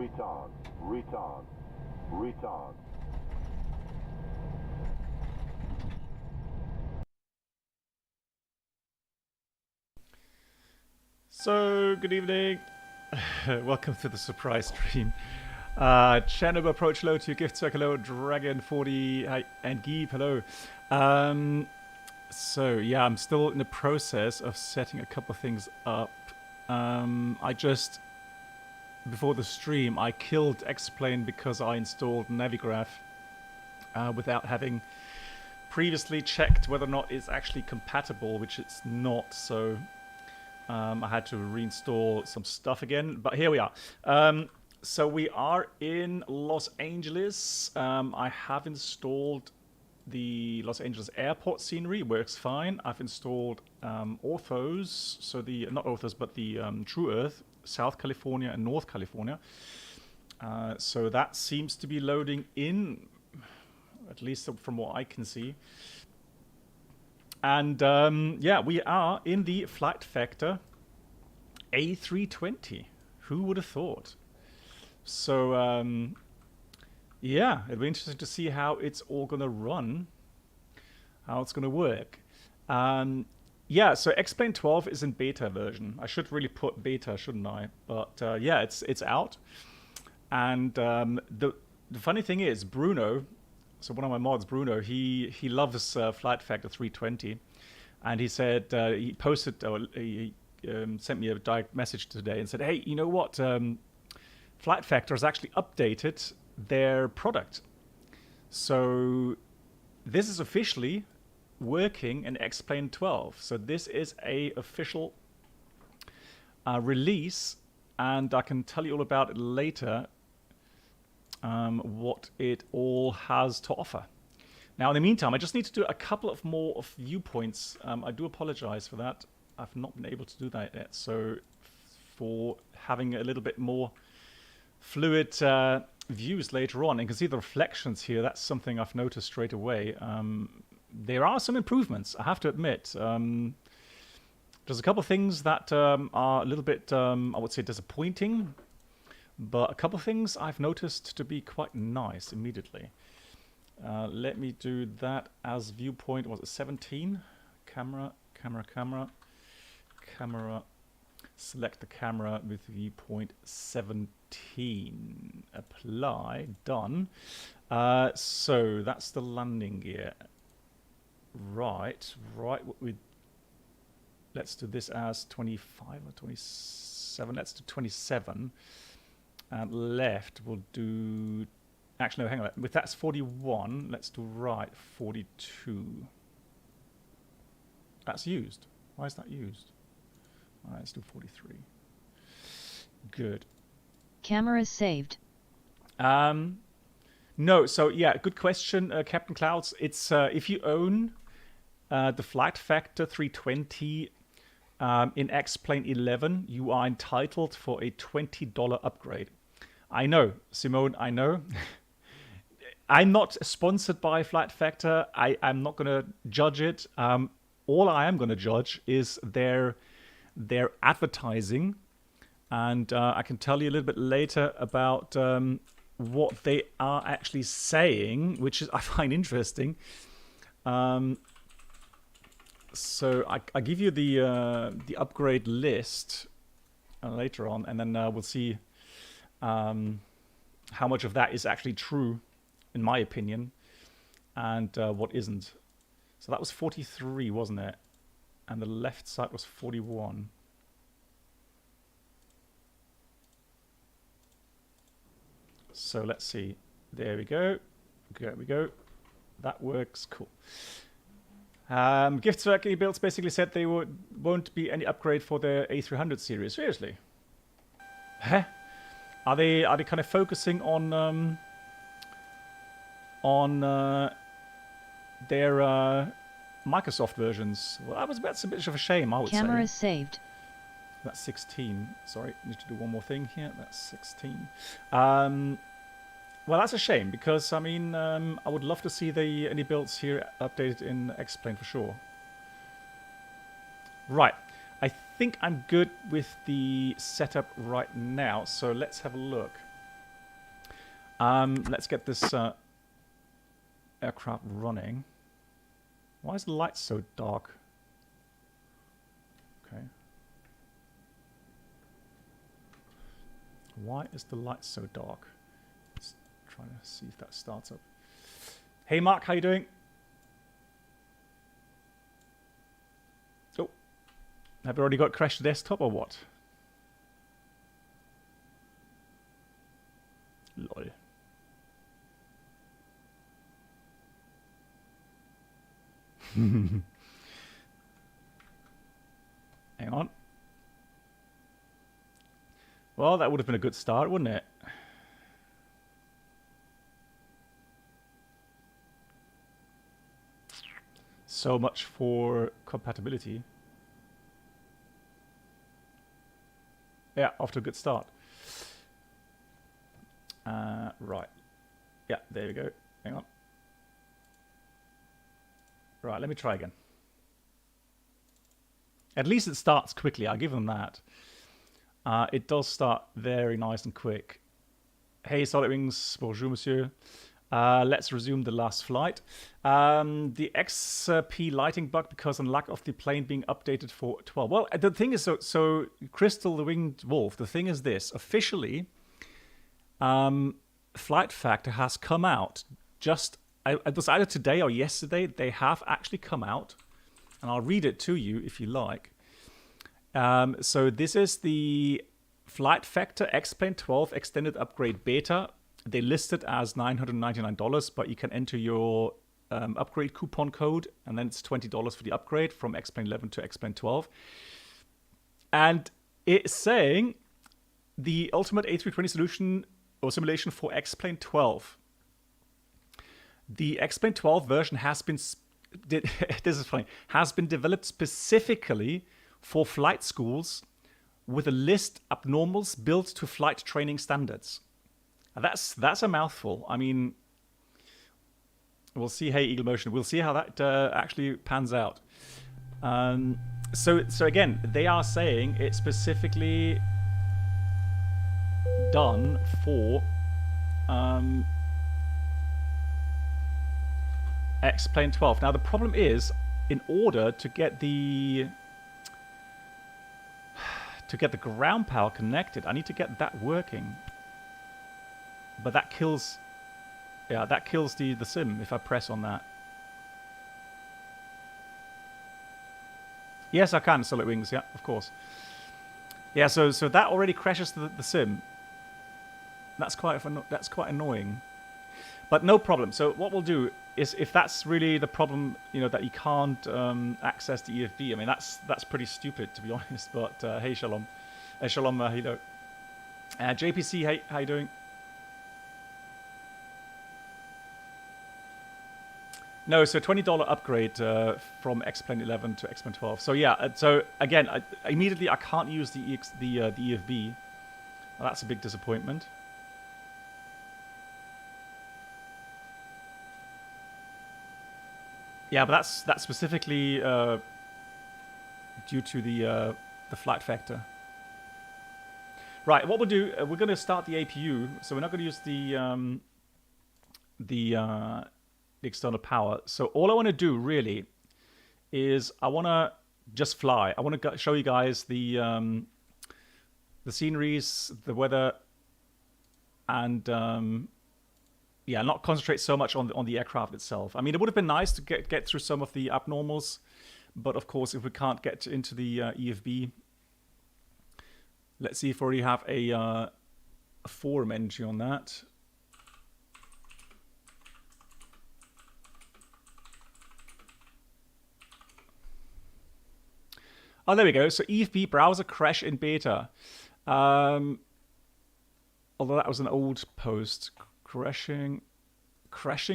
retard, retard, retard. So, good evening. Welcome to the surprise stream. Chernobyl approach hello to Gift Circle, hello, Dragon 40, hi, and Geep, hello. So, yeah, I'm still in the process of setting a couple of things up. Before the stream, I killed X-Plane because I installed Navigraph without having previously checked whether or not it's actually compatible, which it's not, so I had to reinstall some stuff again, but here we are. So we are in Los Angeles. I have installed the Los Angeles airport scenery, works fine. I've installed orthos, so not orthos, but the True Earth, South California and North California. So that seems to be loading in, at least from what I can see. And yeah, we are in the FlightFactor A320. Who would have thought? So yeah, it'll be interesting to see how it's all going to run, how it's going to work. Yeah, so X-Plane 12 is in beta version. I should really put beta, shouldn't I? But yeah, it's out. And the funny thing is, Bruno, so one of my mods, Bruno, he loves FlightFactor 320, and he said he posted, or he sent me a direct message today and said, "Hey, you know what? FlightFactor has actually updated their product, so this is officially working in X-Plane 12. So this is a official release, and I can tell you all about it later." What it all has to offer. Now, in the meantime, I just need to do a couple of more of viewpoints. I do apologize for that. I've not been able to do that yet. So for having a little bit more fluid views later on, and you can see the reflections here. That's something I've noticed straight away. There are some improvements, I have to admit. There's a couple of things that are a little bit, I would say, disappointing. But a couple of things I've noticed to be quite nice immediately. Let me do that as viewpoint. Was it 17? Camera. Select the camera with viewpoint 17. Apply. Done. So that's the landing gear. Right. Let's do this as 25 or 27. Let's do 27. And left we'll do, actually no, hang on, with that's 41, let's do right 42. That's used. Why is that used? All right, let's do 43. Good. Cameras saved. No, so yeah, good question, Captain Clouds. It's if you own the FlightFactor 320 in X-Plane 11, you are entitled for a $20 upgrade. I know, Simone, I know. I'm not sponsored by FlightFactor. I'm not going to judge it. All I am going to judge is their advertising. And I can tell you a little bit later about what they are actually saying, which is I find interesting. So I give you the upgrade list later on, and then we'll see how much of that is actually true, in my opinion, and what isn't. So that was 43, wasn't it? And the left side was 41. So let's see. There we go. There we go. That works. Cool. Gift Circle Builds basically said they won't be any upgrade for the A300 series. Seriously? Huh? Are they kind of focusing on their Microsoft versions? Well, that's a bit of a shame, I would say. Cameras saved. That's 16. Sorry, need to do one more thing here. That's 16. Well, that's a shame because, I mean, I would love to see any builds here updated in X-Plane for sure. Right. I think I'm good with the setup right now, so let's have a look. Let's get this aircraft running. Why is the light so dark? Okay. Why is the light so dark? Let's try to see if that starts up. Hey Mark, how you doing? Oh, have you already got crashed desktop or what? Lol. Hang on. Well, that would have been a good start, wouldn't it? So much for compatibility. Yeah, off to a good start. Right. Yeah, there we go. Hang on. Right, let me try again. At least it starts quickly, I'll give them that. It does start very nice and quick. Hey, Solid Wings, bonjour, monsieur. Let's resume the last flight. The XP lighting bug because on lack of the plane being updated for 12. Well, the thing is, so Crystal the Winged Wolf, the thing is this. Officially, FlightFactor has come out just, it was either today or yesterday. They have actually come out, and I'll read it to you if you like. So this is the FlightFactor X-Plane 12 Extended Upgrade Beta. They list it as $999, but you can enter your upgrade coupon code, and then it's $20 for the upgrade from X-Plane 11 to X-Plane 12. And it's saying the ultimate A320 solution or simulation for X-Plane 12. The X-Plane 12 version has been, this is funny, has been developed specifically for flight schools with a list abnormals built to flight training standards. That's a mouthful. I mean, we'll see. Hey, Eagle Motion. We'll see how that actually pans out. So again, they are saying it's specifically done for X-Plane 12. Now the problem is, in order to get the ground power connected, I need to get that working. But that kills, yeah, that kills the sim if I press on that. Yes, I can, Solid Wings, yeah, of course. Yeah, so that already crashes the sim. That's quite annoying. But no problem. So what we'll do is, if that's really the problem, you know, that you can't access the EFB, I mean, that's pretty stupid, to be honest. But hey, Shalom. Shalom, hello. JPC, hey, how you doing? No, so $20 upgrade from X-Plane 11 to X-Plane 12. So yeah, so again, immediately I can't use the EFB. Well, that's a big disappointment. Yeah, but that's specifically due to the FlightFactor. Right, what we'll do, we're going to start the APU, so we're not going to use the external power. So all I want to do really is I want to just fly. I want to show you guys the sceneries, the weather, and yeah, not concentrate so much on the aircraft itself. I mean, it would have been nice to get through some of the abnormals, but of course, if we can't get into the EFB, let's see if we already have a forum entry on that. Oh, there we go. So EFB browser crash in beta. Although that was an old post. Crashing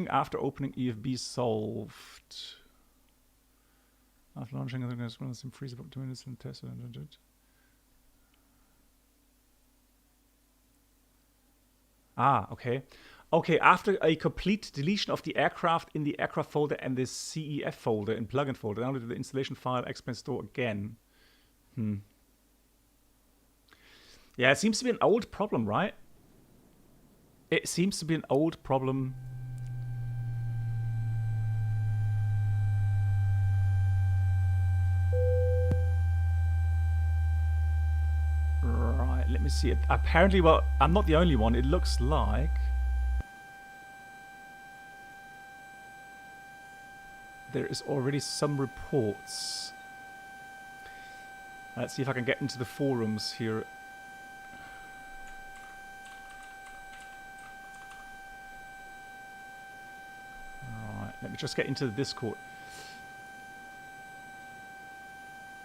after opening EFB solved. After launching, I'm going to run some freeze about 2 minutes and test it. Ah, okay. Okay, after a complete deletion of the aircraft in the aircraft folder and the CEF folder in plugin folder, download the installation file, X-Plane Store again. Yeah, it seems to be an old problem, right? It seems to be an old problem. Right, let me see it. Apparently, well, I'm not the only one. It looks like there is already some reports. Let's see if I can get into the forums here. Alright, let me just get into the Discord.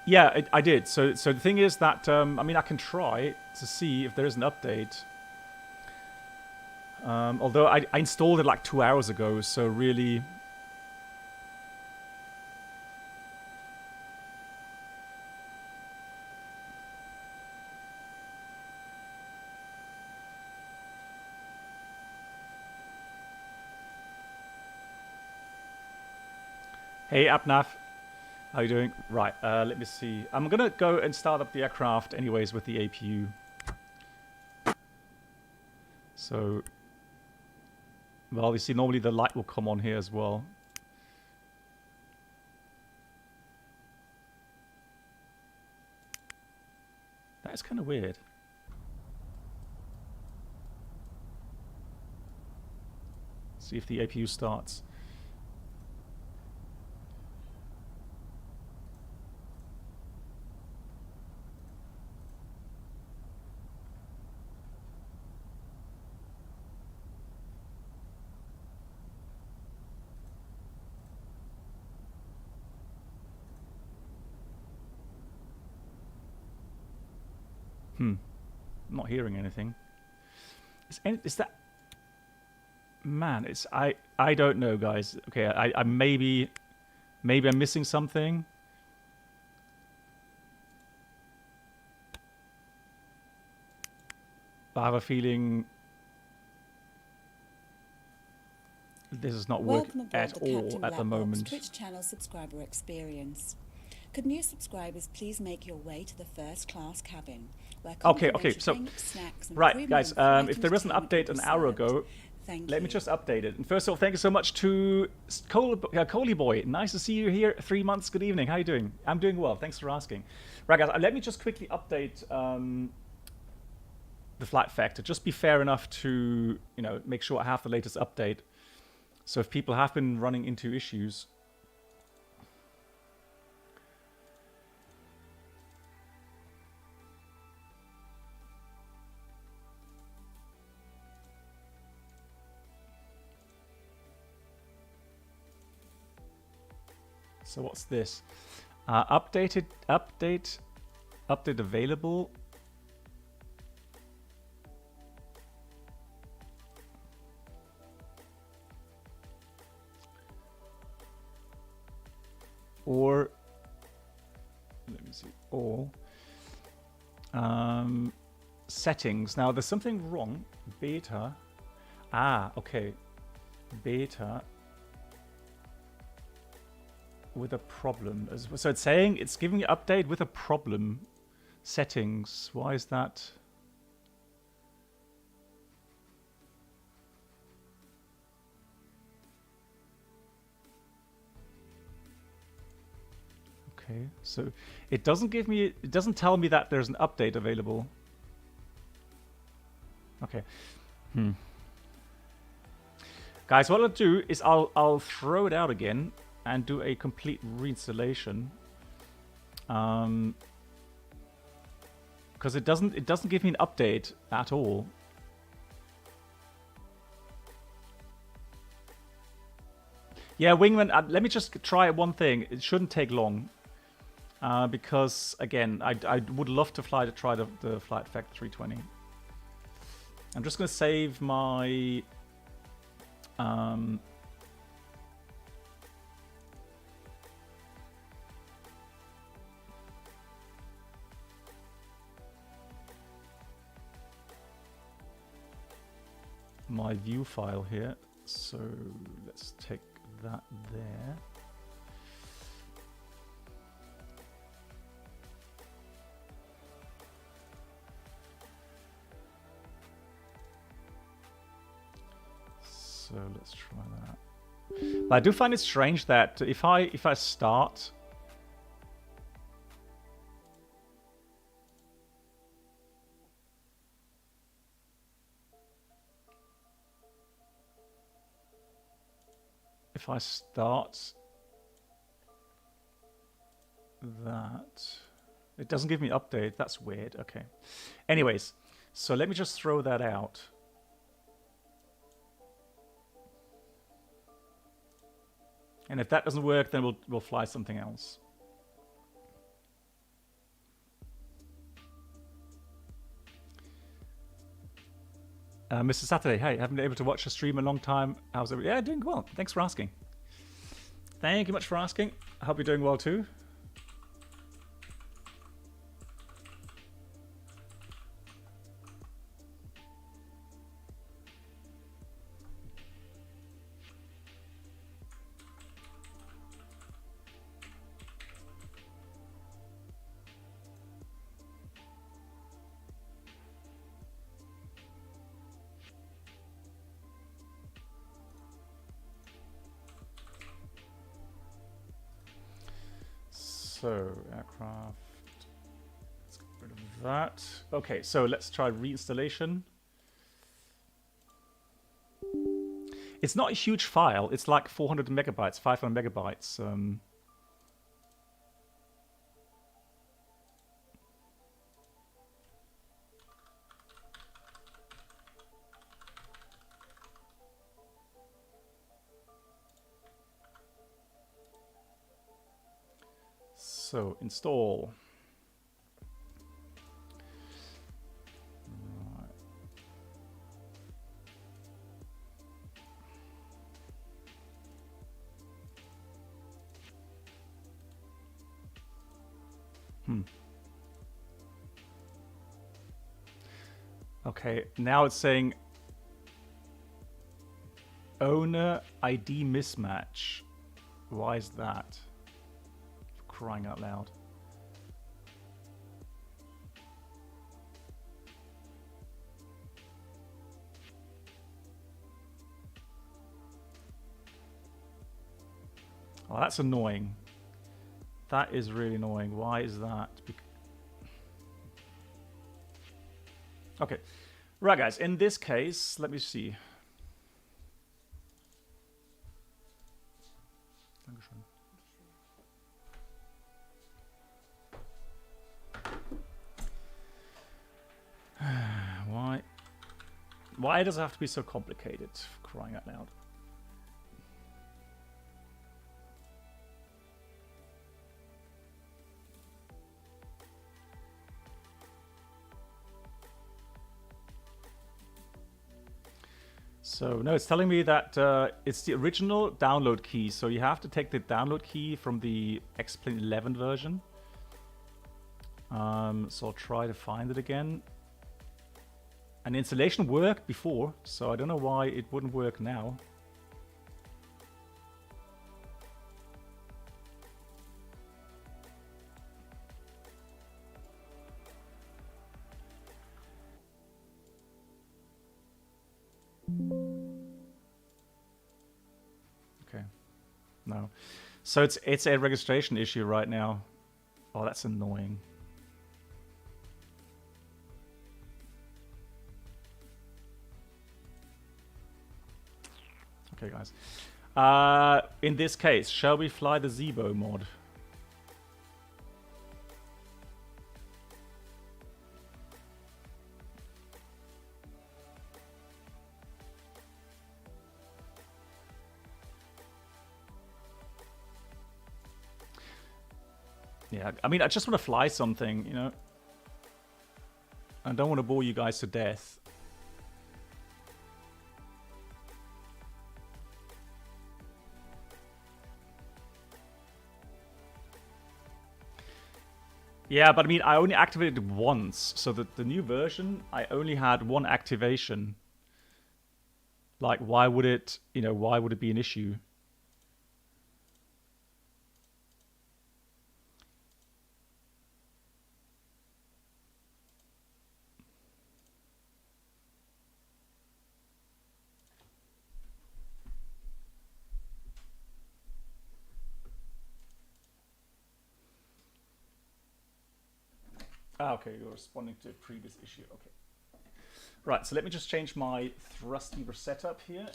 Yeah, I did. So the thing is that, I mean, I can try to see if there is an update. Although I installed it like 2 hours ago, so really... Hey, Apnaf. How you doing? Right, let me see. I'm gonna go and start up the aircraft anyways with the APU. So, well, you see, normally the light will come on here as well. That is kind of weird. See if the APU starts. I'm not hearing anything. Is that... Man, it's... I don't know, guys. Okay, I maybe I'm missing something. But I have a feeling this is not working at all at the moment. Twitch channel subscriber experience. Could new subscribers please make your way to the first class cabin? Okay, so, right, guys, if there was an update an hour ago, let me just update it. And first of all, thank you so much to Coley Boy. Nice to see you here. 3 months, good evening. How you doing? I'm doing well, thanks for asking. Right, guys, let me just quickly update the FlightFactor. Just be fair enough to, you know, make sure I have the latest update. So if people have been running into issues... So what's this? Update available. Or let me see. Or settings. Now there's something wrong. Beta. Okay. Beta. With a problem. So it's saying it's giving you update with a problem. Settings. Why is that? Okay, so it doesn't give me, it doesn't tell me that there's an update available. Okay. Guys, what I'll do is I'll throw it out again and do a complete reinstallation, because it doesn't give me an update at all. Yeah, Wingman, let me just try one thing. It shouldn't take long, because again, I would love to try the FlightFactor 320. I'm just going to save my my view file here. So let's take that there. So let's try that. But I do find it strange that if I start, that, it doesn't give me update. That's weird. Okay. Anyways, so let me just throw that out. And if that doesn't work, then we'll fly something else. Mr. Saturday, hey, haven't been able to watch a stream in a long time. How's it? Yeah, doing well. Thanks for asking. Thank you much for asking. I hope you're doing well too. So, aircraft, let's get rid of that. Okay, so let's try reinstallation. It's not a huge file. It's like 400 megabytes, 500 megabytes. So, install. Okay, now it's saying owner ID mismatch. Why is that? For crying out loud. Oh, that's annoying. That is really annoying. Why is that? Okay. Right, guys. In this case, let me see. Why does it have to be so complicated? For crying out loud. So, no, it's telling me that it's the original download key. So you have to take the download key from the X-Plane 11 version. So I'll try to find it again. And the installation worked before, so I don't know why it wouldn't work now. Okay, no. So it's a registration issue right now. Oh, that's annoying. Okay, guys. In this case, shall we fly the Zibo mod? Yeah, I mean, I just want to fly something, you know. I don't want to bore you guys to death. Yeah, but I mean, I only activated it once. So the new version, I only had one activation. Like, why would it, you know, why would it be an issue? Ah, okay, you're responding to a previous issue. Okay. Right, so let me just change my thrust lever setup here.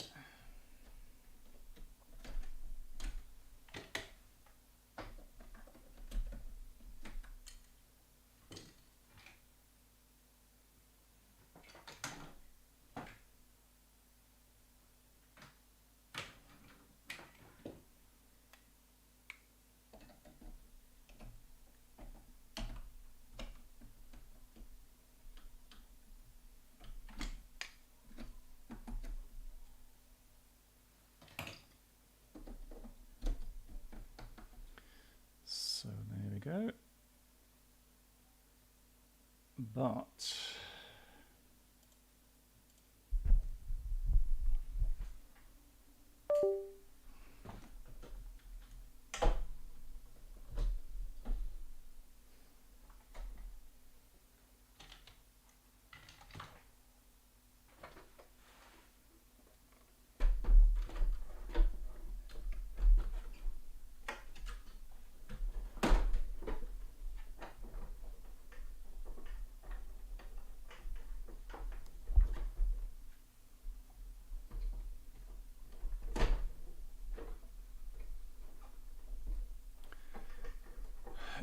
So there we go. But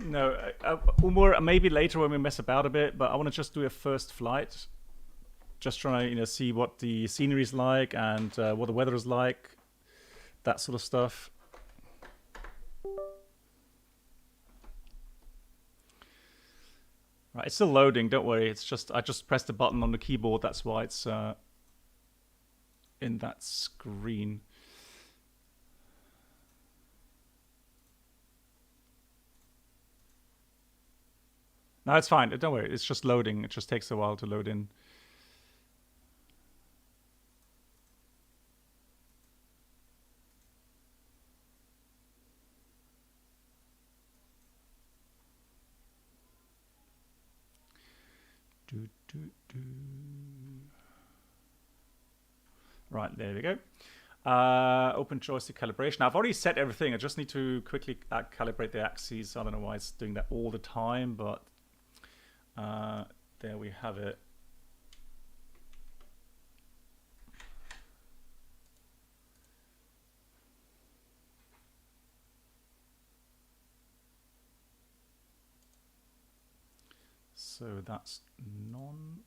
no, or maybe later when we mess about a bit, but I want to just do a first flight. Just trying to see what the scenery is like and what the weather is like, that sort of stuff. Right, it's still loading, don't worry. It's just I just pressed a button on the keyboard, that's why it's in that screen. No, it's fine. Don't worry. It's just loading. It just takes a while to load in. Right, there we go. Open joystick calibration. Now, I've already set everything. I just need to quickly calibrate the axes. I don't know why it's doing that all the time, but there we have it. So that's none.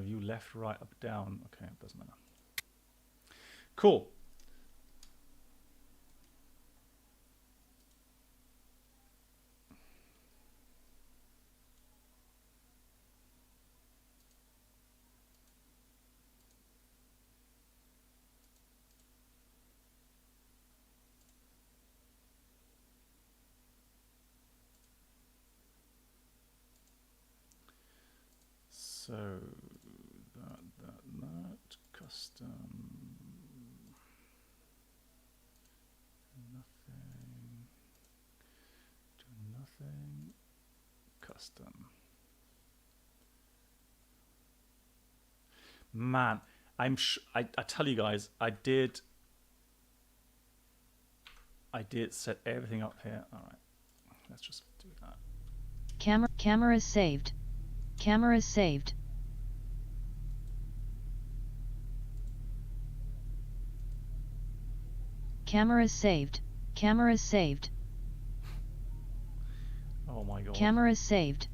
View left, right, up, down. Okay, it doesn't matter. Cool. So that custom, nothing, custom. Man, I tell you guys, I did set everything up here. All right, let's just do that. Camera saved. Camera saved. Camera saved. Camera saved. Oh my god. Camera saved.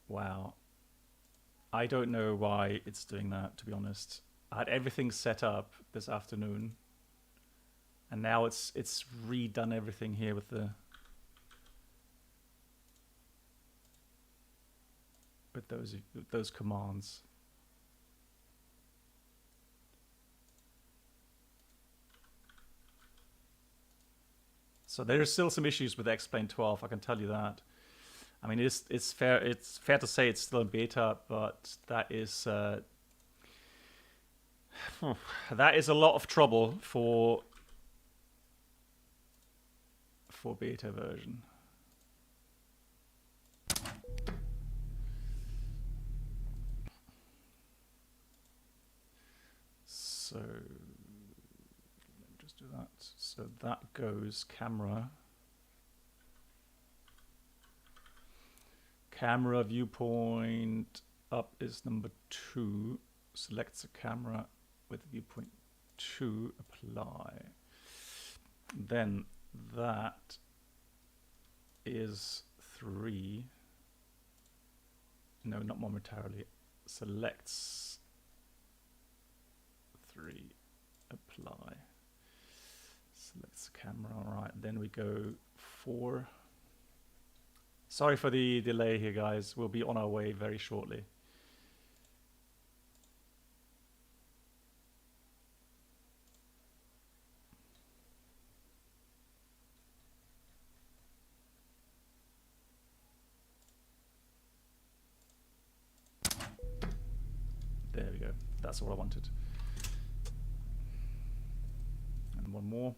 Wow. I don't know why it's doing that, to be honest. I had everything set up this afternoon, and now it's redone everything here with those commands. So there's still some issues with X-Plane 12, I can tell you that. I mean, it's fair to say it's still in beta, but that is that is a lot of trouble for beta version. So let me just do that. So that goes camera. Camera viewpoint up is number 2. Selects a camera with viewpoint 2. Apply. Then that is 3. No, not momentarily. Selects 3. Apply. Selects the camera. All right. Then we go 4. Sorry for the delay here, guys. We'll be on our way very shortly. There we go. That's what I wanted. And one more.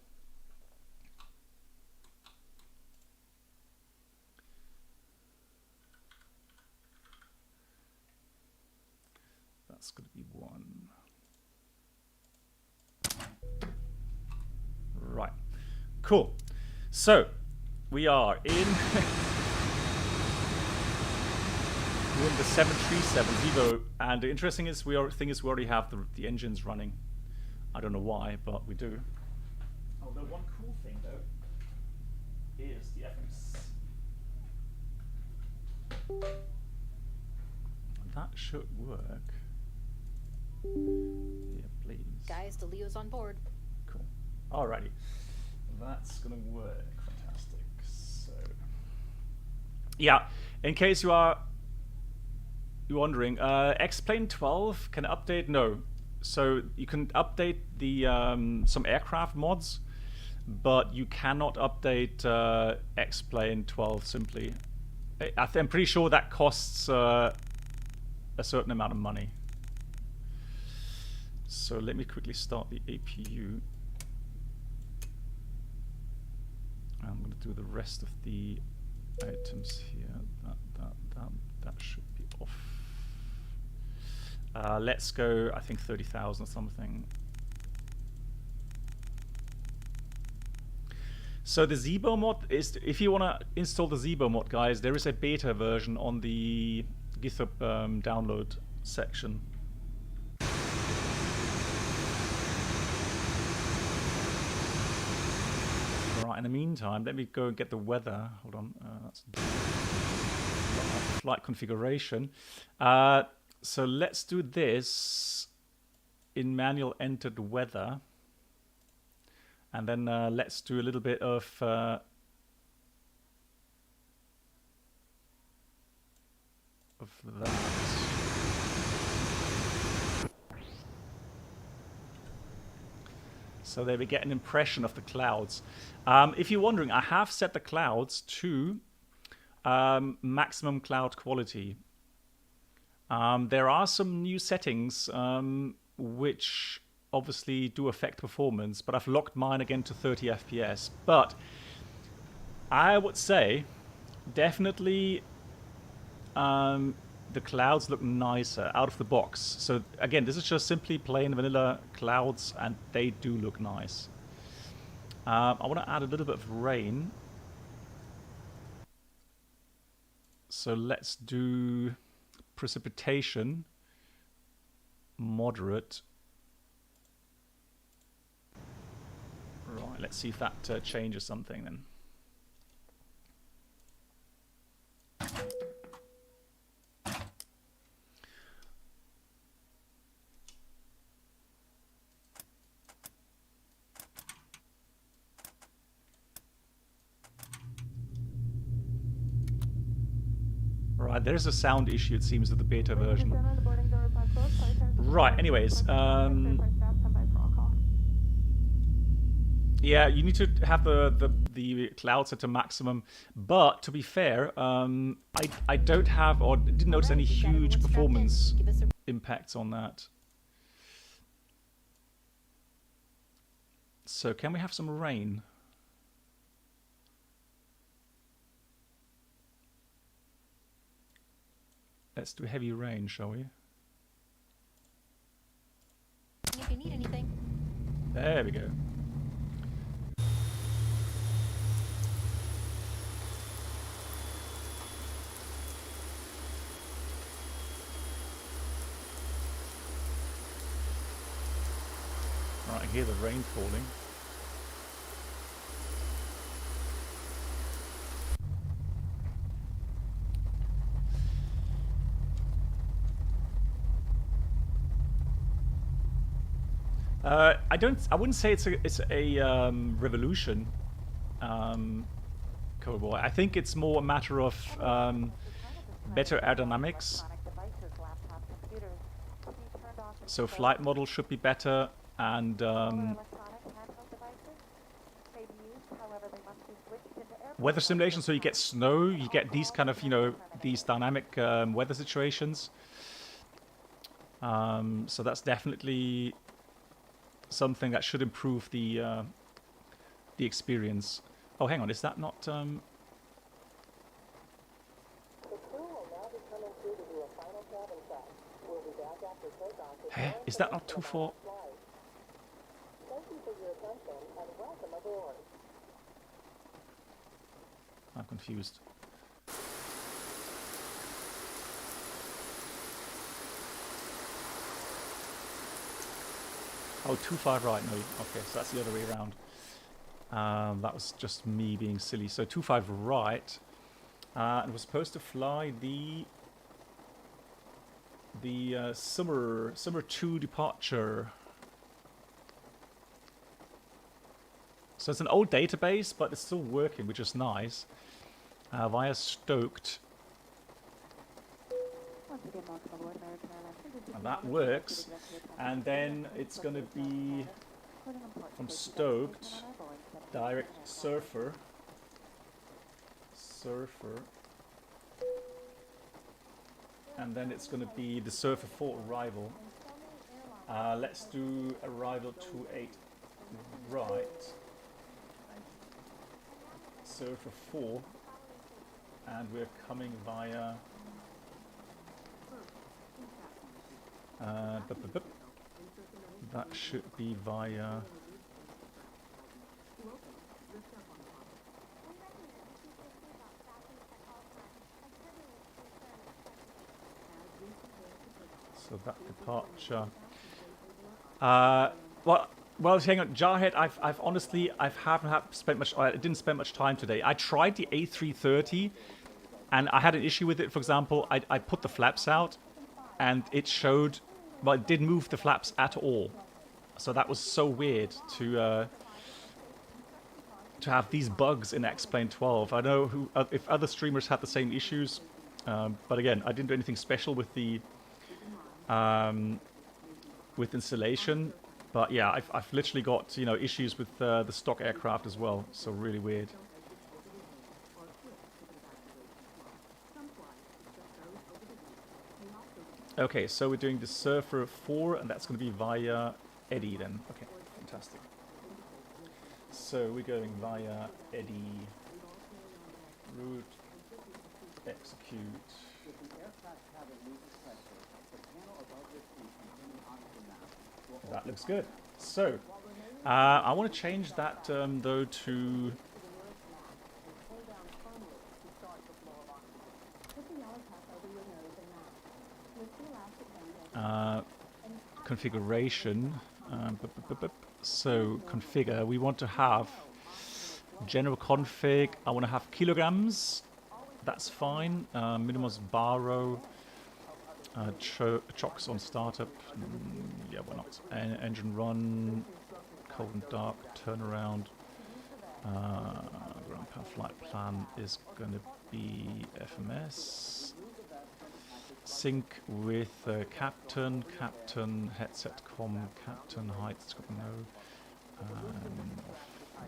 That's going to be 1. Right. Cool. So we are in we're in the 737 Zibo, and the interesting is we already have the engines running. I don't know why, but we do. Although one cool thing though is the FX. That should work. Yeah, please. Guys, the Leo's on board. Cool. Alrighty. That's gonna work. Fantastic. So yeah, in case you're wondering, X-Plane 12 can update? No. So you can update the some aircraft mods, but you cannot update X-Plane 12 simply. I'm pretty sure that costs a certain amount of money. So let me quickly start the APU. I'm going to do the rest of the items here. That should be off. Let's go, I think 30,000 or something. So the Zibo mod is, if you want to install the Zibo mod, guys, there is a beta version on the GitHub download section. Right, in the meantime, let me go and get the weather. Hold on, that's flight configuration. So let's do this in manual entered weather. And then let's do a little bit of that. So there we get an impression of the clouds. If you're wondering, I have set the clouds to maximum cloud quality. There are some new settings which obviously do affect performance, but I've locked mine again to 30 FPS. But I would say definitely the clouds look nicer out of the box. So again, this is just simply plain vanilla clouds, and they do look nice. I want to add a little bit of rain. So let's do precipitation moderate. Right, let's see if that changes something then. Right, there's a sound issue, it seems, with the beta version. Right, anyways. Yeah, you need to have the cloud set to maximum, but to be fair, I don't have, or didn't notice any huge performance impacts on that. So can we have some rain? Let's do heavy rain, shall we? Ring if you need anything. There we go. Right, I hear the rain falling. I wouldn't say it's a revolution, Cobra Boy. I think it's more a matter of better aerodynamics. So flight model should be better, and weather simulation. So you get snow, you get these kind of, you know, these dynamic weather situations. So that's definitely something that should improve the experience. Oh, hang on, is that not? Is that not 2-4? I'm confused. Oh, 2-5 right, no. Okay, so that's the other way around. That was just me being silly. So 2-5 right. And we're supposed to fly the summer 2 departure. So it's an old database, but it's still working, which is nice. Via Stoked. And that works. And then it's going to be from Stoked, direct Surfer. And then it's going to be the Surfer 4 arrival. Let's do arrival 28 right. Surfer 4. And we're coming via... that should be via... So that departure. Well, hang on, Jarhead. I've honestly, I didn't spend much time today. I tried the A330, and I had an issue with it. For example, I put the flaps out, and it showed, well, it didn't move the flaps at all. So that was so weird to have these bugs in X-Plane 12. I know if other streamers had the same issues, but again, I didn't do anything special with the with installation. But yeah, I've literally got, you know, issues with the stock aircraft as well. So really weird. Okay, so we're doing the Surfer 4, and that's going to be via Eddie then. Okay, fantastic. So we're going via Eddie, route, execute. That looks good. So, I want to change that though to... configuration. So configure, we want to have general config. I want to have kilograms. That's fine. Minimums baro. Chocks on startup. Yeah, why not? Engine run. Cold and dark. Turnaround. Ground power flight plan is going to be FMS. Sync with Captain, headset com, Captain, heights, no.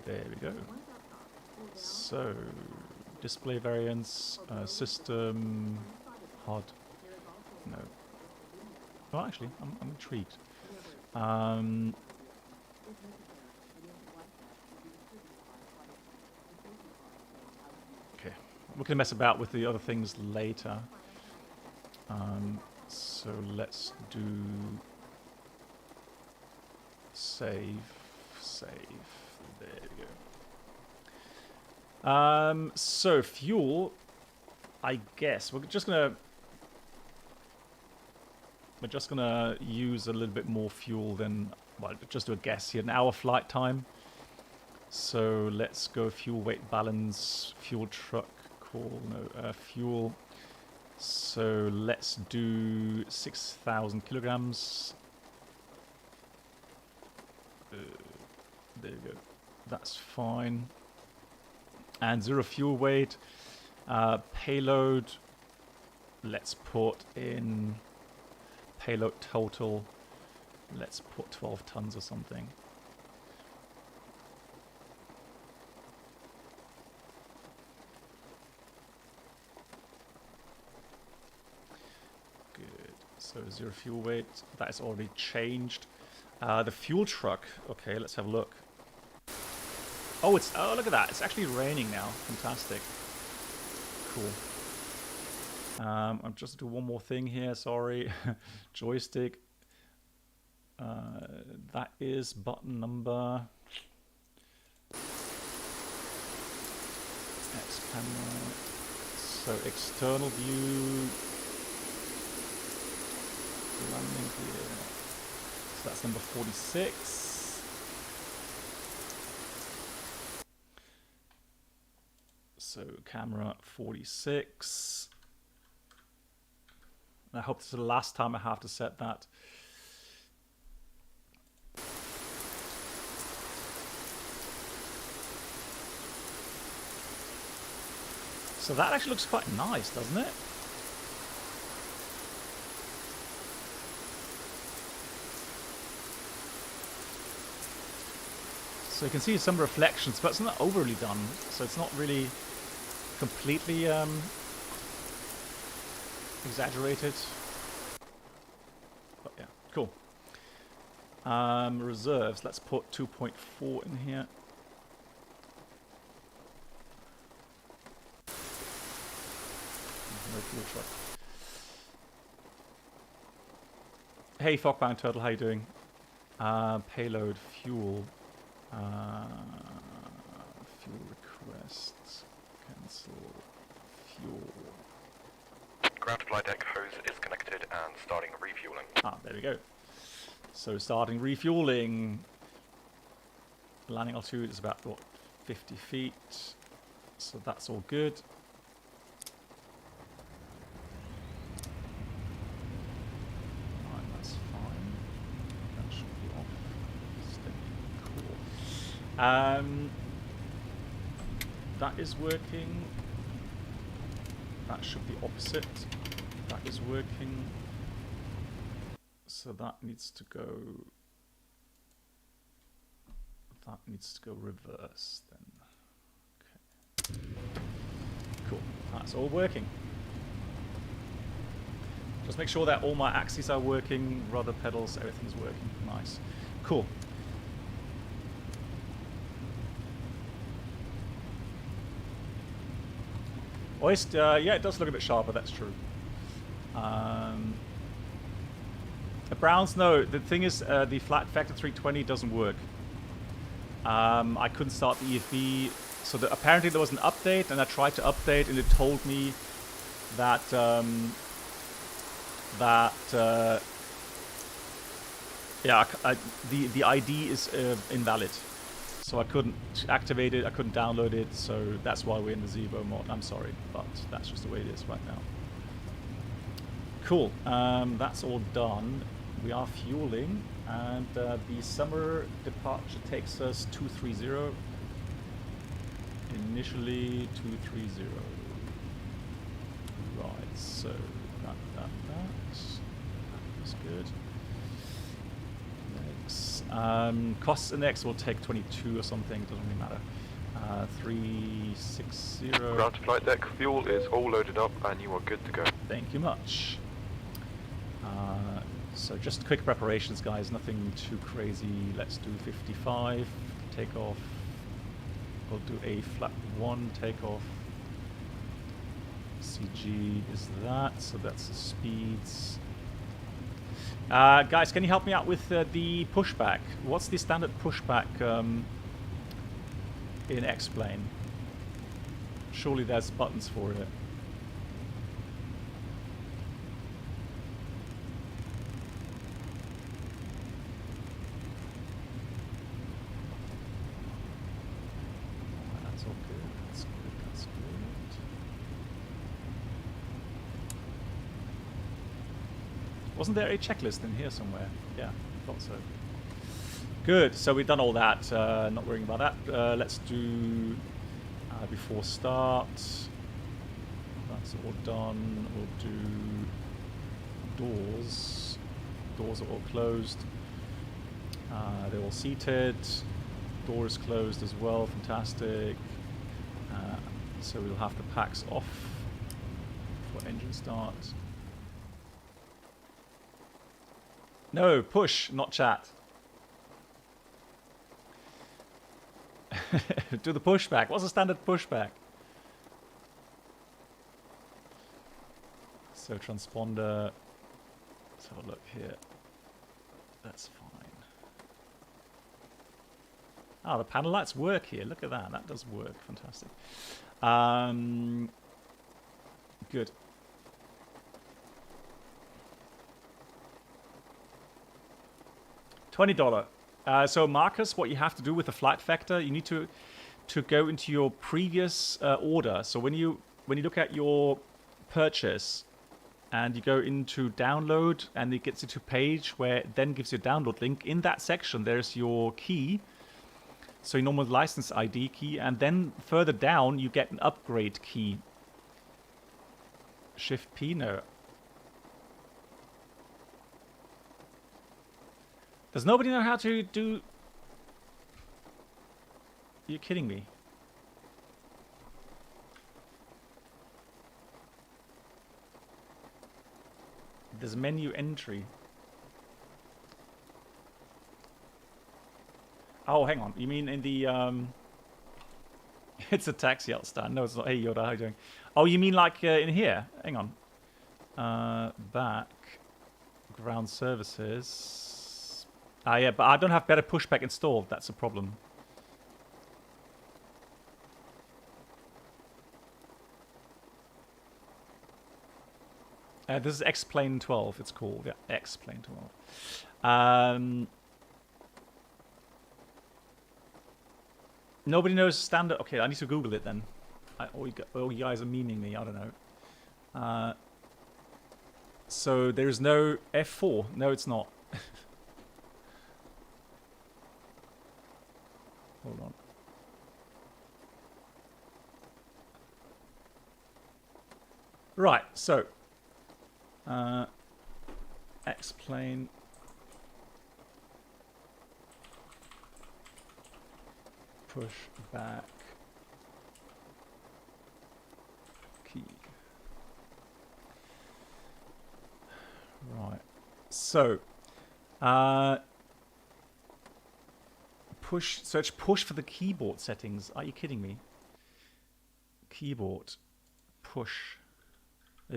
There we go. So, display variants, system, HUD, no. Oh, actually, I'm intrigued. Okay, we can mess about with the other things later. So let's do Save. There we go. So fuel, I guess we're just gonna use a little bit more fuel than, well, just do a guess here. An hour flight time. So let's go fuel weight balance, fuel truck call, no, fuel. So let's do 6,000 kilograms. There you go. That's fine. And 0 fuel weight. Payload. Let's put in payload total. Let's put 12 tons or something. So 0 fuel weight, that is already changed. The fuel truck, okay, let's have a look. Oh, look at that, it's actually raining now. Fantastic. Cool. I'm just do one more thing here, sorry. Joystick. That is button number. X camera. So external view. Landing gear. So that's number 46. So camera 46. I hope this is the last time I have to set that. So that actually looks quite nice, doesn't it? So you can see some reflections, but it's not overly done. So it's not really completely exaggerated. But yeah, cool. Reserves, let's put 2.4 in here. No fuel truck. Hey Fogbound Turtle, how you doing? Payload, fuel. Fuel requests, cancel, fuel. Ground flight deck hose is connected and starting refueling. There we go. So starting refueling. Landing altitude is about, what, 50 feet. So that's all good. Right, that's fine. That should be off. Cool. That is working. That should be opposite. That is working. So that needs to go. That needs to go reverse then. Okay. Cool. That's all working. Just make sure that all my axes are working, rudder pedals, everything's working. Nice. Cool. Hoist, yeah, it does look a bit sharper, that's true. The Browns, no, the thing is, the FlightFactor 320 doesn't work. I couldn't start the EFB, so apparently there was an update, and I tried to update, and it told me that yeah, the ID is invalid. So I couldn't activate it, I couldn't download it, so that's why we're in the Zibo mod. I'm sorry, but that's just the way it is right now. Cool, that's all done. We are fueling, and the summer departure takes us 230. Initially 230. Right, so that is good. Costs index will take 22 or something, doesn't really matter. 360. Ground to flight deck, fuel is all loaded up and you are good to go. Thank you much. So just quick preparations, guys, nothing too crazy. Let's do 55, takeoff. We'll do a flat 1 takeoff. CG is that, so that's the speeds. Guys, can you help me out with the pushback? What's the standard pushback in X-Plane? Surely there's buttons for it. That's all good. That's good. That's good. Wasn't there a checklist in here somewhere? Yeah, I thought so. Good. So we've done all that. Not worrying about that. Let's do before start. That's all done. We'll do doors. Doors are all closed. They're all seated. Door is closed as well. Fantastic. So we'll have the packs off for engine start. No, push, not chat. Do the pushback. What's the standard pushback? So transponder. Let's have a look here. That's fine. Ah, the panel lights work here. Look at that. That does work. Fantastic. Good. $20. So Marcus, what you have to do with the FlightFactor, you need to go into your previous order. So when you look at your purchase and you go into download and it gets you to a page where it then gives you a download link, in that section there's your key, so your normal license ID key, and then further down you get an upgrade key. Shift P, no. Does nobody know how to do... You're kidding me. There's menu entry. Oh, hang on. You mean in the... It's a taxi out stand. No, it's not. Hey, Yoda, how you doing? Oh, you mean like in here? Hang on. Back. Ground services. Yeah, but I don't have better pushback installed. That's a problem. This is X-Plane 12, it's called. Yeah, X-Plane 12. Nobody knows standard... Okay, I need to Google it then. Oh, you guys are memeing me, I don't know. So there's no F4. No, it's not. Hold on. Right, so... X-Plane... Push back key. Right. So push, search push for the keyboard settings. Are you kidding me? Keyboard push.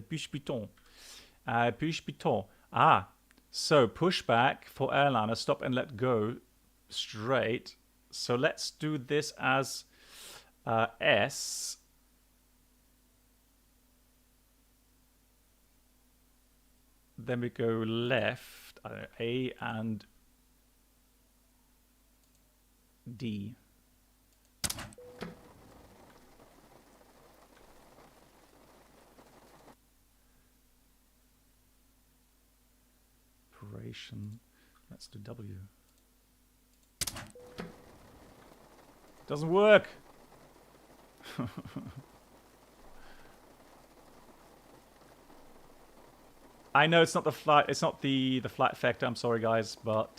Push button. Push button. Ah. So push back for airliner, stop and let go straight. So let's do this as S. Then we go left, I don't know, A and D. Operation, let's do W. Doesn't work. I know it's not the flight. It's not the FlightFactor. I'm sorry, guys, but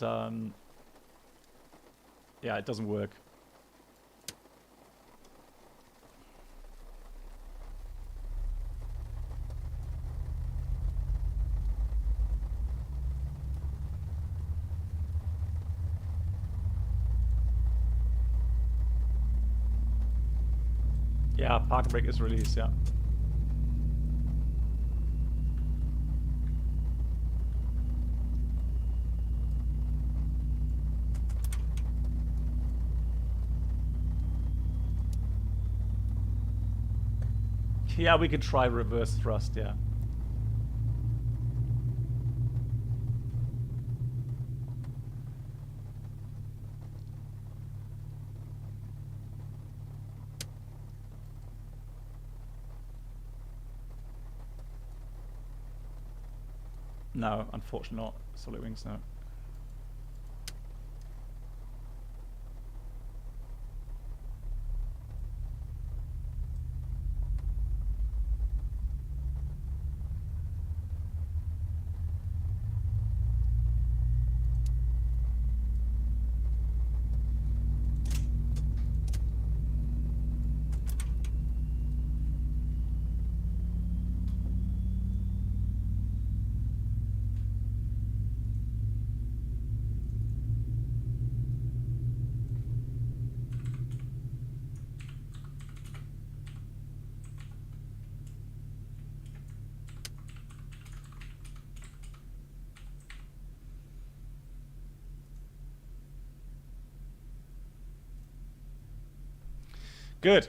yeah, it doesn't work. Yeah, park brake is released, yeah. Yeah, we could try reverse thrust, yeah. No, unfortunately not. Solid wings, no. Good.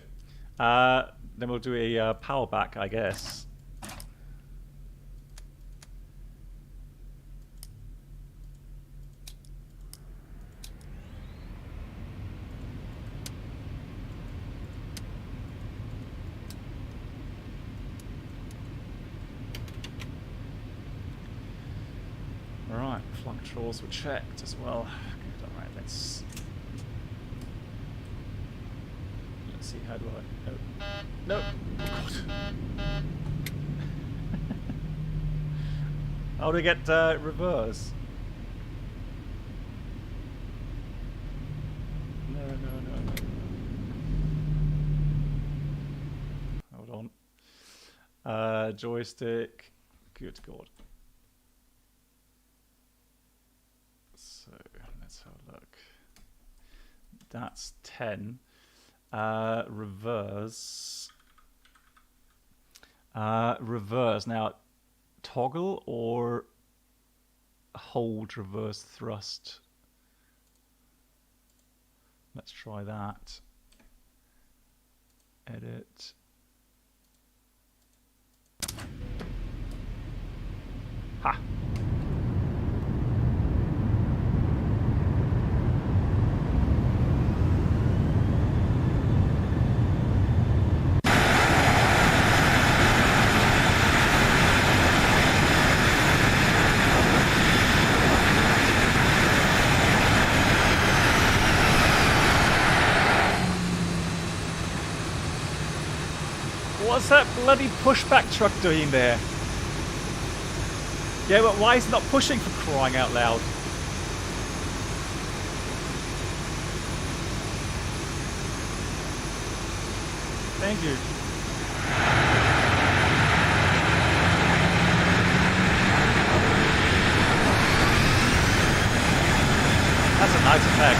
Then we'll do a power back, I guess. Alright, flight controls were checked as well. Good, alright, let's see, how do I... No! No! God. How do I get reverse? No, no, no, no. Hold on. Joystick. Good God. So, let's have a look. That's 10. Reverse. Reverse. Now, toggle or hold reverse thrust? Let's try that. Edit. Ha! What's that bloody pushback truck doing there? Yeah, but why is it not pushing, for crying out loud? Thank you. That's a nice effect.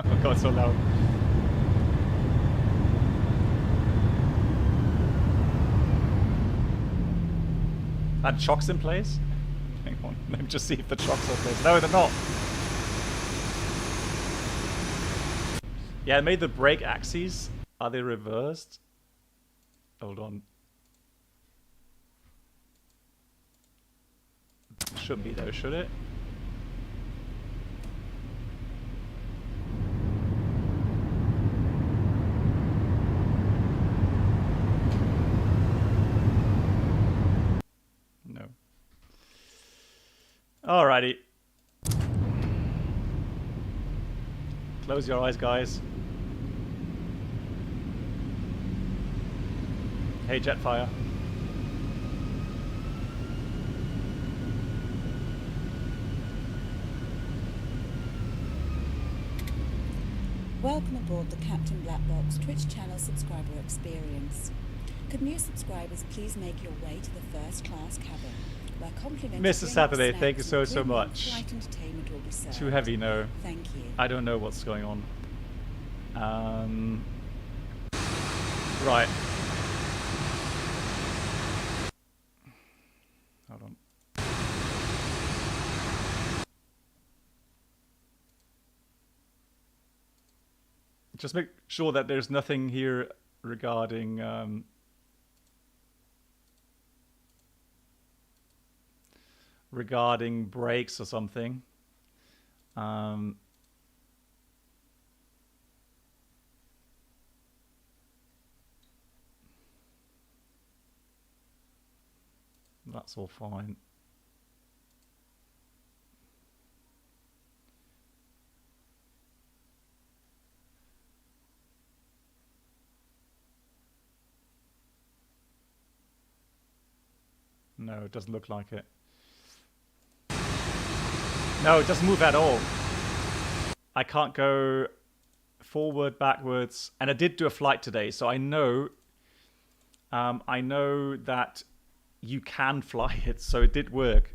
Oh god, so loud. That chocks in place? Hang on, let me just see if the chocks are in place. No, they're not. Yeah, I made the brake axes. Are they reversed? Hold on. Shouldn't be though, should it? No. Alrighty. Close your eyes, guys. Hey, Jetfire. Welcome aboard the Captain Black Box Twitch channel subscriber experience. Could new subscribers please make your way to the first class cabin, where complimentary Mr. Saturday, thank you so premium much. flight entertainment will be served. Too heavy, no. Thank you. I don't know what's going on. Right. Hold on. Just make sure that there's nothing here regarding regarding brakes or something. That's all fine. No, it doesn't look like it. No, it doesn't move at all. I can't go forward, backwards, and I did do a flight today, so I know that you can fly it, so it did work.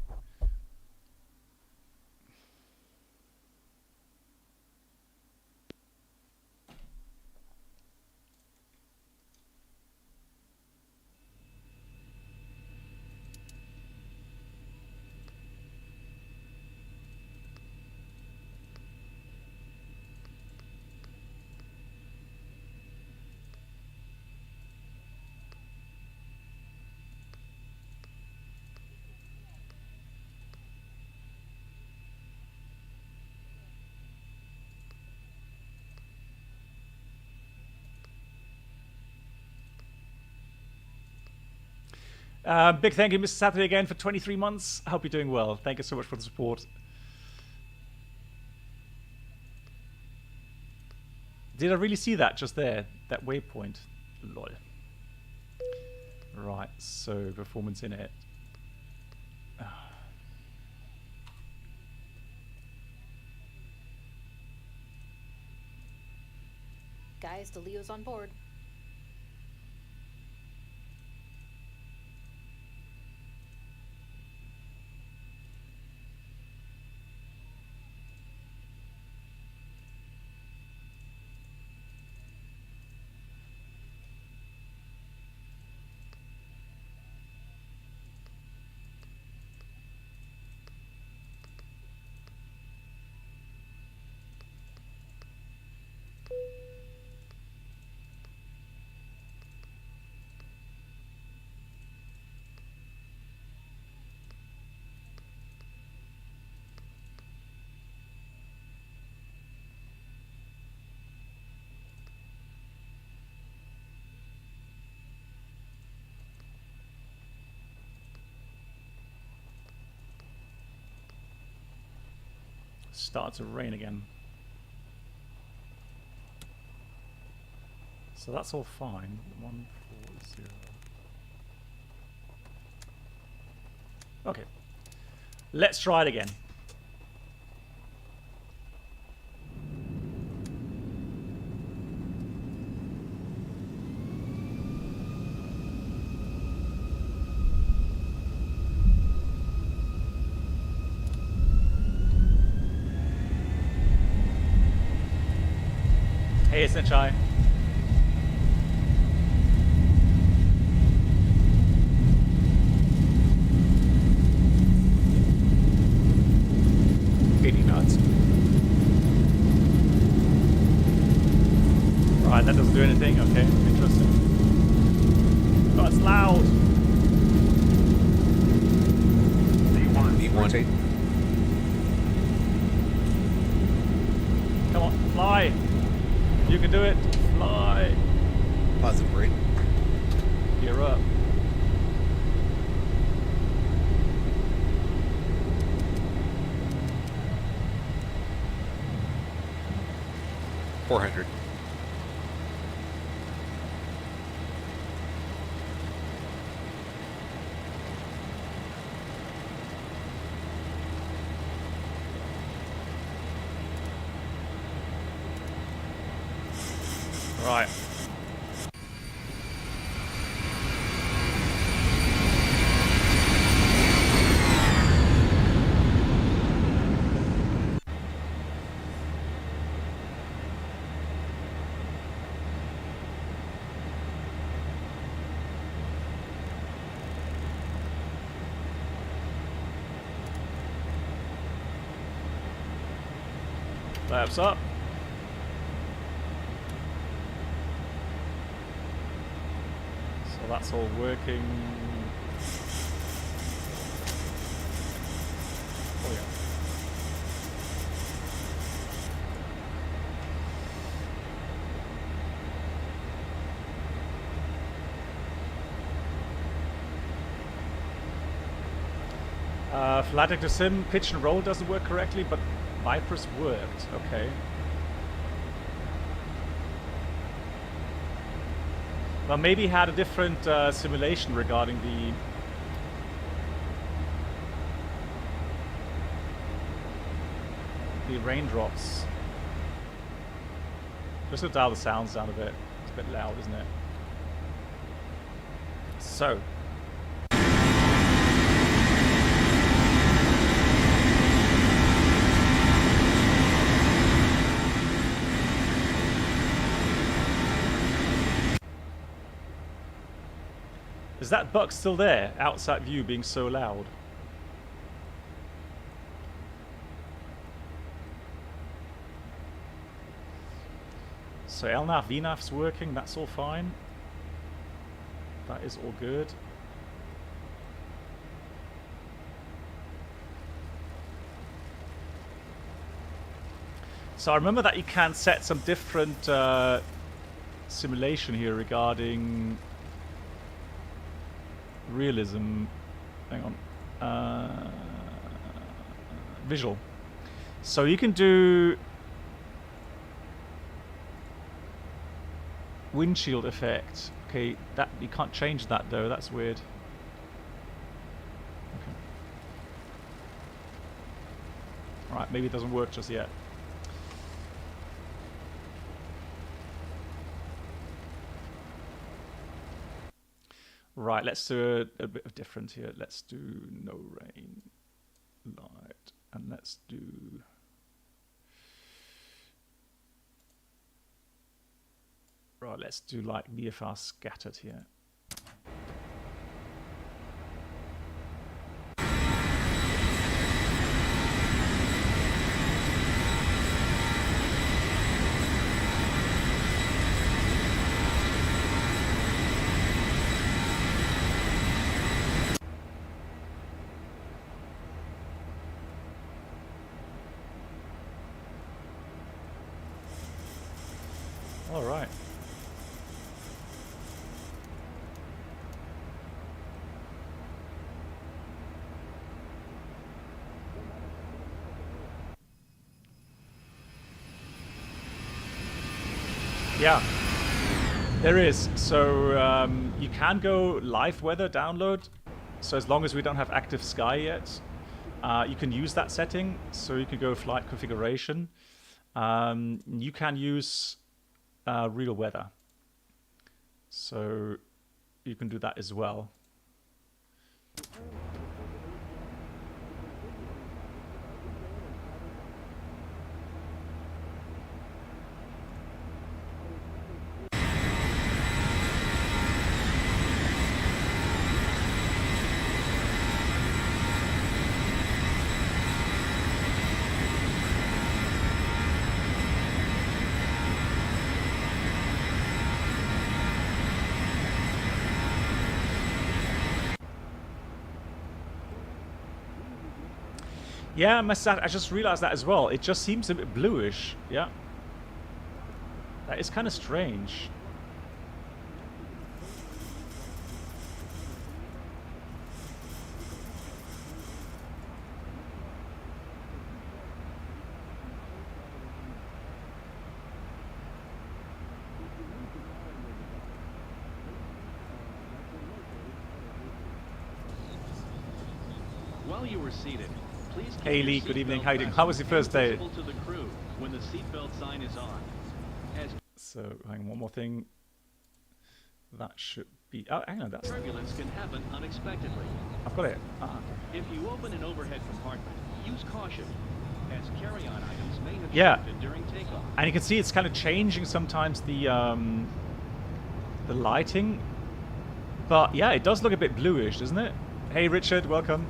Big thank you, Mr. Saturday, again for 23 months. I hope you're doing well. Thank you so much for the support. Did I really see that just there? That waypoint? Lol. Right, so performance in it. Guys, the Leo's on board. Starts to rain again. So that's all fine. 140. Okay. Let's try it again. Hey, Senchai. Knots. Right, that doesn't do anything. Okay, interesting. Oh, it's loud. V1. Come on, fly. You can do it. Fly. Positive rate. Gear up. $400. Right. Flaps up. Well, that's all working. Oh yeah. FlightFactor Sim pitch and roll doesn't work correctly, but Vipers worked. Okay. Well, maybe he had a different simulation regarding the raindrops. Just to dial the sounds down a bit. It's a bit loud, isn't it? So. Is that bug still there? Outside view being so loud. So LNAV, VNAV's working, that's all fine. That is all good. So I remember that you can set some different simulation here regarding realism. Hang on. Visual. So you can do windshield effect. Okay, that you can't change that though. That's weird. Okay. All right, maybe it doesn't work just yet. Right, let's do a bit of different here. Let's do no rain, light, and let's do right. Let's do like VFR scattered here. All right. Yeah, there is. So you can go live weather download. So as long as we don't have active sky yet, you can use that setting. So you can go flight configuration. You can use real weather. So you can do that as well. Yeah, I just realized that as well. It just seems a bit bluish. Yeah. That is kind of strange. While you were seated, please keep Hey Lee, your good evening. seatbelt How you doing? fastened How was your first day? visible to the crew when the seatbelt sign is on. As So, hang on, one more thing. That should be... Oh, hang on, that's... turbulence can happen unexpectedly. I've got it. Ah, okay. If you open an overhead compartment, use caution, as carry-on items may have Yeah. shifted during takeoff. And you can see it's kind of changing sometimes the lighting. But yeah, it does look a bit bluish, doesn't it? Hey Richard, welcome.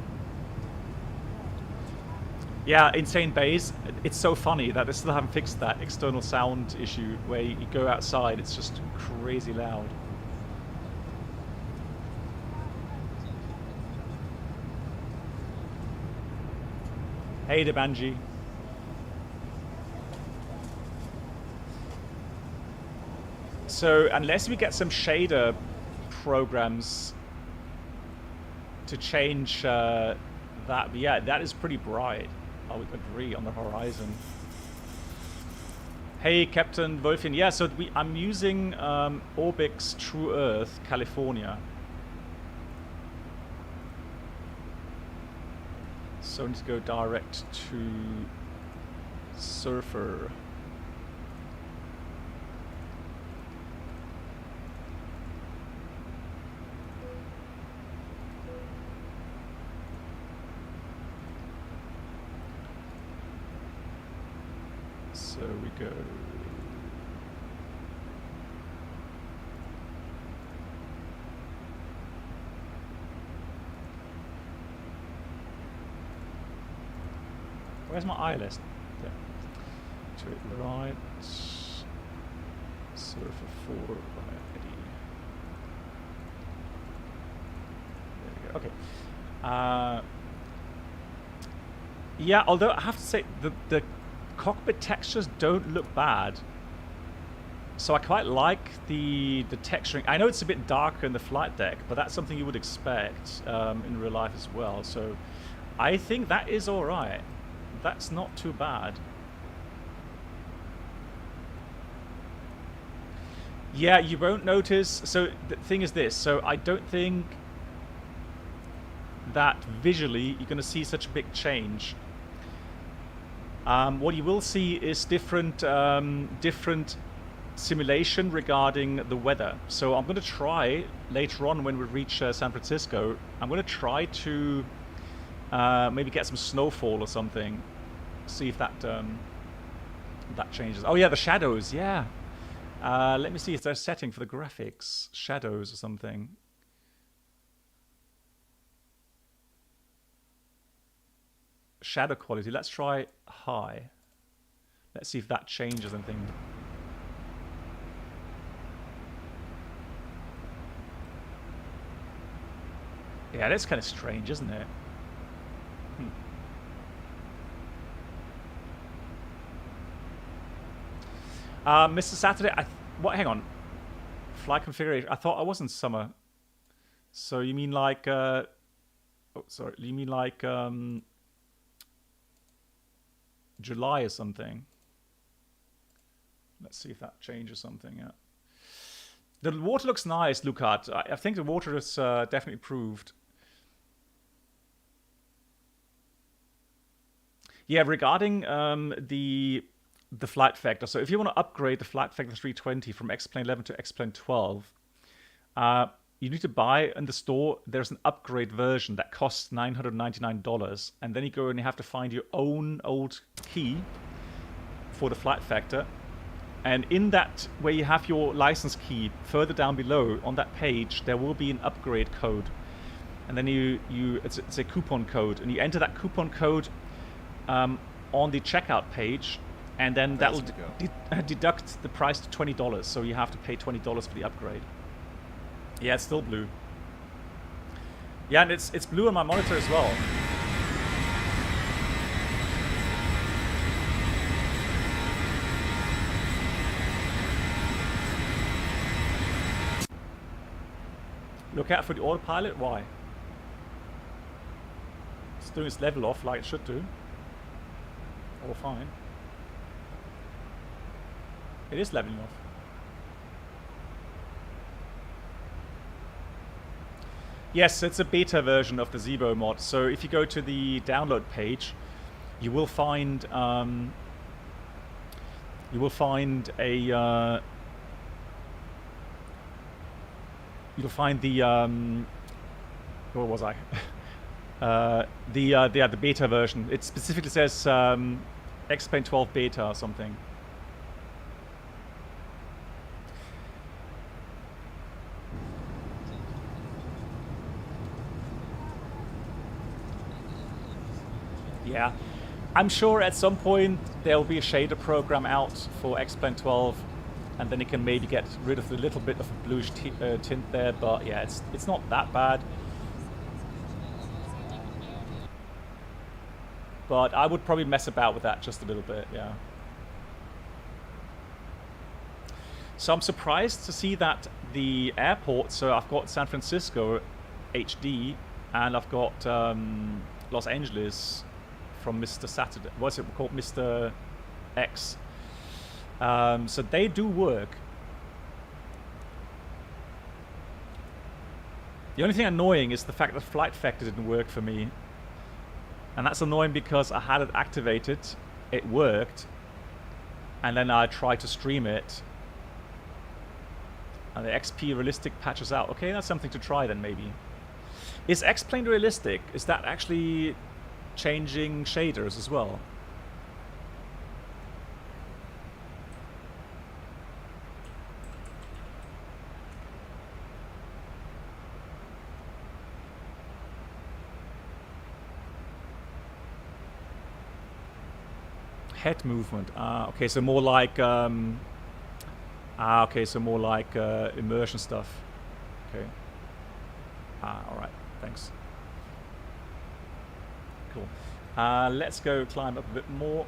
Yeah, Insane Bays. It's so funny that they still haven't fixed that external sound issue where you go outside, it's just crazy loud. Hey, Debanji. So unless we get some shader programs to change that, but yeah, that is pretty bright. I would agree on the horizon. Hey, Captain Wolfin. Yeah, so I'm using Orbix True Earth, California. So I need to go direct to Surfer. So we go. Where's my eye list? There. To it right. Surfer 4 by Eddie. There we go. Okay. Yeah, although I have to say the cockpit textures don't look bad. So I quite like the texturing. I know it's a bit darker in the flight deck, but that's something you would expect in real life as well. So I think that is all right. That's not too bad. Yeah, you won't notice. So the thing is this. So I don't think that visually you're going to see such a big change. What you will see is different simulation regarding the weather. So I'm going to try later on when we reach San Francisco. I'm going to try to maybe get some snowfall or something. See if that that changes. Oh yeah, the shadows. Yeah. Let me see if there's a setting for the graphics, shadows or something. Shadow quality. Let's try high. Let's see if that changes anything. Yeah, that's kind of strange, isn't it? Mr. Saturday, what? Hang on. Flight configuration. I thought I was in summer. So you mean like? Oh, sorry. You mean like July or something? Let's see if that changes something. Yeah. The water looks nice, Lucat. I think the water is definitely improved. Yeah, regarding the FlightFactor. So if you want to upgrade the FlightFactor 320 from X-Plane 11 to X-Plane 12, you need to buy in the store. There's an upgrade version that costs $999, and then you go and you have to find your own old key for the FlightFactor. And in that, where you have your license key, further down below on that page, there will be an upgrade code. And then it's a coupon code, and you enter that coupon code on the checkout page, and then that will deduct the price to $20. So you have to pay $20 for the upgrade. Yeah, it's still blue. Yeah, and it's blue on my monitor as well. Look out for the autopilot. Why? It's doing its level off like it should do. All fine. It is leveling off. Yes, it's a beta version of the Zibo mod. So if you go to the download page, you will find a you'll find the where was I? The beta version. It specifically says X-Plane 12 beta or something. Yeah, I'm sure at some point there will be a shader program out for X-Plane 12, and then you can maybe get rid of the little bit of a bluish tint there. But yeah, it's not that bad. but I would probably mess about with that just a little bit, yeah. So I'm surprised to see that the airport, so I've got San Francisco HD, and I've got Los Angeles from Mr. Saturday. What's it called? Mr. X. So they do work. The only thing annoying is the fact that FlightFactor didn't work for me. And that's annoying because I had it activated, it worked, and then I tried to stream it, and the XP realistic patches out. Okay, that's something to try then, maybe. Is X-Plane realistic? Is that actually changing shaders as well? Head movement. Okay, so more like okay, so more like immersion stuff. Okay. All right. Thanks. Cool. Let's go climb up a bit more.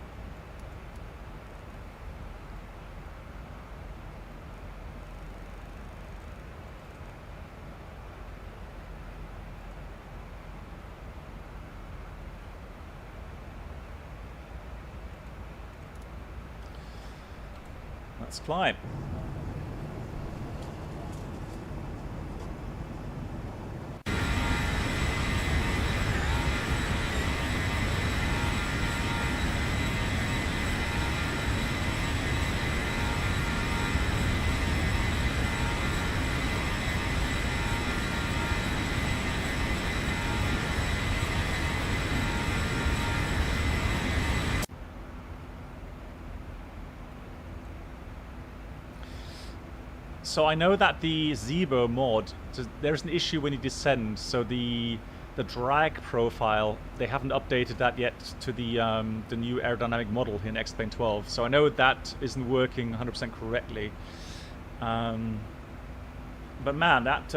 Let's climb. So I know that the Zibo mod, there's an issue when you descend. So the drag profile, they haven't updated that yet to the new aerodynamic model in X-Plane 12. So I know that isn't working 100% correctly. But man, that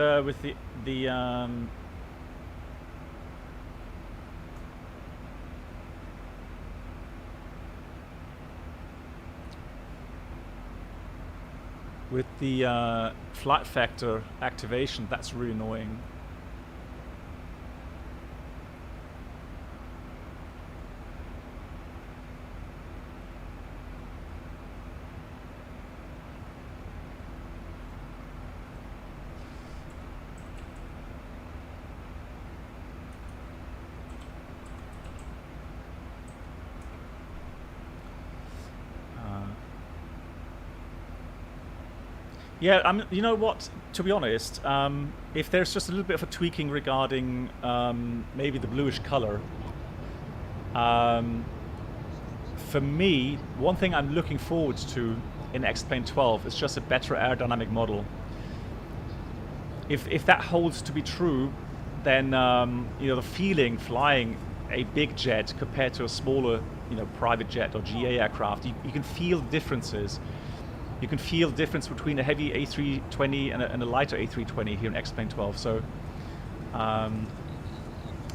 with the FlightFactor activation, that's really annoying. Yeah, you know what? To be honest, if there's just a little bit of a tweaking regarding maybe the bluish color, for me, one thing I'm looking forward to in X-Plane 12 is just a better aerodynamic model. If that holds to be true, then you know, the feeling flying a big jet compared to a smaller, you know, private jet or GA aircraft, you can feel differences. You can feel the difference between a heavy A320 and a lighter A320 here in X-Plane 12. So,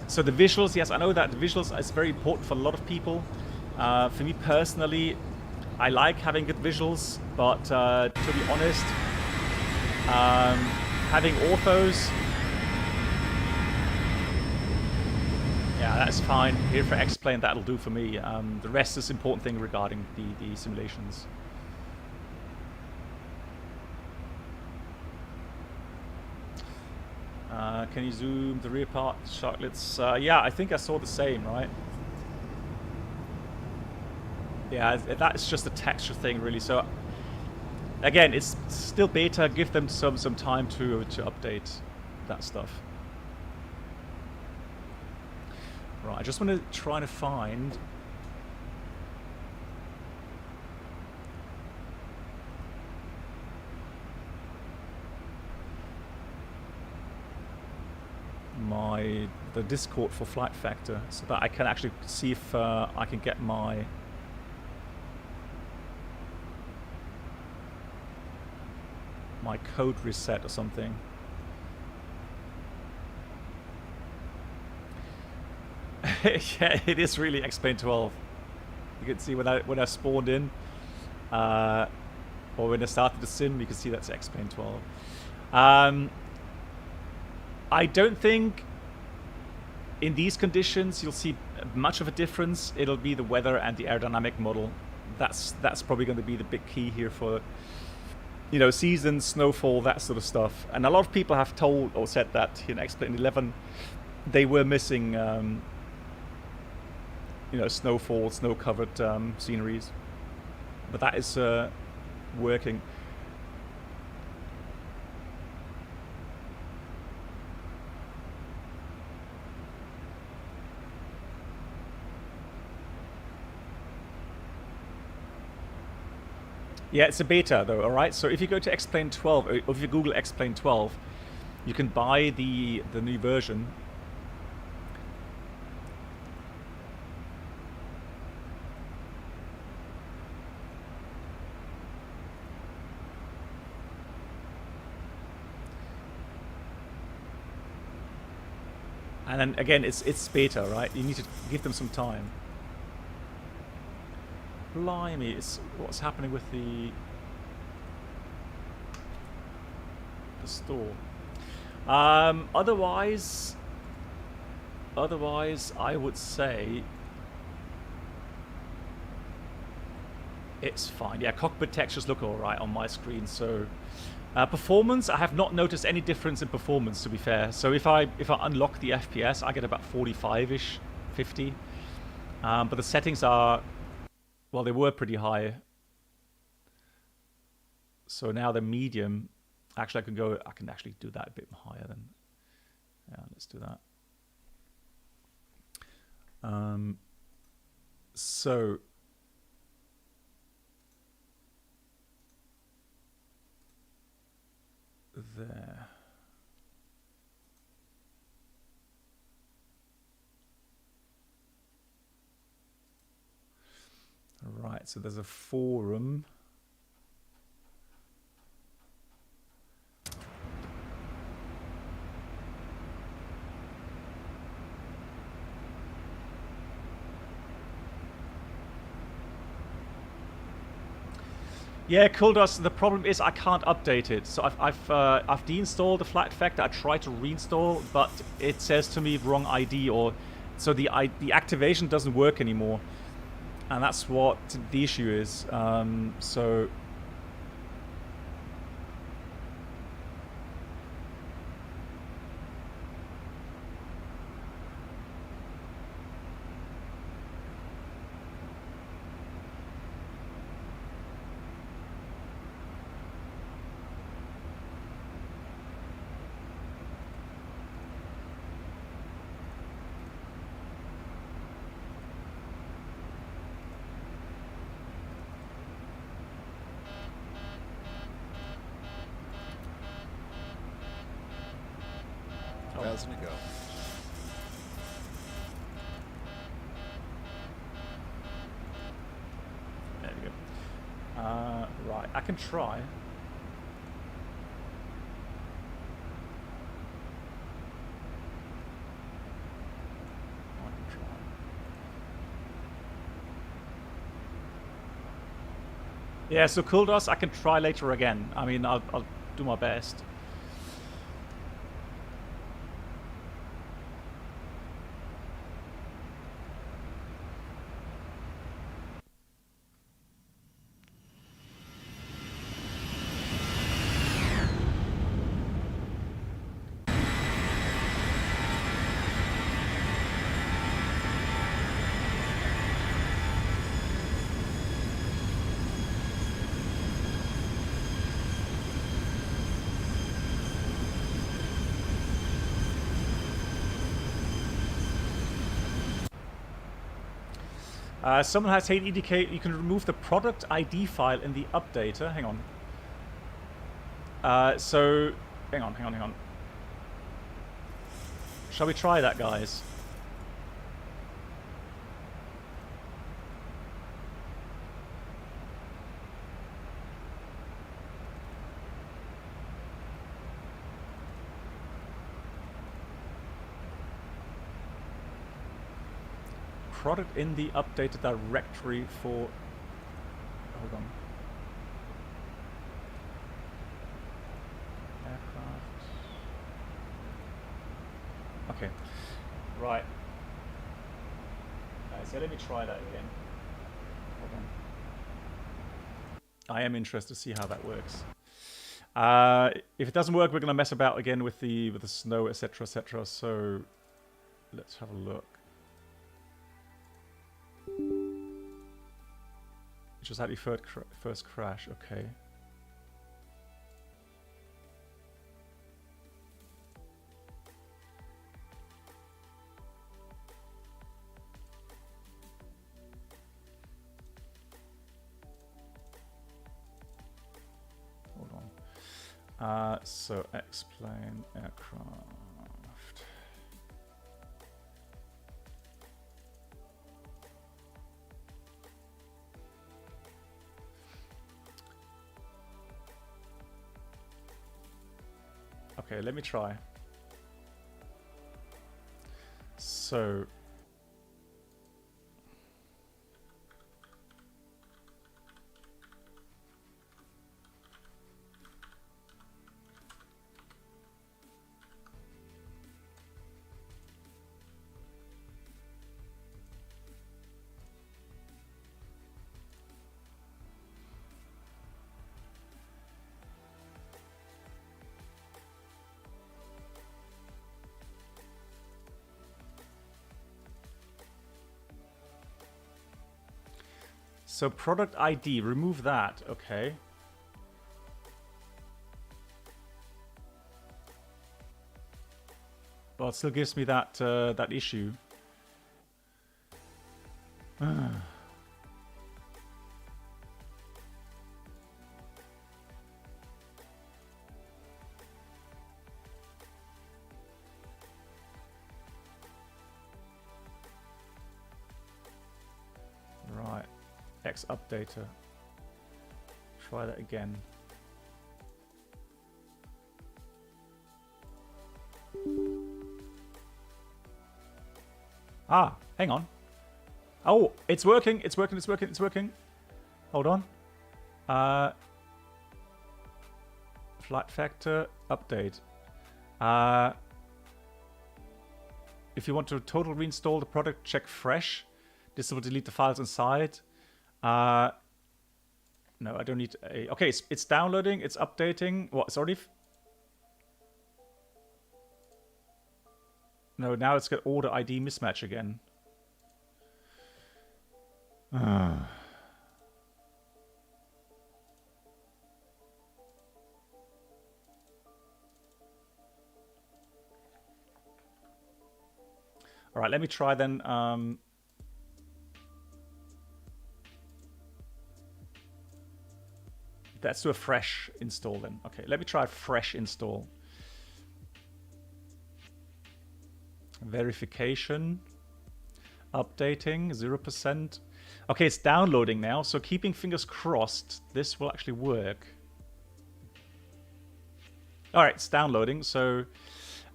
so the visuals, yes, I know that the visuals is very important for a lot of people. For me personally, I like having good visuals, but to be honest, having orthos, yeah, that's fine. Here for X-Plane, that'll do for me. The rest is important thing regarding the simulations. Can you zoom the rear part sharklets? Yeah, I think I saw the same, right? Yeah, that's just a texture thing, really. So again, it's still beta. Give them some time to update that stuff. Right, I just want to try to find the Discord for FlightFactor, so that I can actually see if I can get my code reset or something. Yeah, it is really X-Plane 12. You can see when I spawned in, or when I started the sim, you can see that's X-Plane 12. I don't think in these conditions you'll see much of a difference. It'll be the weather and the aerodynamic model. That's probably going to be the big key here for, you know, seasons, snowfall, that sort of stuff. And a lot of people have told or said that in X-Plane 11 they were missing, you know, snowfall, snow-covered sceneries. But that is working. Yeah, it's a beta though, alright? So if you go to X-Plane 12, or if you Google X-Plane 12, you can buy the new version. And then again, it's beta, right? You need to give them some time. Blimey, it's what's happening with the store. Otherwise, I would say it's fine. Yeah, cockpit textures look alright on my screen. So performance, I have not noticed any difference in performance, to be fair. So if I unlock the FPS, I get about 45-ish, 50. But the settings are, well, they were pretty high. So now they're medium. Actually, I can actually do that a bit higher than. Yeah, let's do that. So there. Right, so there's a forum. Yeah, Kuldos, the problem is I can't update it. So I've deinstalled the FlightFactor. I tried to reinstall, but it says to me wrong ID, or so the activation doesn't work anymore. And that's what the issue is. So Thousand to go. there we go. Right, I can try. Yeah, so Kuldos, I can try later again. I mean, I'll do my best. Someone has said indicate you can remove the product ID file in the updater. Hang on. So, hang on. Shall we try that, guys? product in the updated directory for... Hold on. Aircraft. Okay. Right. So let me try that again. Hold on. I am interested to see how that works. If it doesn't work, we're going to mess about again with the snow, etc., etc. So let's have a look. Just had your first crash. Okay. So X-plane aircraft. Okay, let me try. So product ID, remove that, okay. Well, it still gives me that that issue. Right. X updater. Try that again. Ah, hang on. Oh, it's working. It's working. It's working. It's working. Hold on. FlightFactor update. If you want to total reinstall the product, check fresh. This will delete the files inside. No, I don't need a... Okay, it's downloading, it's updating. What, sorry? No, now it's got order ID mismatch again. All right, let me try then. Let's do a fresh install then. Okay, let me try a fresh install. Verification. Updating, 0%. Okay, it's downloading now, so keeping fingers crossed, this will actually work. All right, it's downloading, so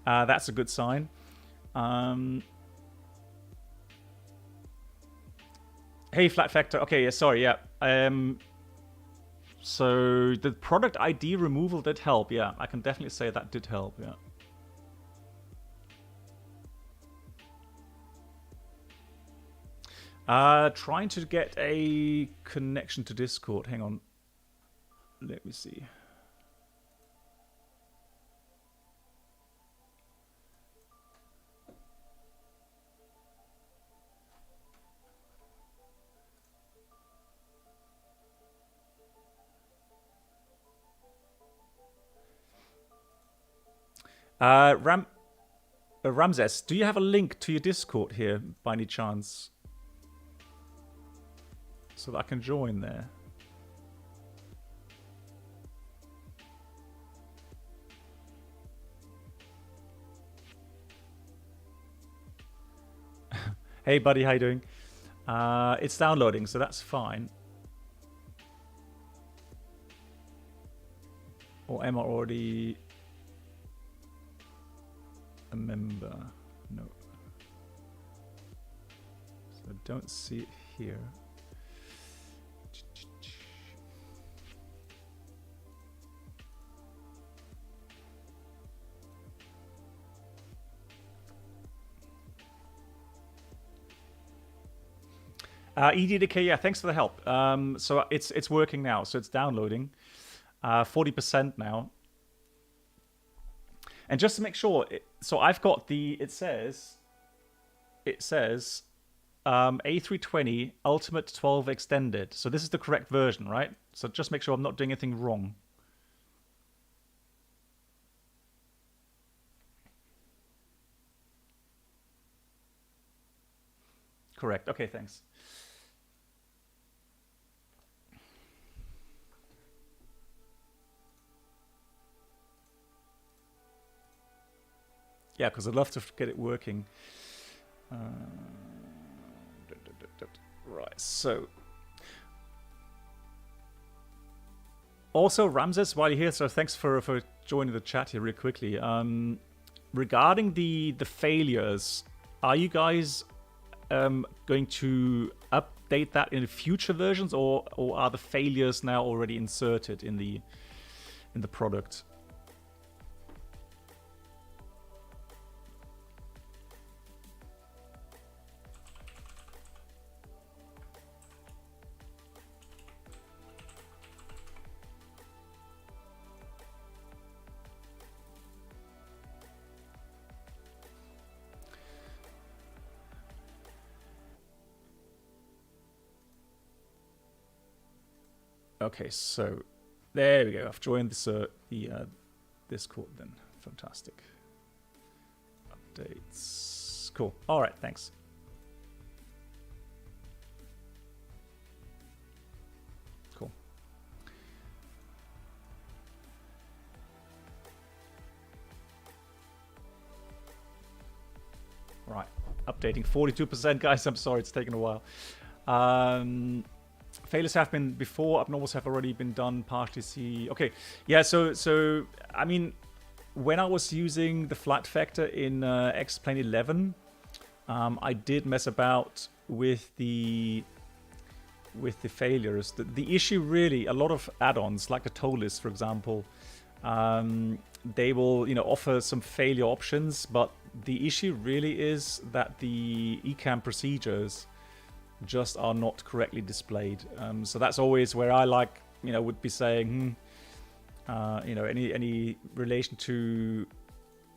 that's a good sign. Hey, FlightFactor. Okay, yeah, sorry, yeah. So the product ID removal did help. Yeah, I can definitely say that did help. Yeah. Trying to get a connection to Discord. Hang on. Let me see. Ramses, do you have a link to your Discord here by any chance? So that I can join there. Hey buddy, how you doing? It's downloading, so that's fine. Or am I already a member? No. So I don't see it here. EDDK, yeah, thanks for the help. So it's working now, so it's downloading. 40% now. And just to make sure, so I've got it says A320 Ultimate 12 Extended. So this is the correct version, right? So just make sure I'm not doing anything wrong. Correct. Okay, thanks. Yeah, because I'd love to get it working. Right, so. Also, Ramses, while you're here, so thanks for joining the chat here real quickly. Regarding the failures, are you guys going to update that in future versions, or are the failures now already inserted in the product? Okay, so there we go. I've joined this the Discord then. Fantastic. Updates. Cool. All right, thanks. Cool. Right, updating 42%, guys. I'm sorry, it's taken a while. Failures have been before, abnormals have already been done, partially see. Okay, yeah, so I mean, when I was using the FlightFactor in X-Plane 11, I did mess about with the failures. The issue really, a lot of add-ons, like the tow list, for example, they will, offer some failure options, but the issue really is that the ECAM procedures just are not correctly displayed. So that's always where I would be saying, any relation to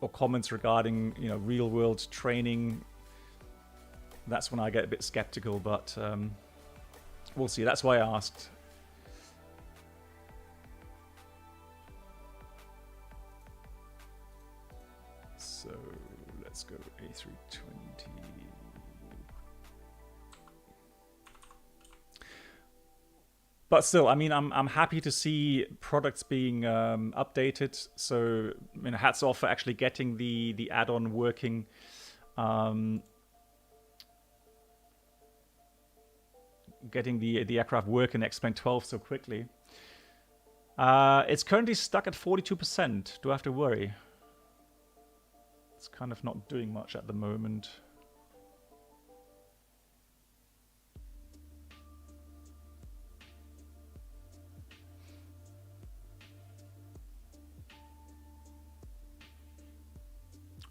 or comments regarding, real world training. That's when I get a bit skeptical, but we'll see. That's why I asked. So let's go A320. But still, I mean, I'm happy to see products being updated. So, hats off for actually getting the add-on working. Getting the aircraft working in X-Plane 12 so quickly. It's currently stuck at 42%. Do I have to worry? It's kind of not doing much at the moment.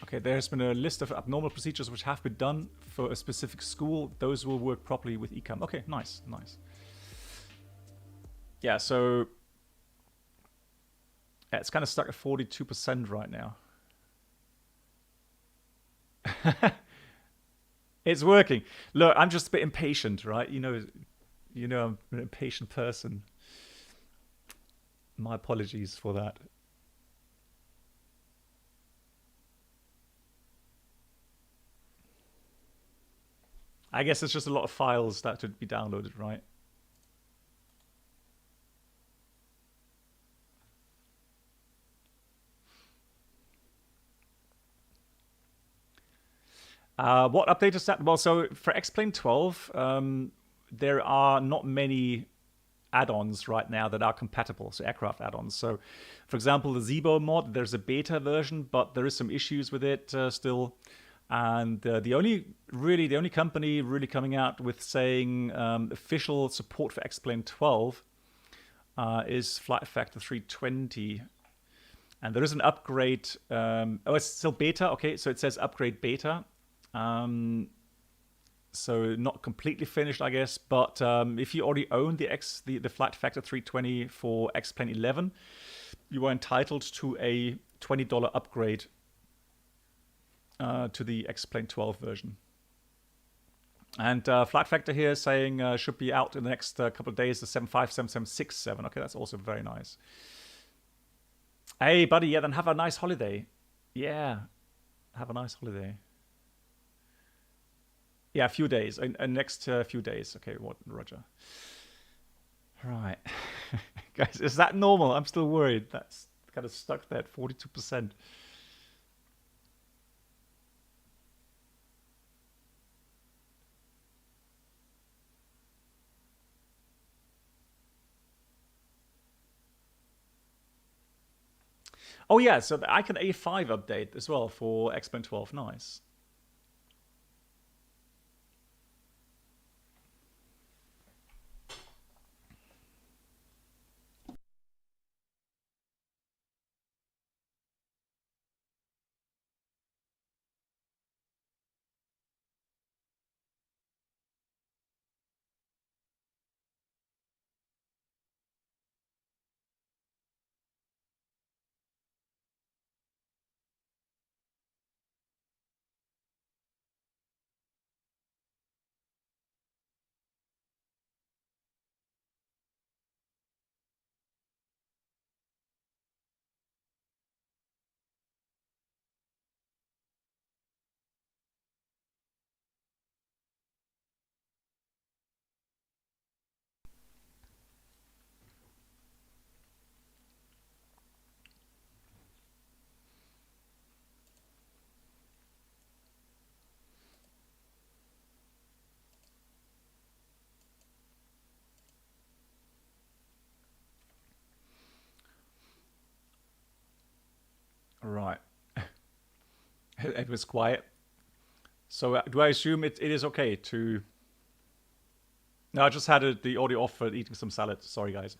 Okay, there's been a list of abnormal procedures which have been done for a specific school. Those will work properly with ECAM. Okay, nice, nice. Yeah, so it's kind of stuck at 42% right now. It's working. Look, I'm just a bit impatient, right? You know, I'm an impatient person. My apologies for that. I guess it's just a lot of files that should be downloaded, right? What update is that? Well, so for X-Plane 12, there are not many add-ons right now that are compatible, so aircraft add-ons. So, for example, the Zibo mod, there's a beta version, but there is some issues with it still. And the only company really coming out with saying official support for X-Plane 12 is FlightFactor 320. And there is an upgrade. It's still beta. Okay, so it says upgrade beta. So not completely finished, I guess. But if you already own the FlightFactor 320 for X-Plane 11, you are entitled to a $20 upgrade to the X-Plane 12 version. And FlightFactor here is saying should be out in the next couple of days, the 757767. Okay, that's also very nice. Hey, buddy, yeah, then have a nice holiday. Yeah, have a nice holiday. Yeah, a few days. Next few days. Okay, what, Roger. Right. Guys, is that normal? I'm still worried. That's kind of stuck there at 42%. Oh yeah, so the Icon A5 update as well for X-Plane 12. Nice. Right. It was quiet. So do I assume it is okay to... No, I just had the audio off for eating some salad. Sorry, guys.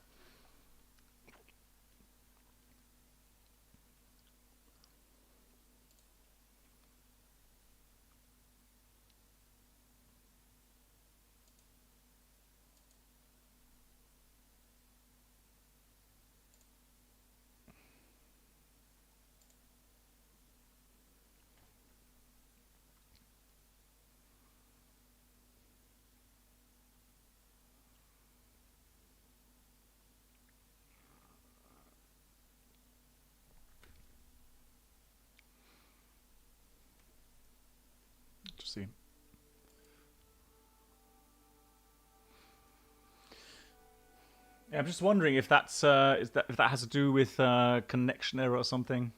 See. Yeah, I'm just wondering if that's if that has to do with connection error or something.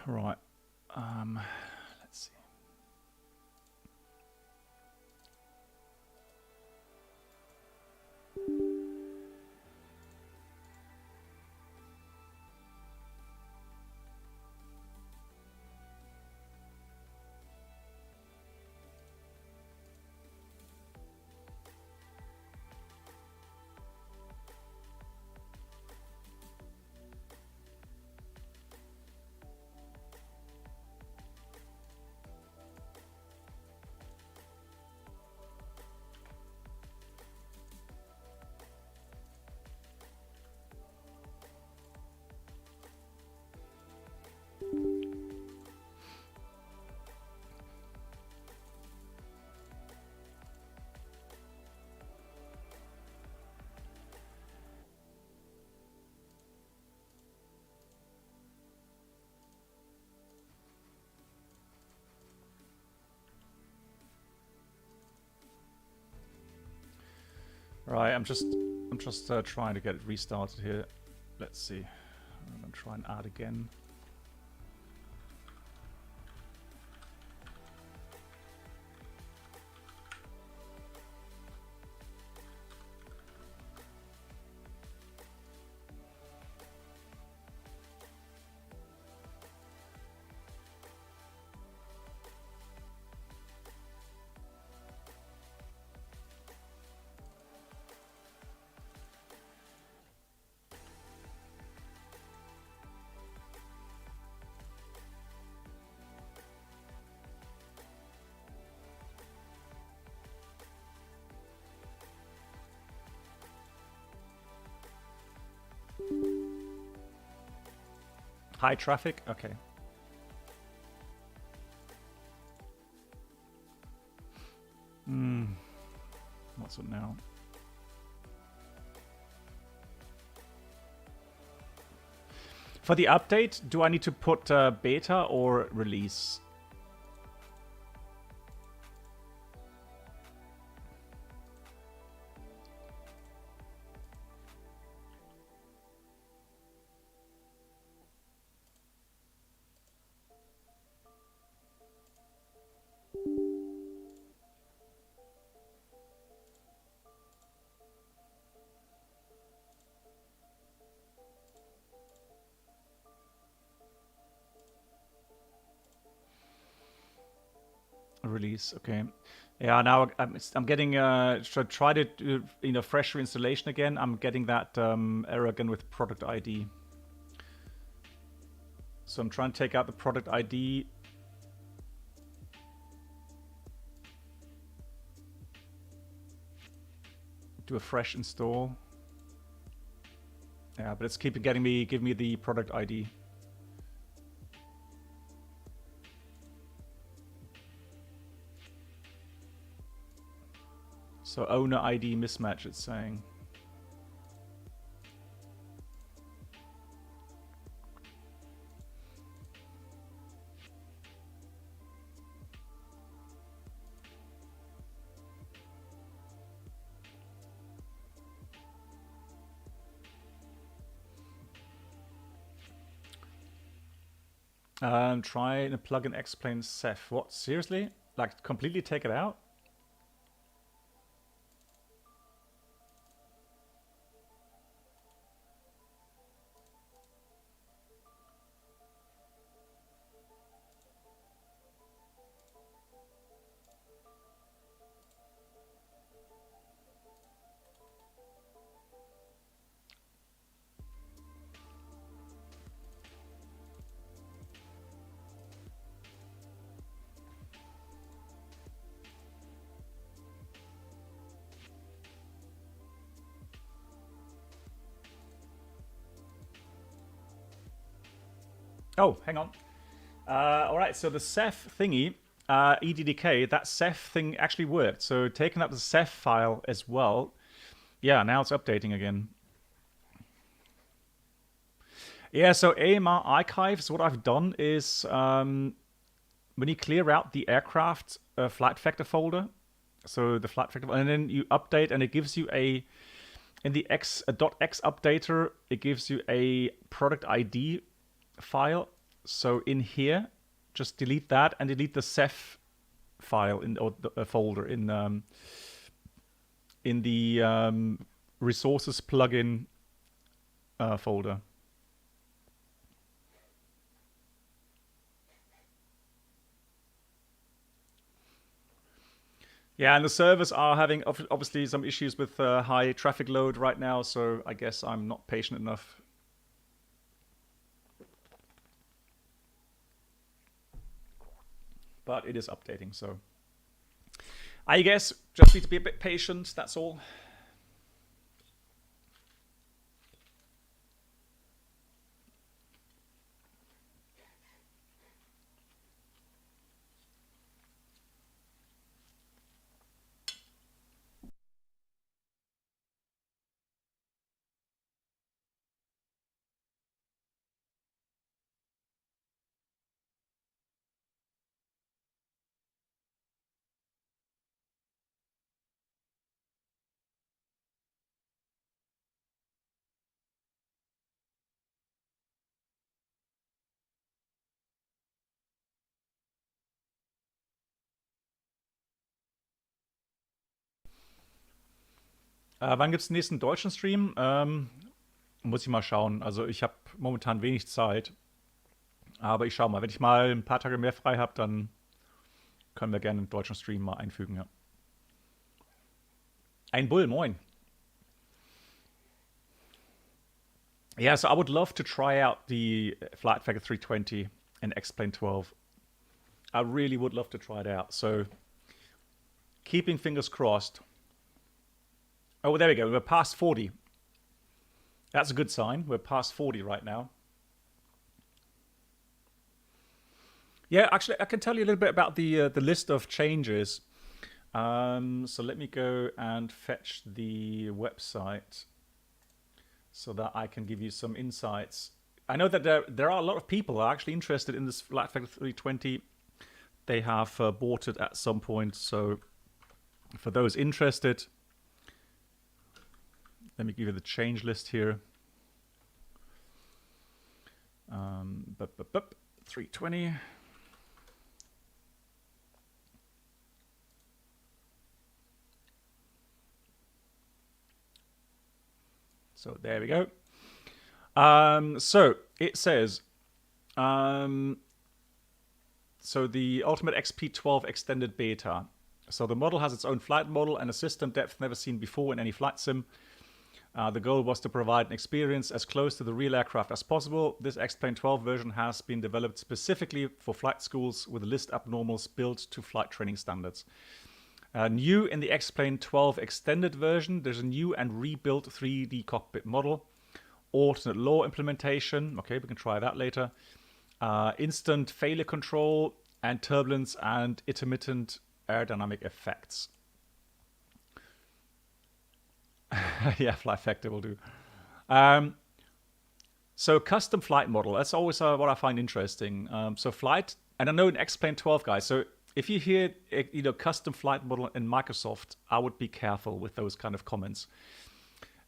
Right. Let's see. Right, I'm just trying to get it restarted here. Let's see. I'm gonna try and add again. High traffic? Okay. What's it now? For the update, do I need to put beta or release? Release, okay. Yeah, now I'm getting try to do, fresher installation again. I'm getting that error again with product ID. So I'm trying to take out the product ID. Do a fresh install. Yeah, but it's keeping giving me the product ID. So owner ID mismatch, it's saying. Try to plug and explain Ceph. What? Seriously? Like completely take it out? Oh, hang on. All right, so the Ceph thingy, EDDK, that Ceph thing actually worked. So taking up the Ceph file as well. Yeah, now it's updating again. Yeah, so AMR archives, what I've done is when you clear out the aircraft FlightFactor folder, so the FlightFactor, and then you update, and it gives you in the .x updater, it gives you a product ID file. So in here, just delete that and delete the Ceph file or the folder in the resources plugin folder. Yeah, and the servers are having obviously some issues with high traffic load right now, so I guess I'm not patient enough. But it is updating, so I guess just need to be a bit patient, that's all. Wann gibt's den nächsten deutschen Stream? Muss ich mal schauen. Also ich habe momentan wenig Zeit. Aber ich schau mal. Wenn ich mal ein paar Tage mehr frei habe, dann können wir gerne einen deutschen Stream mal einfügen, ja. Ein Bull, moin. Yeah, so I would love to try out the FlightFactor 320 and X-Plane 12. I really would love to try it out. So, keeping fingers crossed. Oh, there we go. We're past 40. That's a good sign. We're past 40 right now. Yeah, actually, I can tell you a little bit about the list of changes. So let me go and fetch the website so that I can give you some insights. I know that there are a lot of people who are actually interested in this FlightFactor 320. They have bought it at some point. So for those interested, let me give you the change list here. 320. So there we go. So it says, so the Ultimate XP12 Extended Beta. So the model has its own flight model and a system depth never seen before in any flight sim. The goal was to provide an experience as close to the real aircraft as possible. This X-Plane 12 version has been developed specifically for flight schools with a list abnormals built to flight training standards. New in the X-Plane 12 Extended version, there's a new and rebuilt 3D cockpit model. Alternate law implementation. Okay, we can try that later. Instant failure control and turbulence and intermittent aerodynamic effects. Yeah, FlightFactor will do. So custom flight model. That's always what I find interesting. So flight, and I know in X-Plane 12, guys. So if you hear custom flight model in Microsoft, I would be careful with those kind of comments.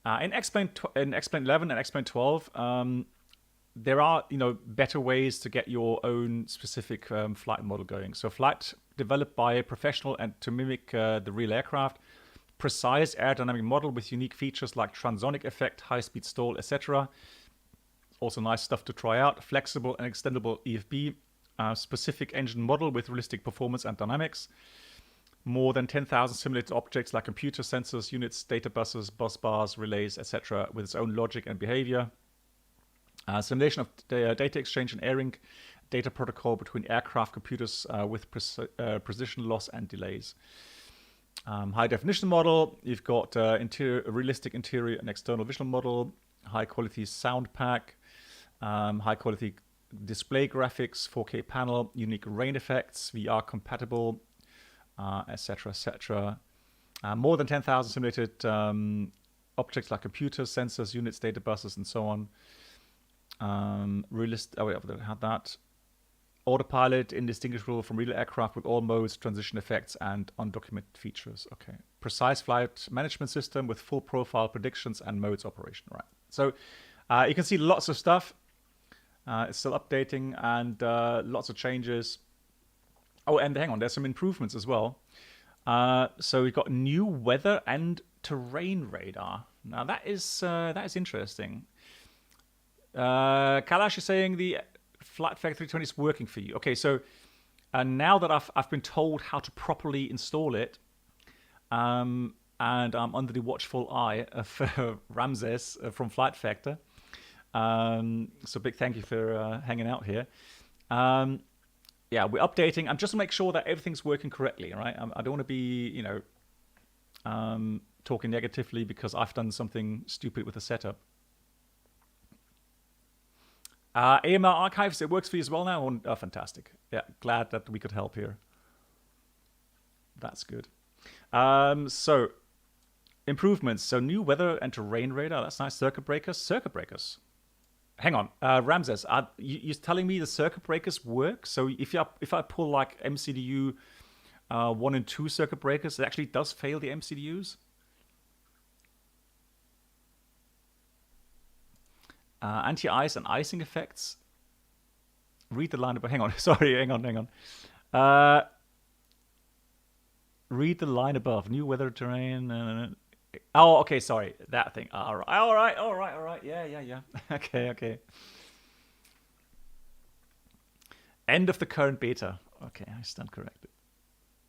In X-Plane 11 and X-Plane 12, there are better ways to get your own specific flight model going. So flight developed by a professional and to mimic the real aircraft. Precise aerodynamic model with unique features like transonic effect, high-speed stall, etc. Also nice stuff to try out. Flexible and extendable EFB. Specific engine model with realistic performance and dynamics. More than 10,000 simulated objects like computer sensors, units, data buses, bus bars, relays, etc. with its own logic and behavior. Simulation of data exchange and airing data protocol between aircraft computers with precision loss and delays. High definition model, you've got realistic interior and external visual model, high quality sound pack, high quality display graphics, 4K panel, unique rain effects, VR compatible, etc., etc. More than 10,000 simulated objects like computers, sensors, units, data buses, and so on. I had that. Autopilot, indistinguishable from real aircraft with all modes, transition effects, and undocumented features. Okay. Precise flight management system with full profile predictions and modes operation. Right. So you can see lots of stuff. It's still updating and lots of changes. Oh, and hang on, there's some improvements as well. So we've got new weather and terrain radar. Now that is interesting. Kalash is saying the FlightFactor 320 is working for you. Okay, so now that I've been told how to properly install it, and I'm under the watchful eye of Ramses from FlightFactor. So big thank you for hanging out here. Yeah, we're updating. I'm just to make sure that everything's working correctly, right? I don't want to be, talking negatively because I've done something stupid with the setup. AMR Archives, it works for you as well now? Oh, fantastic. Yeah, glad that we could help here. That's good. So, improvements. So, new weather and terrain radar. That's nice. Circuit breakers. Circuit breakers. Hang on. Ramses, you're telling me the circuit breakers work? So, if I pull like MCDU 1 and 2 circuit breakers, it actually does fail the MCDUs? Anti-ice and icing effects. Read the line above. Hang on. Sorry, hang on. Read the line above. New weather terrain. Oh, okay, sorry. That thing. All right, all right, all right, all right. Yeah, yeah, yeah. Okay, okay. End of the current beta. Okay, I stand corrected.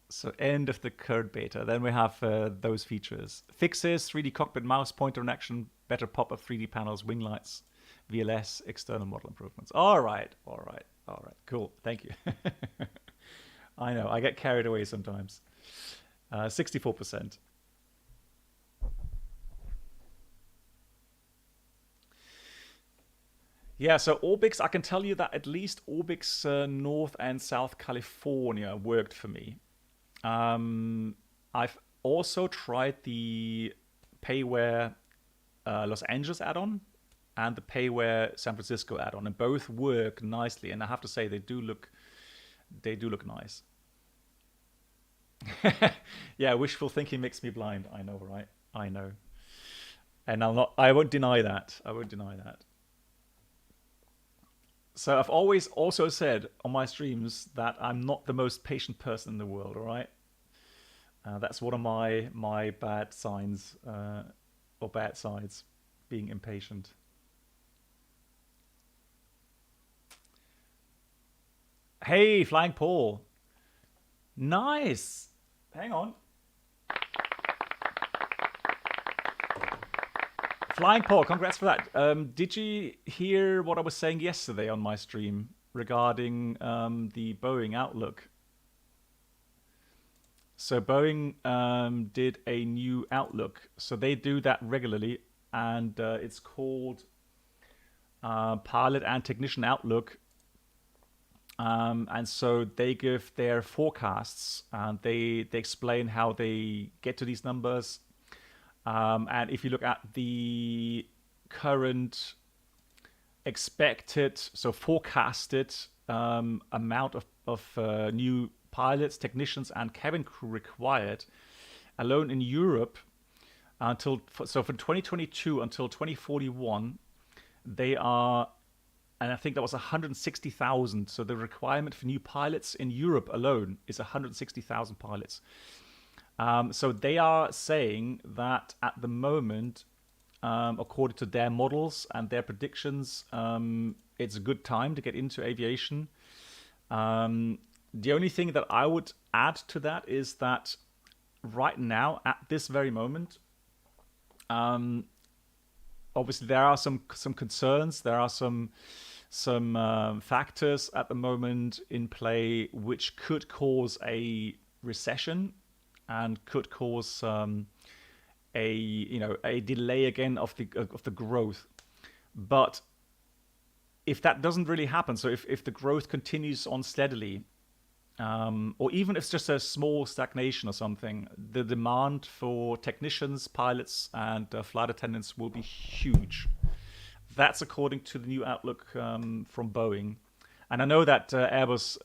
So end of the current beta. Then we have those features. Fixes, 3D cockpit mouse pointer in action, better pop-up 3D panels, wing lights, VLS, external model improvements. All right, all right, all right. Cool, thank you. I know, I get carried away sometimes. 64%. Yeah, so Orbix, I can tell you that at least Orbix North and South California worked for me. I've also tried the Payware Los Angeles add-on and the Payware San Francisco add-on, and both work nicely. And I have to say, they do look nice. Yeah, wishful thinking makes me blind. I know, right? I know. And I won't deny that. I won't deny that. So I've always also said on my streams that I'm not the most patient person in the world, all right? That's one of my bad signs, or bad sides, being impatient. Hey, Flying Paul. Nice. Hang on. Flying Paul, congrats for that. Did you hear what I was saying yesterday on my stream regarding the Boeing outlook? So Boeing did a new outlook. So they do that regularly, and it's called Pilot and Technician Outlook. And so they give their forecasts, and they explain how they get to these numbers. And if you look at the current expected, so forecasted amount of new pilots, technicians, and cabin crew required, alone in Europe, from 2022 until 2041, they are, and I think that was 160,000. So the requirement for new pilots in Europe alone is 160,000 pilots. So they are saying that at the moment, according to their models and their predictions, it's a good time to get into aviation. The only thing that I would add to that is that right now, at this very moment, obviously there are some concerns. There are some factors at the moment in play which could cause a recession and could cause a delay again of the growth. But if that doesn't really happen, so if the growth continues on steadily, or even if it's just a small stagnation or something, the demand for technicians, pilots, and flight attendants will be huge. That's according to the new outlook from Boeing. And I know that Airbus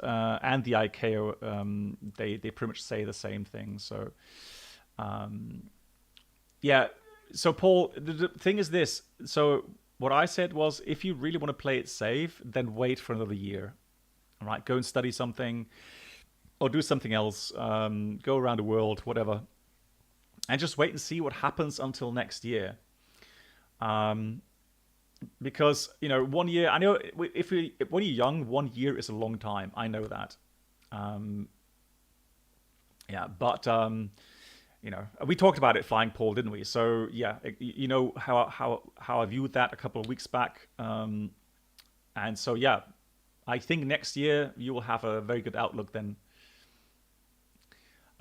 and the ICAO, they pretty much say the same thing. So, yeah. So, Paul, the thing is this. So, what I said was, if you really want to play it safe, then wait for another year. All right, go and study something, or do something else. Go around the world, whatever, and just wait and see what happens until next year. Because 1 year, I know when you're young, 1 year is a long time. I know that. Yeah, but we talked about it, Flying Paul, didn't we? So yeah, you know how I viewed that a couple of weeks back, and so yeah, I think next year you will have a very good outlook then.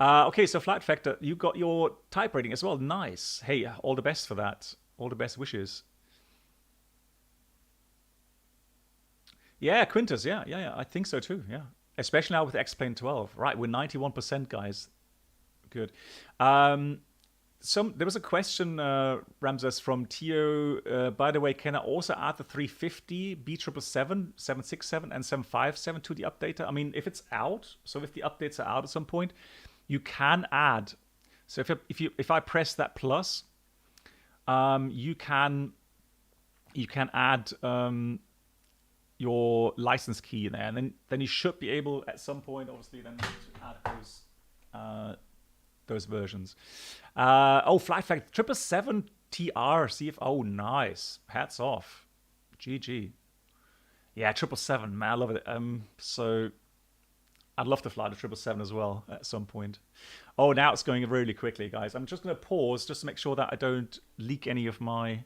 Okay, so FlightFactor, you got your type rating as well. Nice. Hey, all the best for that. All the best wishes. Yeah, Quintus. Yeah. I think so too. Yeah, especially now with X-Plane 12. Right, we're 91%, guys. Good. There was a question, Ramses, from Tio. By the way, can I also add the 350, B777, 767, and 757 to the updater? I mean, if it's out, so if the updates are out at some point, you can add. So if I press that plus, you can add your license key in there, and then you should be able at some point, obviously, then to add those those versions. Oh, FlightFactor 777 TR CFO, nice. Hats off. GG. Yeah, 777, man, I love it. So I'd love to fly the 777 as well at some point. Oh, now it's going really quickly, guys. I'm just going to pause just to make sure that I don't leak any of my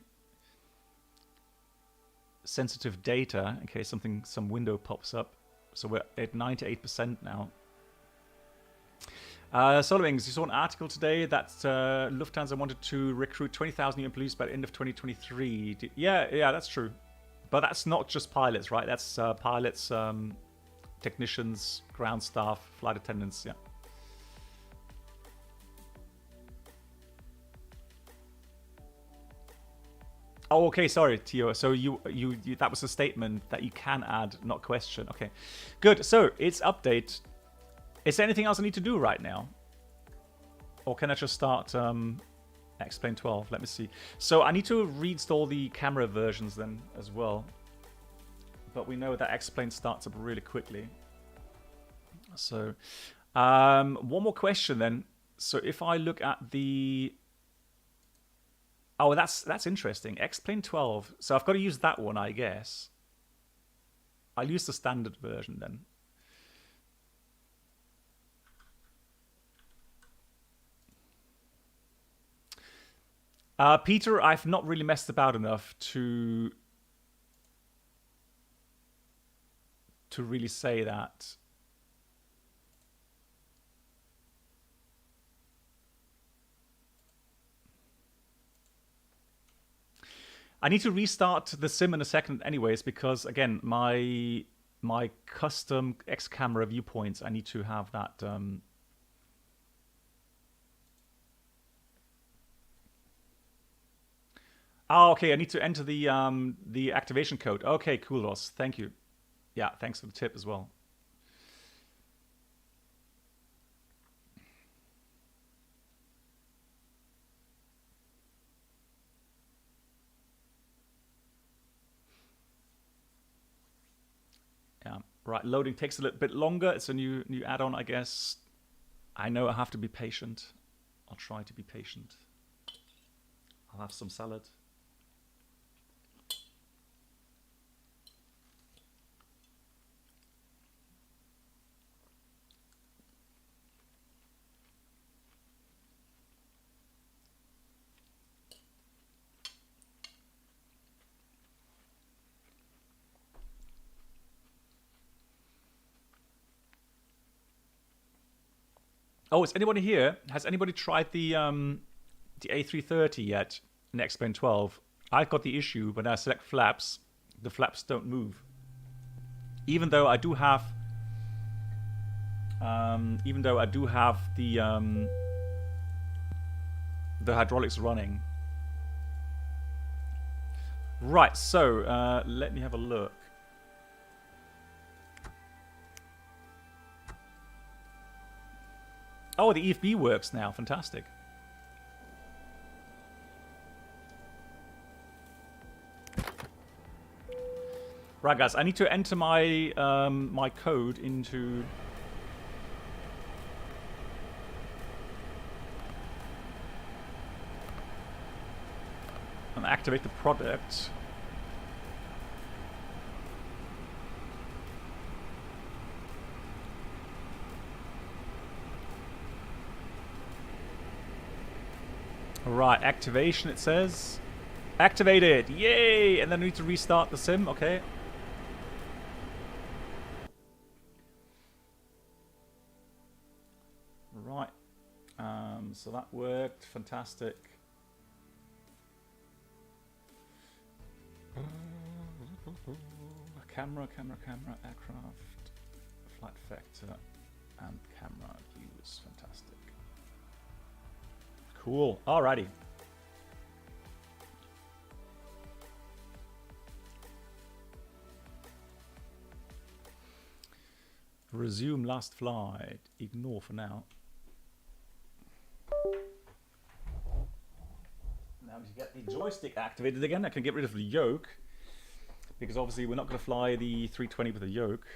sensitive data in case some window pops up. So we're at 98% now. Solomings, you saw an article today that Lufthansa wanted to recruit 20,000 new employees by the end of 2023. Yeah, that's true. But that's not just pilots, right? That's pilots, technicians, ground staff, flight attendants, yeah. Oh, okay, sorry, Tio. So you that was a statement that you can add, not question. Okay, good. So it's update. Is there anything else I need to do right now? Or can I just start X-Plane 12? Let me see. So I need to reinstall the camera versions then as well. But we know that X-Plane starts up really quickly. So one more question then. So if I look at the... Oh, that's interesting. X-Plane 12. So I've got to use that one, I guess. I'll use the standard version then. Peter, I've not really messed about enough to really say that. I need to restart the sim in a second anyways, because again, my custom X camera viewpoints, I need to have that Oh, okay, I need to enter the activation code. Okay, cool, Ross. Thank you. Yeah, thanks for the tip as well. Yeah, right. Loading takes a little bit longer. It's a new add-on, I guess. I know I have to be patient. I'll try to be patient. I'll have some salad. Oh, is anybody here? Has anybody tried the A330 yet? In X-Plane 12. I've got the issue when I select flaps, the flaps don't move. Even though I do have, the hydraulics running. Right. So let me have a look. Oh, the EFB works now. Fantastic. Right, guys. I need to enter my my code into and activate the product. Right, activation it says. Activated! Yay! And then I need to restart the sim, okay. Right. So that worked. Fantastic. Camera, aircraft, FlightFactor, and camera views. Fantastic. Cool. Alrighty. Resume last flight. Ignore for now. Now to get the joystick activated again, I can get rid of the yoke. Because obviously we're not going to fly the 320 with a yoke.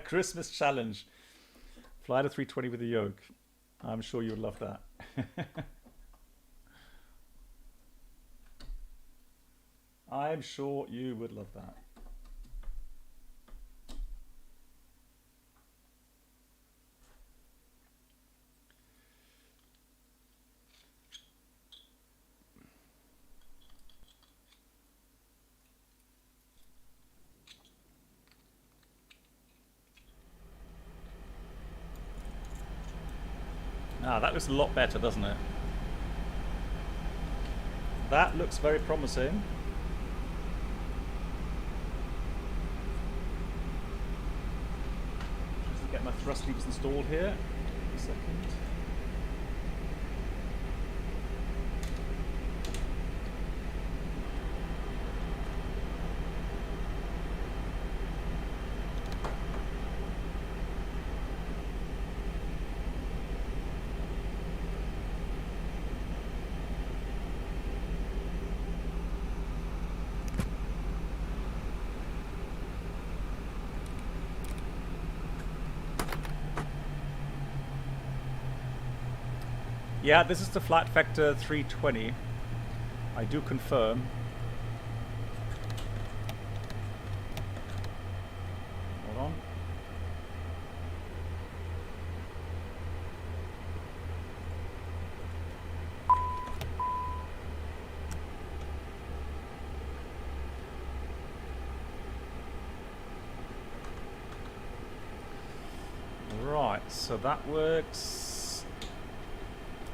Christmas challenge. Fly the 320 with a yoke. I'm sure you would love that. I'm sure you would love that. Ah, that looks a lot better, doesn't it? That looks very promising. Just to get my thrust levers installed here. A second. Yeah, this is the FlightFactor 320. I do confirm. Hold on. Right, so that works.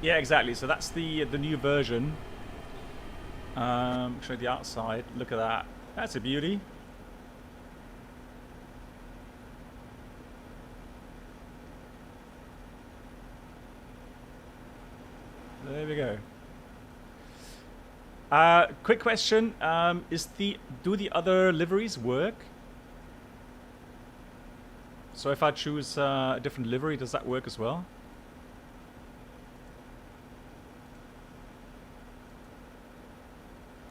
Yeah, exactly. So that's the new version. Show you the outside. Look at that. That's a beauty. There we go. Quick question: do the other liveries work? So if I choose a different livery, does that work as well?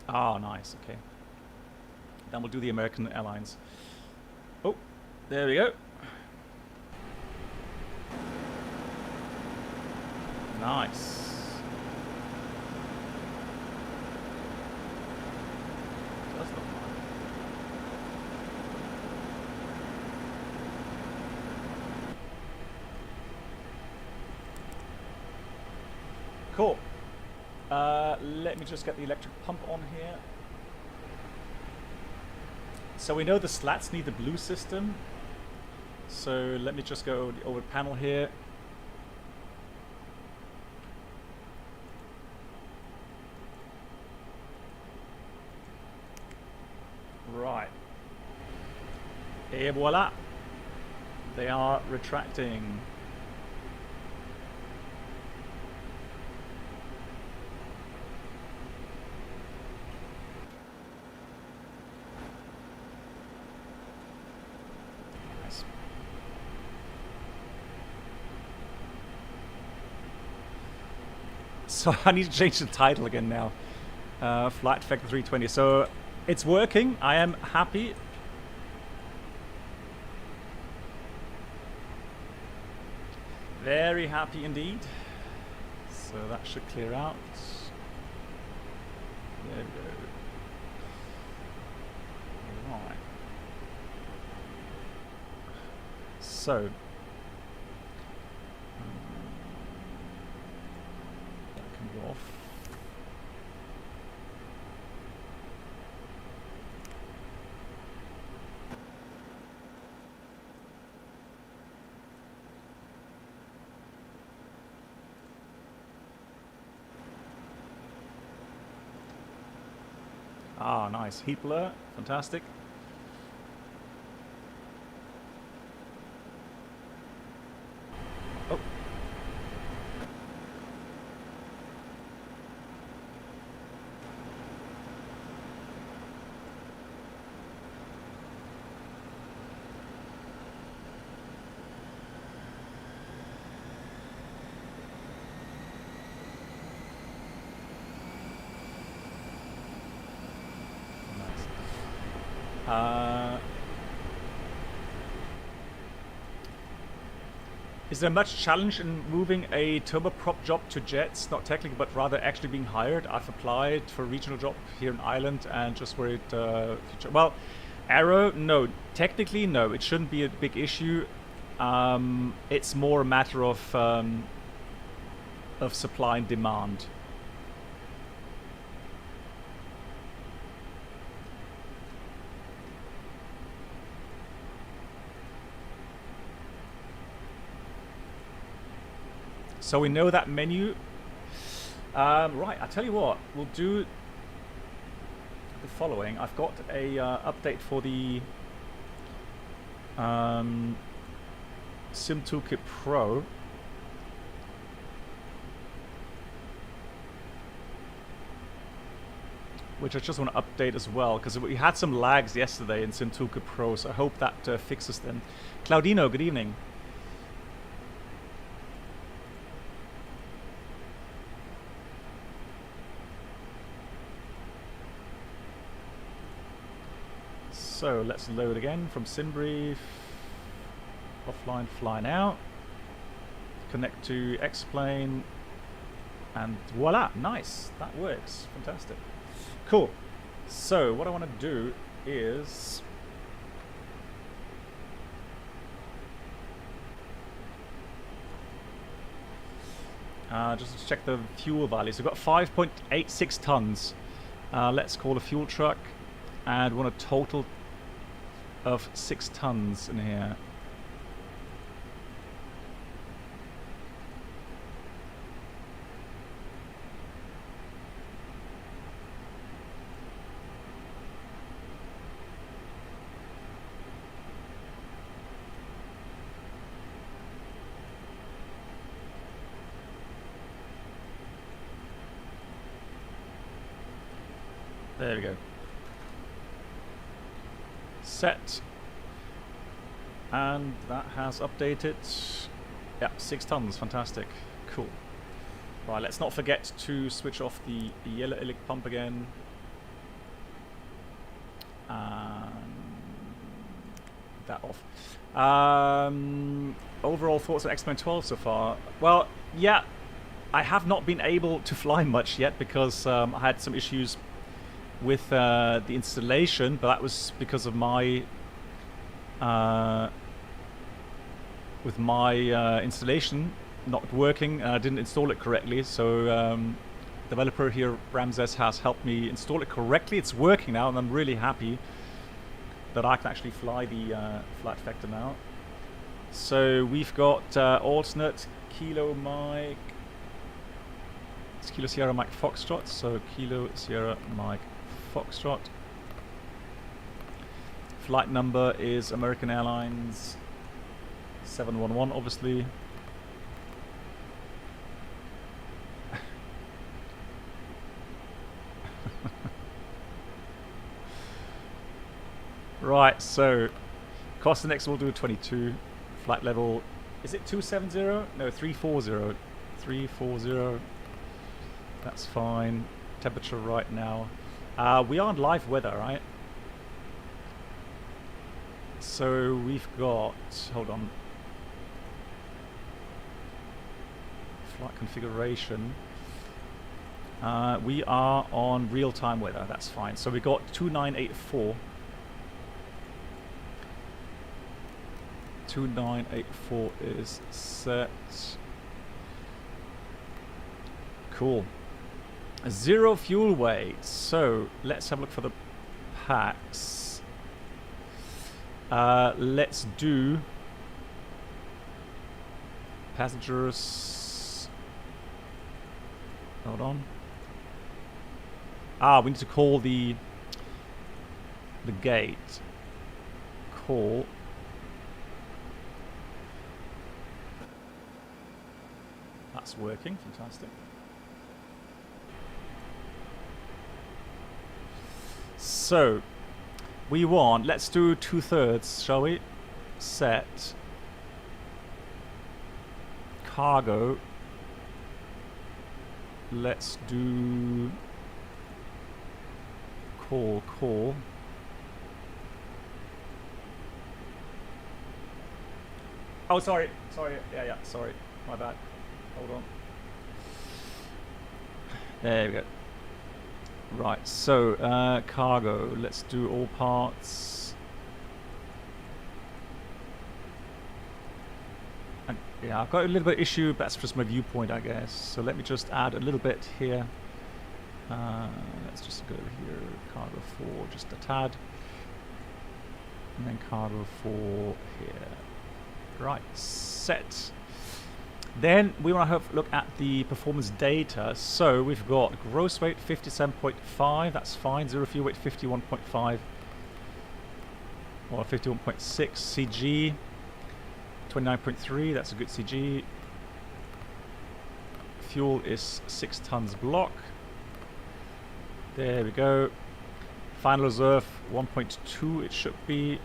Ah, nice. Okay. Then we'll do the American Airlines. Oh, there we go. Nice. That's not bad. Cool. Let me just get the electric pump on here. So we know the slats need the blue system. So let me just go over the panel here. Right. Et voila. They are retracting. So I need to change the title again now. FlightFactor 320. So it's working. I am happy. Very happy indeed. So that should clear out. There we go. Right. So. Off. Ah, nice. Heat blur. Fantastic. Oh. Is there much challenge in moving a turboprop job to jets? Not technically, but rather actually being hired. I've applied for a regional job here in Ireland and just worried future. Well, Aero, no. Technically, no. It shouldn't be a big issue. It's more a matter of supply and demand. So we know that menu. Right, I tell you what, we'll do the following. I've got a update for the Sim Toolkit Pro. Which I just want to update as well, because we had some lags yesterday in Sim Toolkit Pro, so I hope that fixes them. Claudino, good evening. So let's load again from SimBrief. Offline, fly now. Connect to X-Plane. And voila, nice. That works. Fantastic. Cool. So what I want to do is just to check the fuel values. We've got 5.86 tons. Let's call a fuel truck, and we want a total of 6 tons in here. There we go. Set. And that has updated. Yeah, 6 tons. Fantastic. Cool. Right, let's not forget to switch off the yellow ilic pump again. That off. Overall thoughts on X-Men 12 so far? Well, yeah, I have not been able to fly much yet because I had some issues with the installation, but that was because of my installation not working, and I didn't install it correctly. So developer here, Ramses, has helped me install it correctly. It's working now, and I'm really happy that I can actually fly the FlightFactor now. So we've got alternate Kilo Mike. It's Kilo Sierra Mike Foxtrot. So Kilo Sierra Mike Foxtrot. Flight number is American Airlines 711, obviously. Right, so cost the next we'll do 22. Flight level, is it 270? No, 340. 340. That's fine. Temperature right now. We are on live weather, right? So we've got, hold on. Flight configuration. We are on real-time weather, that's fine. So we got 2984. 2984 is set. Cool. 0 fuel weight. So let's have a look for the packs. Let's do passengers. Hold on. We need to call the gate. Call. That's working, fantastic. So, we want, let's do 2/3, shall we? Set. Cargo. Let's do call. Oh, sorry. Sorry. Yeah. Sorry. My bad. Hold on. There we go. Right. So, cargo. Let's do all parts. And yeah, I've got a little bit of issue. But that's just my viewpoint, I guess. So let me just add a little bit here. Let's just go here. Cargo 4, just a tad. And then cargo 4 here. Right, set. Then we want to have a look at the performance data. So we've got gross weight 57.5, that's fine. Zero fuel weight 51.5 or 51.6. CG 29.3, that's a good CG. Fuel is 6 tons block. There we go. Final reserve 1.2 it should be.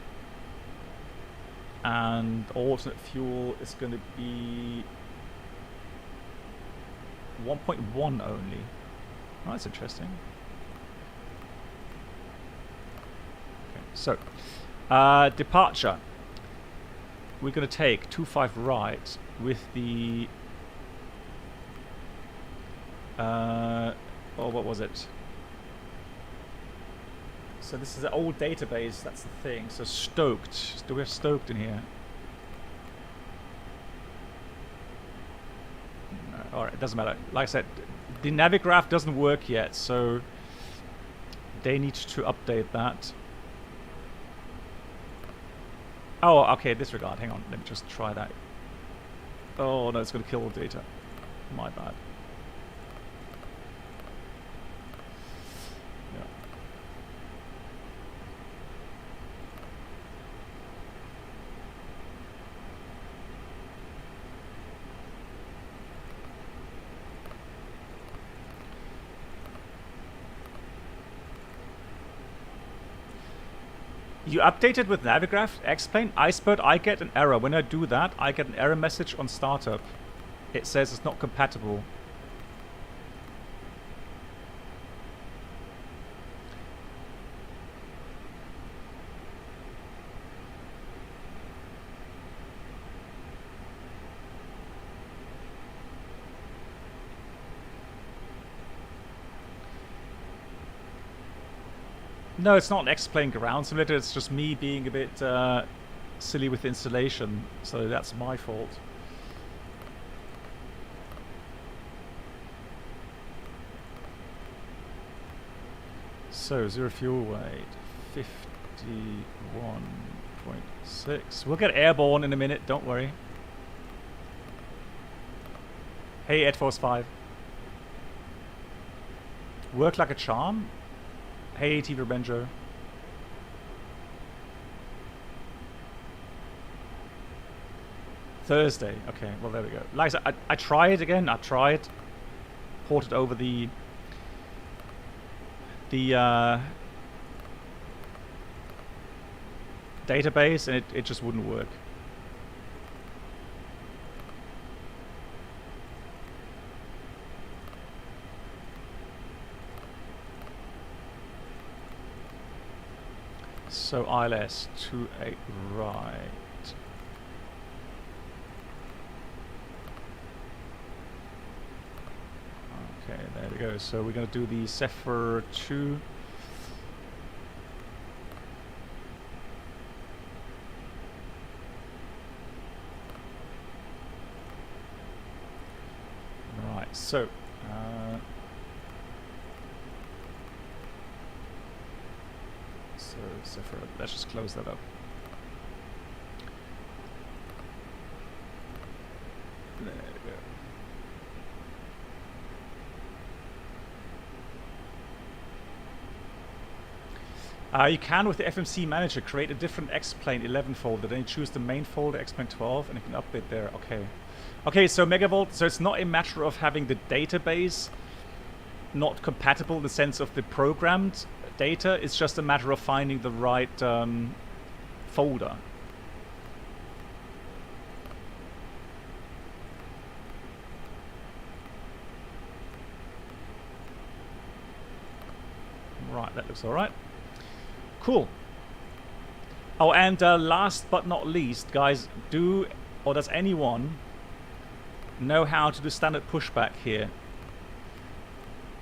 And alternate fuel is going to be 1.1 only. Oh, that's interesting. Okay, so departure. We're going to take 25 right with the oh, what was it? So this is an old database, that's the thing. So stoked. Do we have stoked in here? No. Alright, it doesn't matter. Like I said, the Navigraph doesn't work yet, so they need to update that. Oh, okay, disregard. Hang on, let me just try that. Oh no, it's going to kill all data. My bad. You updated with Navigraph, X-Plane, Icebird, I get an error. When I do that, I get an error message on startup. It says it's not compatible. No, it's not an X-Plane ground simulator, it's just me being a bit silly with installation, so that's my fault. So, zero fuel weight, 51.6. We'll get airborne in a minute, don't worry. Hey, Ed Force 5. Work like a charm? Hey, TV Benjo. Thursday. Okay, well there we go. Like I said, I tried again. I tried. Ported over the database, and it just wouldn't work. So ILS 28 right. Okay, there we go. So we're going to do the Zephyr 2. Right, so Zephyr, let's just close that up. There we go. You can, with the FMC manager, create a different X-Plane 11 folder. Then you choose the main folder, X-Plane 12, and you can update there. Okay. Okay, so Megavolt, so it's not a matter of having the database not compatible in the sense of the programmed data. It's just a matter of finding the right folder. Right, that looks all right. Cool. Oh, and last but not least, guys, do or does anyone know how to do standard pushback here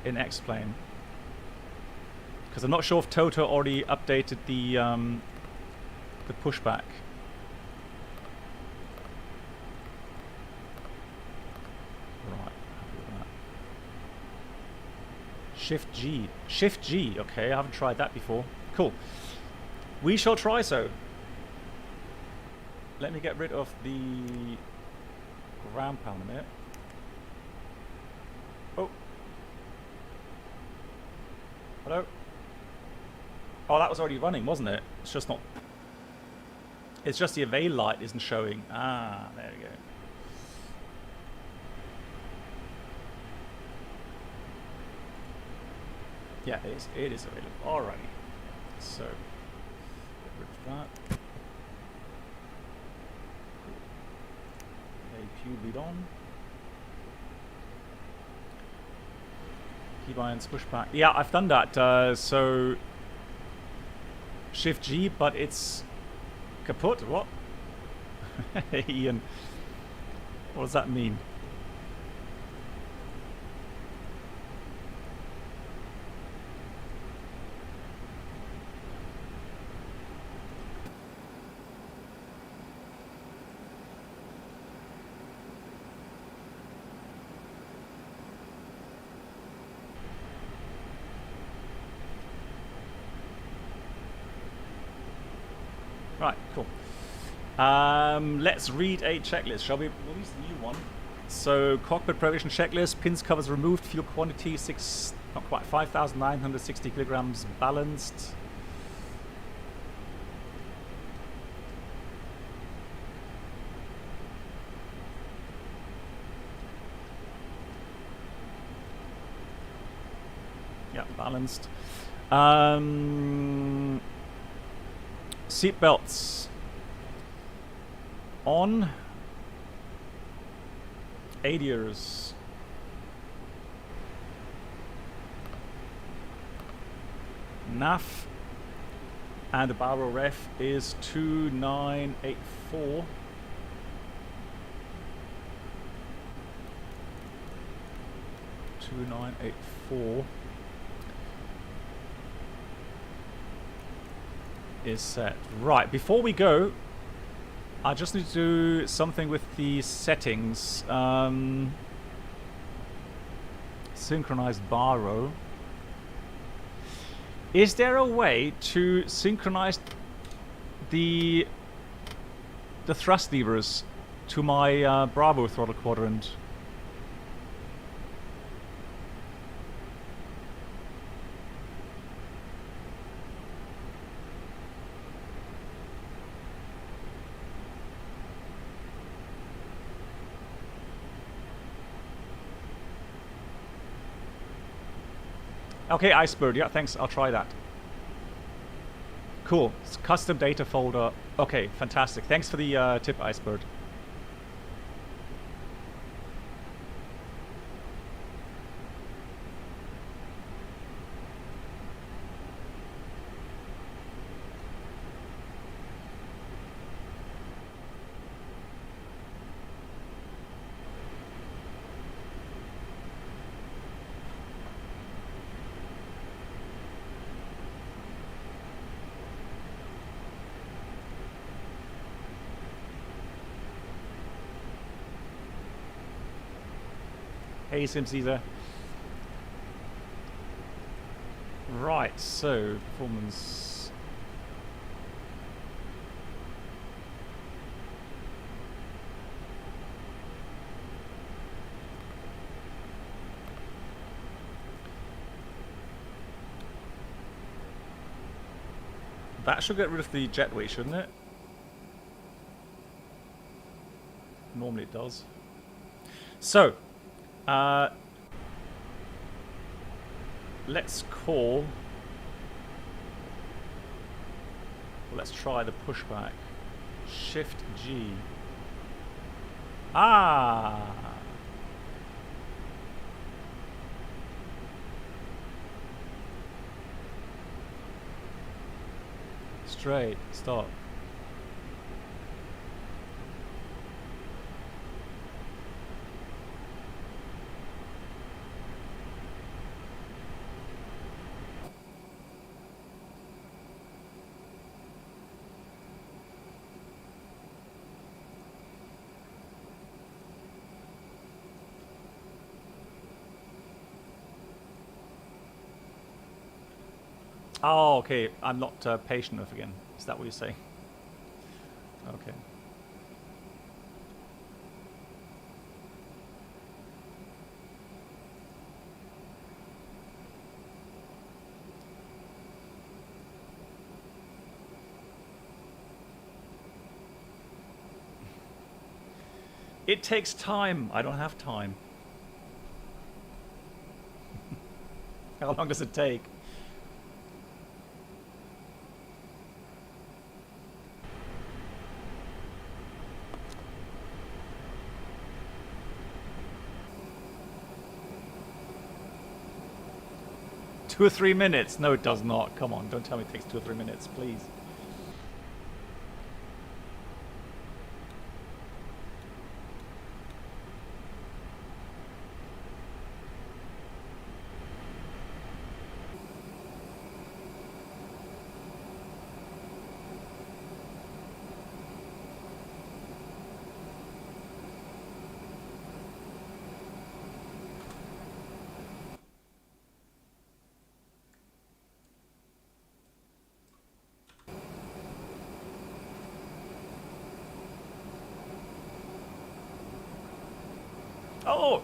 in X-Plane? Because I'm not sure if Toto already updated the pushback. Right, happy with that. Shift G. Shift G, okay, I haven't tried that before. Cool. We shall try so. Let me get rid of the ground pound a minute. Oh. Hello? Oh, that was already running, wasn't it? It's just not... It's just the avail light isn't showing. Ah, there we go. Yeah, it is available. Alrighty. So, get rid of that. APU lead on. Keybinds pushback. Yeah, I've done that. So, Shift G, but it's kaput. What? Ian, what does that mean? Right, cool. Let's read a checklist, shall we? Release the new one. So, cockpit preparation checklist, pins, covers removed, fuel quantity, 5,960 kilograms balanced. Yeah, balanced. Seat belts on. ADIRs. NAF and the barrel ref is 2984. Is set. Right, before we go, I just need to do something with the settings. Synchronized baro. Is there a way to synchronize the thrust levers to my Bravo throttle quadrant? Okay, Icebird, yeah, thanks, I'll try that. Cool, it's custom data folder. Okay, fantastic. Thanks for the tip, Icebird. Hey, Sim Caesar. Right, so performance. That should get rid of the jet weight, shouldn't it? Normally it does. So, let's call. Let's try the pushback. Shift G. Ah. Straight. Stop. Oh, okay. I'm not patient enough again. Is that what you're saying? Okay. It takes time. I don't have time. How long does it take? Two or 3 minutes? No, it does not. Come on, don't tell me it takes 2 or 3 minutes, please. Oh!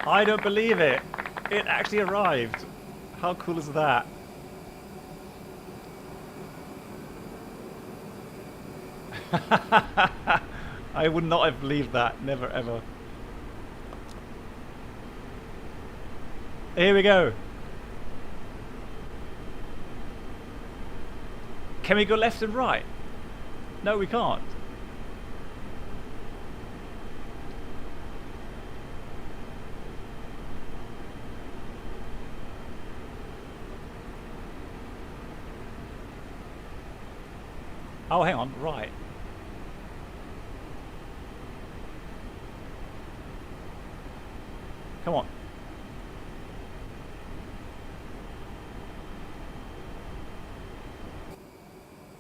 I don't believe it. It actually arrived. How cool is that? I would not have believed that. Never ever. Here we go. Can we go left and right? No, we can't. Oh, hang on, right. Come on.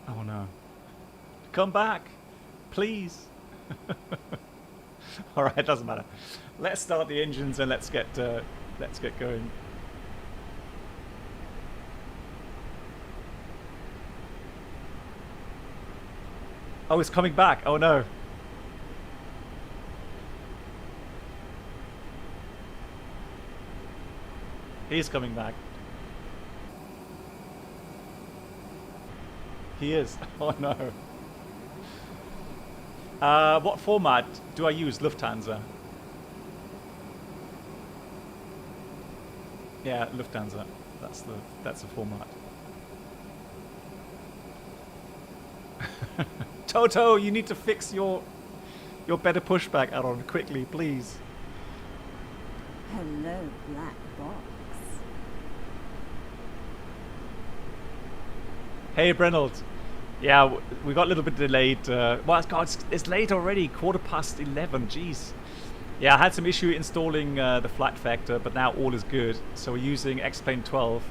Oh no. Come back, please. All right, doesn't matter. Let's start the engines and let's get going. Oh, it's coming back. Oh no. He's coming back. He is. Oh no. What format do I use? Lufthansa. Yeah, Lufthansa. That's the format. Toto, you need to fix your better pushback add-on quickly, please. Hello, black box. Hey, Brenold. Yeah, we got a little bit delayed. Well, God, it's late already. 11:15. Jeez. Yeah, I had some issue installing the FlightFactor, but now all is good. So we're using X-Plane 12.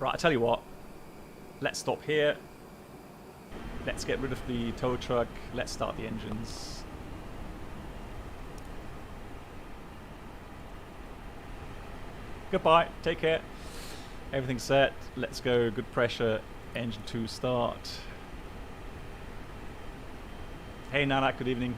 Right, I tell you what. Let's stop here. Let's get rid of the tow truck. Let's start the engines. Goodbye. Take care. Everything's set. Let's go. Good pressure. Engine 2 start. Hey, Nanak. Good evening.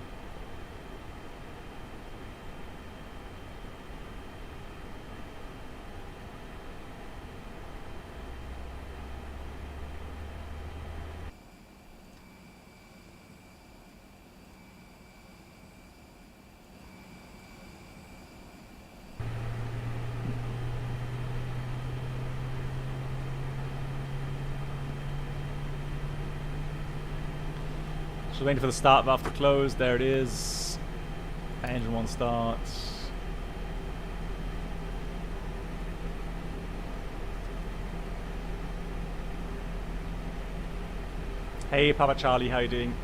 Just waiting for the start valve to close. There it is. Engine 1 starts. Hey, Papa Charlie, how you doing?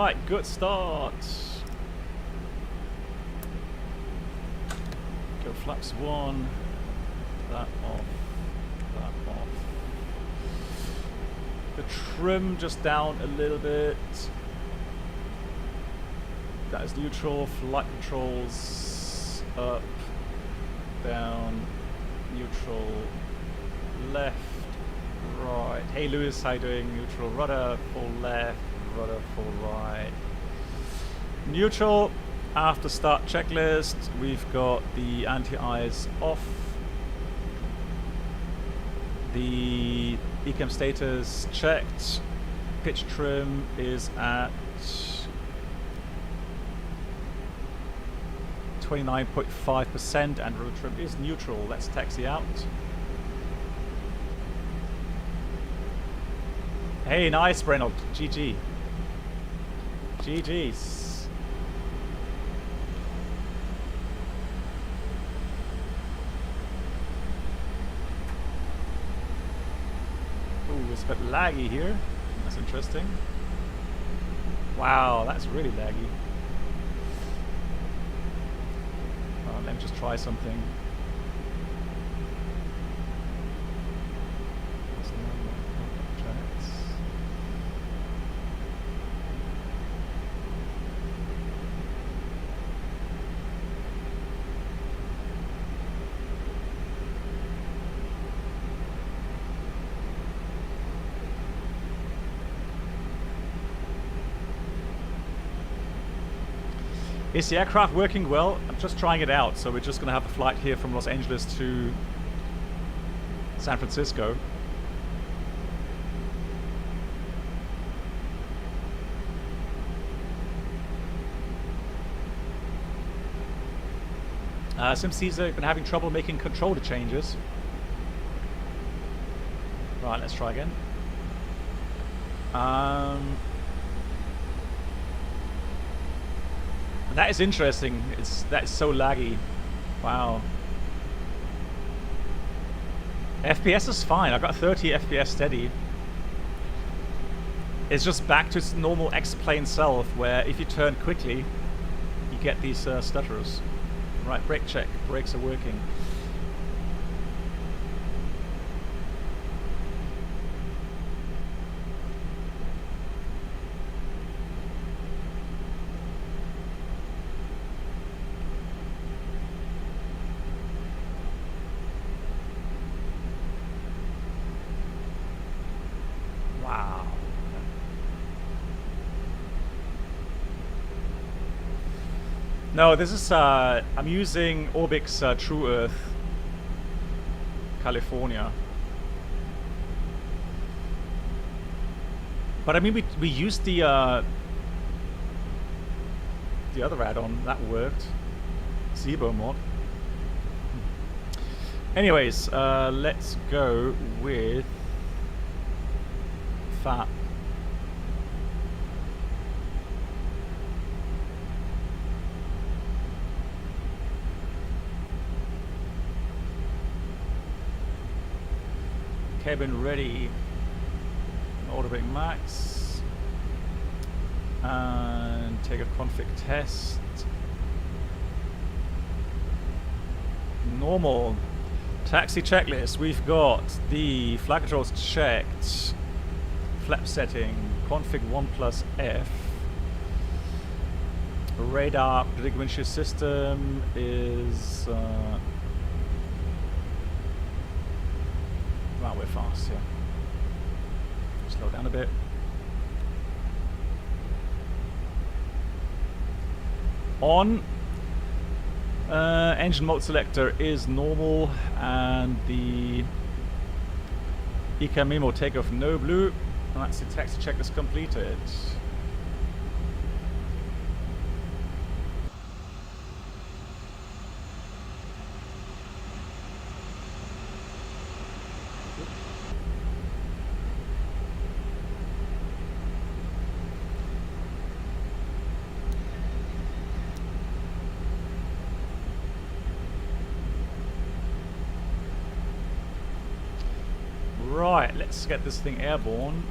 Right, good start. Go flaps 1. That off. That off. The trim just down a little bit. That is neutral. Flight controls up, down, neutral, left, right. Hey Lewis, how you doing? Neutral rudder, full left, rudder, full right. Neutral. After start checklist, we've got the anti-ice off. The ECAM status checked. Pitch trim is at 29.5% and road trim is neutral. Let's taxi out. Hey, nice, Brenold. GG. GG's. Ooh, it's a bit laggy here. That's interesting. Wow, that's really laggy. Let me just try something. Is the aircraft working well? I'm just trying it out, so we're just going to have a flight here from Los Angeles to San Francisco. SimCaesar, you've been having trouble making controller changes. Right, let's try again. That is interesting. That is so laggy. Wow. FPS is fine. I've got 30 FPS steady. It's just back to its normal X-plane self, where if you turn quickly, you get these stutters. Right, brake check. Brakes are working. No, this is, I'm using Orbix True Earth, California. But I mean, we used the other add-on, that worked. Zibo mod. Anyways, let's go with FAP. Cabin ready, automatic max, and take a config test. Normal. Taxi checklist. We've got the flight controls checked, flap setting, config 1+F. Radar predicted windshield system is. Wow, we're fast, yeah. Slow down a bit. On. Engine mode selector is normal, and the ECAM memo takeoff no blue, and that's the taxi checklist completed. Right, let's get this thing airborne.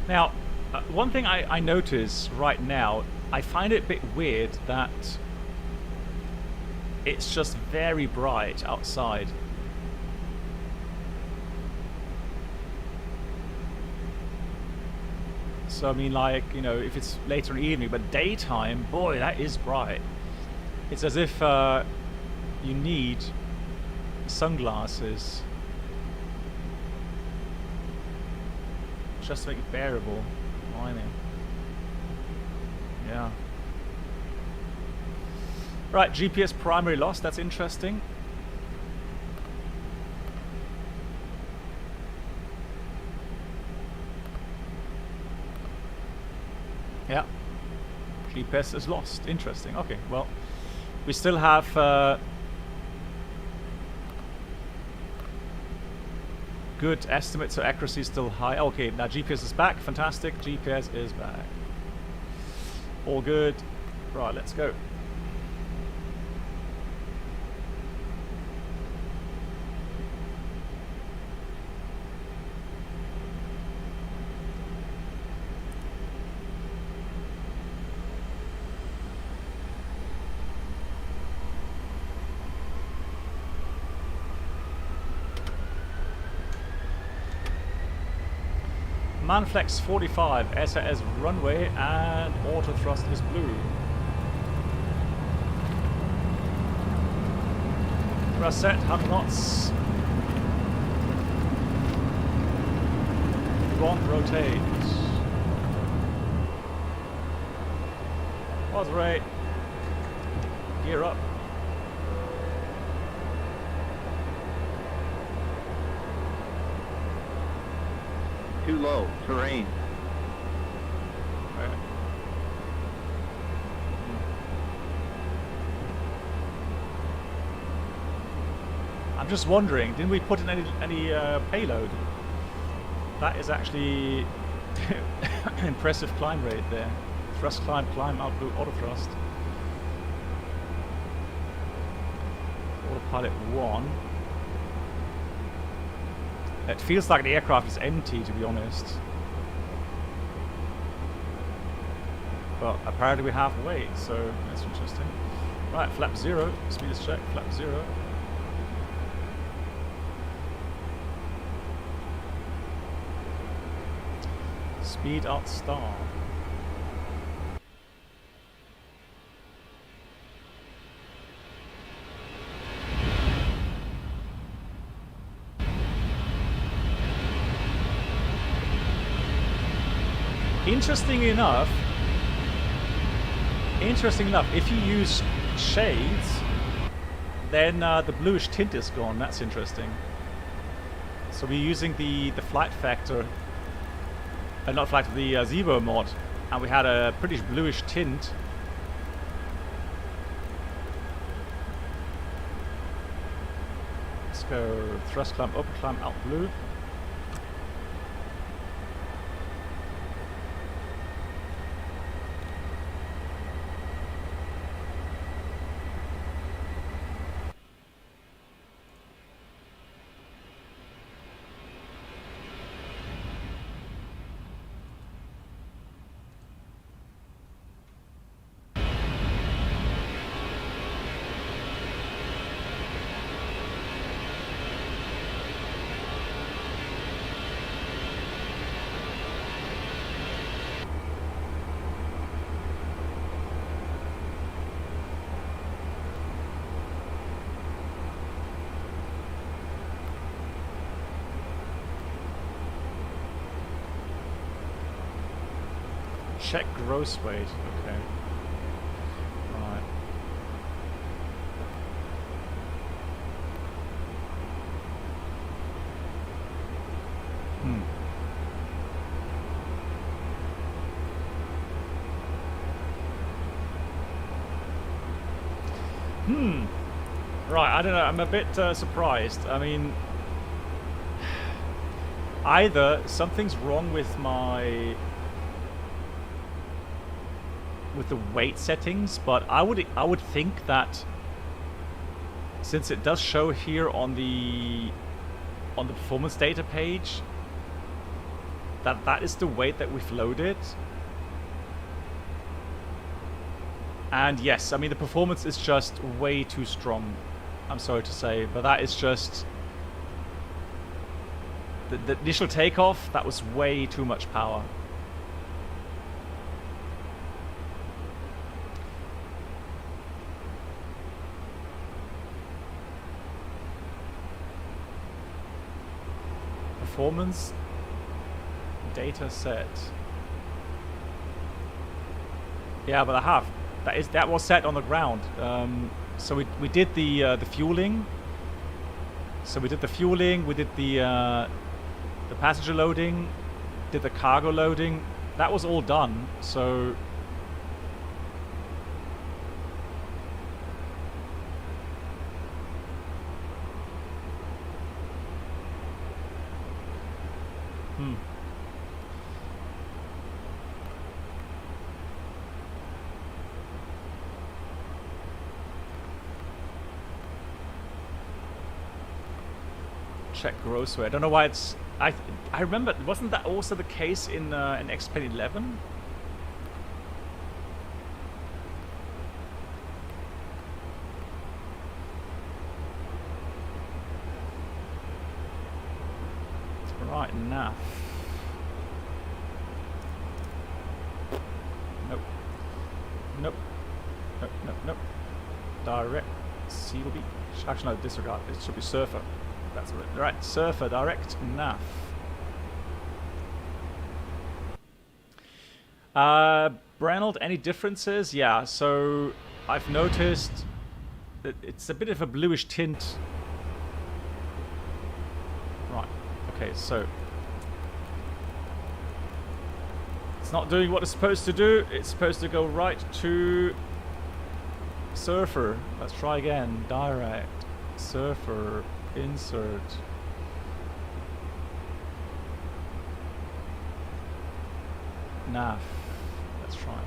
Now, one thing I notice right now, I find it a bit weird that it's just very bright outside. So I mean, like, you know, if it's later in the evening, but daytime, boy, that is bright. It's as if you need sunglasses just to make it bearable. Blimey. Yeah. Right, GPS primary loss, that's interesting. Yeah. GPS is lost. Interesting. Okay, well, we still have good estimates, so accuracy is still high. Okay, now GPS is back. Fantastic. GPS is back. All good. Right, let's go. Manflex 45, SAS runway, and auto thrust is blue. Thrust set, 100 knots. Wrong, rotate. Pause rate. Gear up. Too low, terrain. Right. I'm just wondering, didn't we put in any payload? That is actually impressive climb rate there. Thrust climb, out blue, auto thrust. Autopilot 1. It feels like the aircraft is empty, to be honest. But apparently we have weight, so that's interesting. Right, flap 0. Speed is checked, flap 0. Speed out star. Interesting enough, if you use shades, then the bluish tint is gone. That's interesting. So we're using the FlightFactor, not FlightFactor, the Zibo mod, and we had a pretty bluish tint. Let's go thrust climb, upper climb, out blue. Check gross weight. Okay. Right. Right, I don't know. I'm a bit surprised. I mean, either something's wrong with the weight settings, but I would think that since it does show here on the performance data page that is the weight that we've loaded. And yes, I mean, the performance is just way too strong. I'm sorry to say, but that is just... The initial takeoff, that was way too much power. Performance data set. Yeah, but I have. That was set on the ground. So we did the fueling. So we did the fueling. We did the passenger loading. Did the cargo loading. That was all done. So. Check gross weight. I don't know why it's... I remember, wasn't that also the case in X-Plane 11? Right, nav. Nope. Nope. Nope, nope, nope. Direct. C will be... Actually, no, disregard. It should be surfer. That's right. Surfer, direct, nav. Branold, any differences? Yeah, so I've noticed that it's a bit of a bluish tint. Right, okay, so it's not doing what it's supposed to do. It's supposed to go right to surfer. Let's try again. Direct, surfer, insert. Nav. Let's try.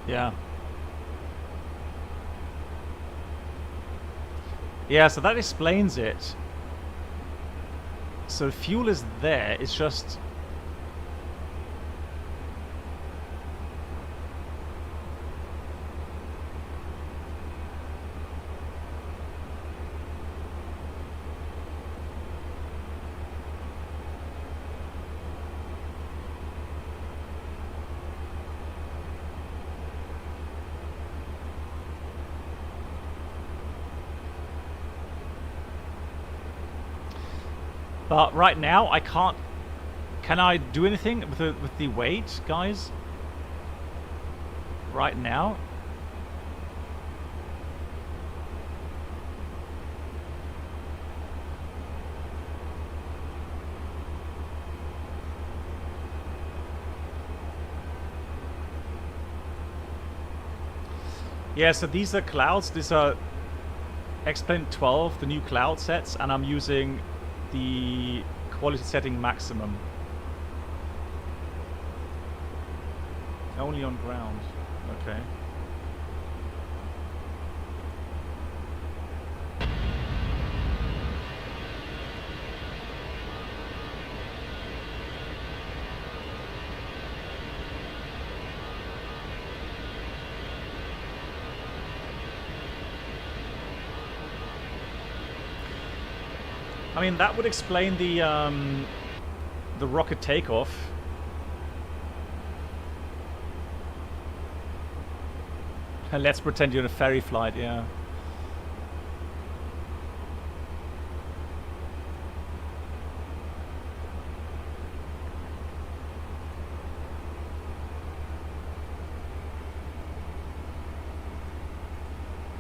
Yeah. Yeah, so that explains it. So fuel is there, it's just... But right now, I can't... Can I do anything with the weight, guys? Right now? Yeah, so these are clouds. These are X-Plane 12, the new cloud sets, and I'm using the quality setting maximum. Only on ground. Okay. I mean, that would explain the rocket takeoff. Let's pretend you're in a ferry flight, yeah.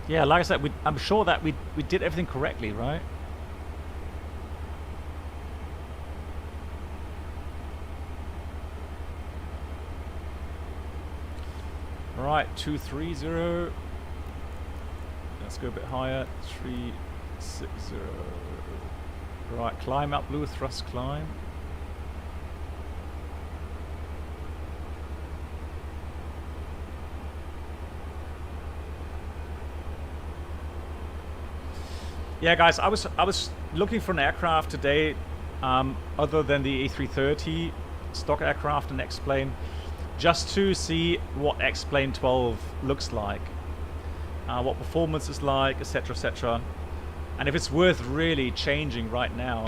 Yeah, like I said, I'm sure that we did everything correctly, right? Right, 230. Let's go a bit higher. 360. Right, climb up, blue thrust climb. Yeah, guys, I was looking for an aircraft today, other than the A330 stock aircraft and X-plane, just to see what X-plane 12 looks like, what performance is like, etc., etc., and if it's worth really changing right now.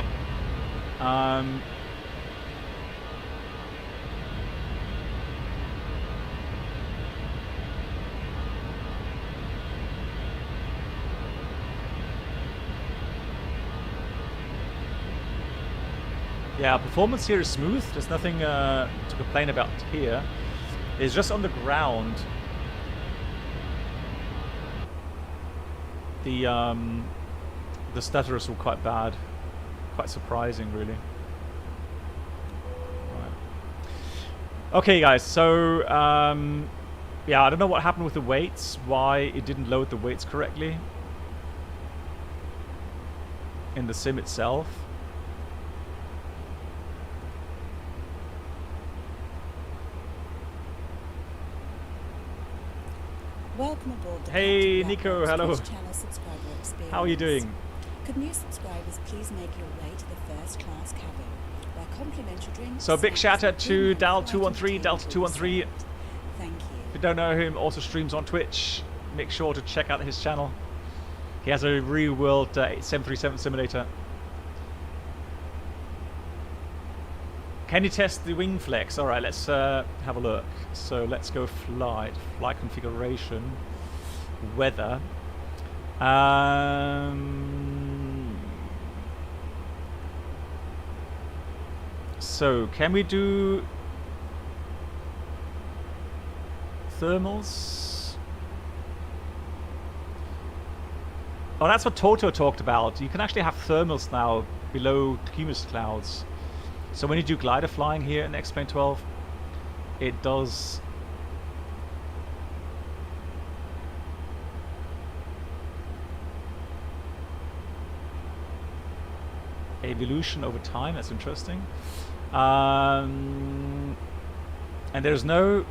Yeah, performance here is smooth. There's nothing to complain about here. It's just on the ground. The stutters were quite bad. Quite surprising, really. Right. Okay, guys. So, yeah, I don't know what happened with the weights. Why it didn't load the weights correctly in the sim itself. Welcome aboard the Hey, Captain Nico, Blackbox hello. Twitch channel subscriber experience. How are you doing? Could new subscribers please make your way to the first class cabin, where complimentary drinks... So big shout out to Dal213, Delta Delta213. If Thank you. you don't know him, also streams on Twitch. Make sure to check out his channel. He has a real world 737 simulator. Can you test the wing flex? Alright, let's have a look. So let's go flight configuration, weather. So can we do thermals? Oh, that's what Toto talked about. You can actually have thermals now below cumulus clouds. So when you do glider flying here in X-Plane 12, it does evolution over time. That's interesting. And there's no...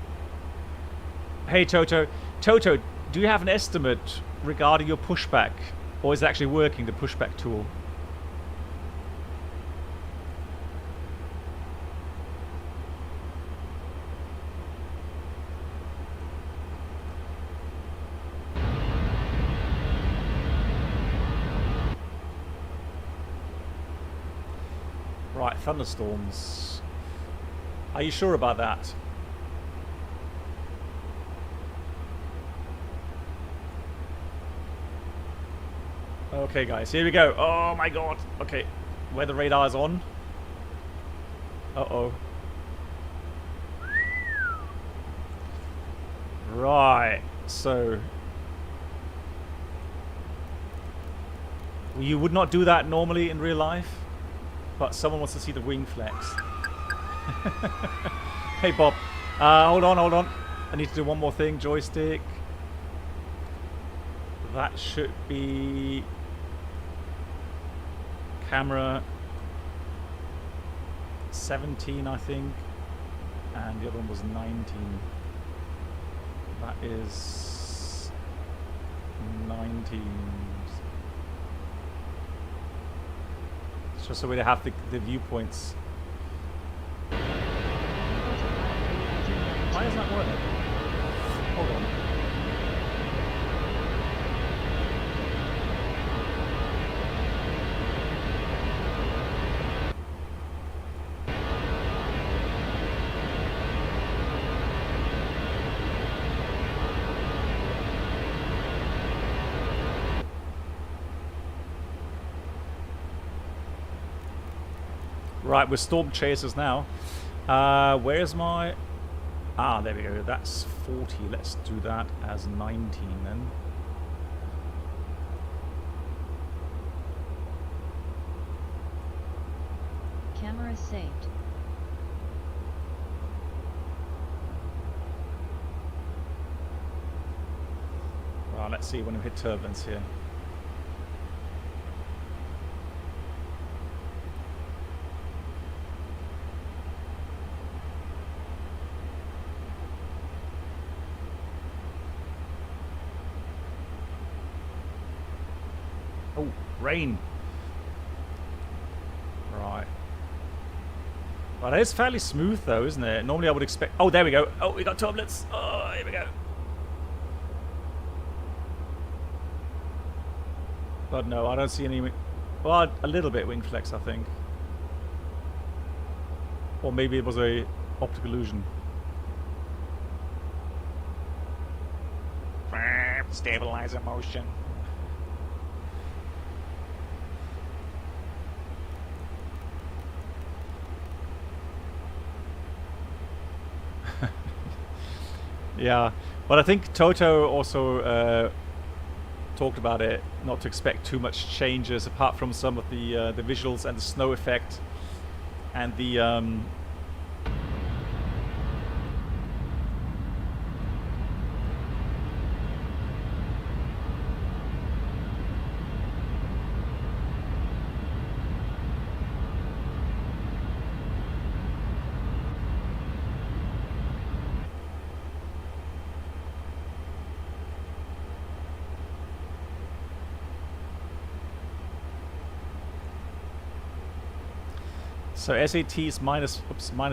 Hey Toto, do you have an estimate regarding your pushback, or is it actually working, the pushback tool? Right, thunderstorms. Are you sure about that? Okay, guys, here we go. Oh my god. Okay, weather radar is on. Uh-oh. Right, so... you would not do that normally in real life, but someone wants to see the wing flex. Hey Bob, hold on. I need to do one more thing. Joystick. That should be camera 17, I think, and the other one was 19. That is 19. It's just a way to have the viewpoints. Why isn't that working? Hold on. Right, we're storm chasers now. Where's my... Ah, there we go. That's 40. Let's do that as 19 then. Camera saved. Oh, let's see when we hit turbulence here. Oh, rain. Right. Well, it is fairly smooth though, isn't it? Normally I would expect... Oh, there we go. Oh, we got turbulence. Oh, here we go. But no, I don't see any... Well, a little bit wing flex, I think. Or maybe it was a optical illusion. Stabilizer motion. Yeah, but I think Toto also talked about it, not to expect too much changes apart from some of the visuals and the snow effect and the so SAT is minus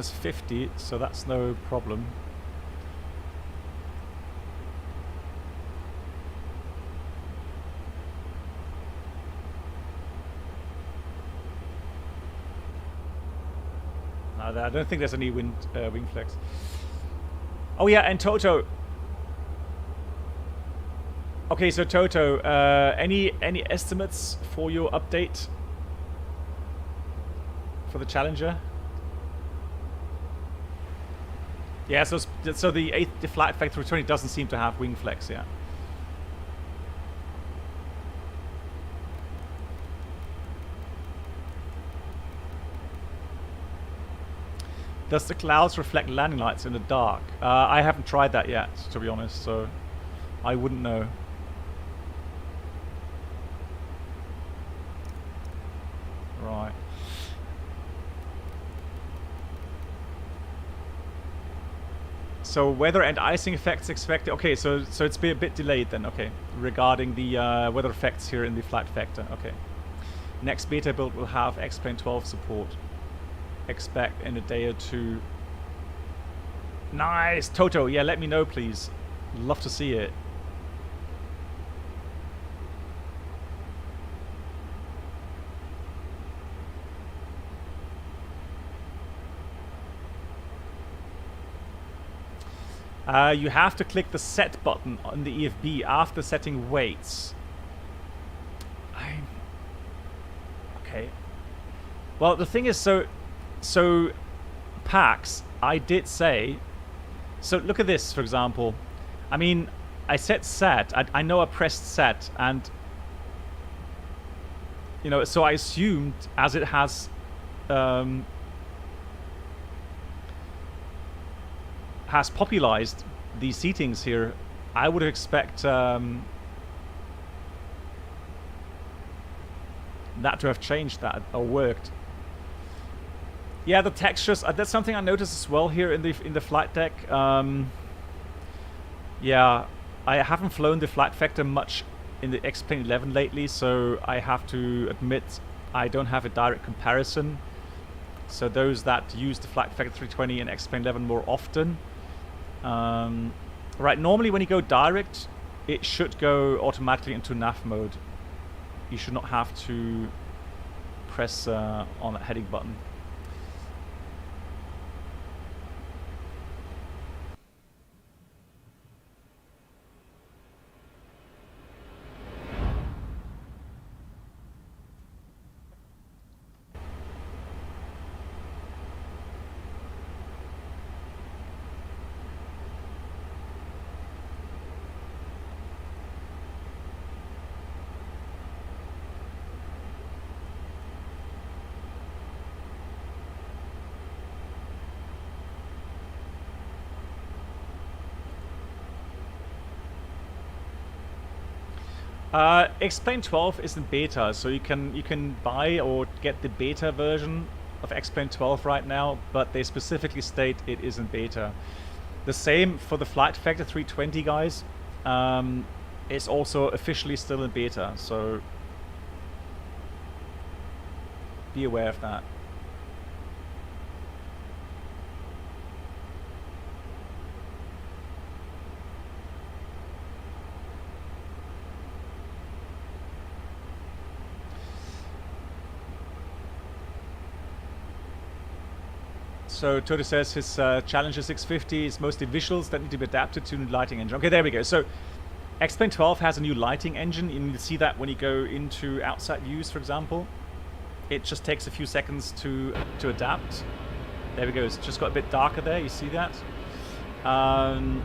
50, so that's no problem. No, I don't think there's any wing flex. Oh yeah, and Toto. Okay, so Toto, any estimates for your update? For the Challenger? Yeah, so the FlightFactor 320 doesn't seem to have wing flex, yeah. Does the clouds reflect landing lights in the dark? I haven't tried that yet, to be honest, so I wouldn't know. Right. So weather and icing effects expected. Okay, so it's been a bit delayed then. Okay, regarding the weather effects here in the FlightFactor. Okay, next beta build will have X-Plane 12 support. Expect in a day or two. Nice, Toto. Yeah, let me know, please. Love to see it. You have to click the set button on the EFB after setting weights. Okay. Well, the thing is, so PAX, I did say, so look at this, for example. I mean, I set set, I know I pressed set, and, you know, so I assumed as it has, popularized these seatings here, I would expect that to have changed that or worked. Yeah, the textures, that's something I noticed as well here in the flight deck. Yeah, I haven't flown the FlightFactor much in the X-Plane 11 lately, so I have to admit I don't have a direct comparison. So those that use the FlightFactor 320 and X-Plane 11 more often, right, normally when you go direct, it should go automatically into nav mode. You should not have to press on that heading button. X-Plane 12 is in beta, so you can buy or get the beta version of X-Plane 12 right now, but they specifically state it is in beta. The same for the FlightFactor 320, guys. It's also officially still in beta, so be aware of that. So Toto says his Challenger 650 is mostly visuals that need to be adapted to the lighting engine. Okay, there we go. So X-Plane 12 has a new lighting engine. You need to see that when you go into outside views, for example. It just takes a few seconds to adapt. There we go. It's just got a bit darker there. You see that? And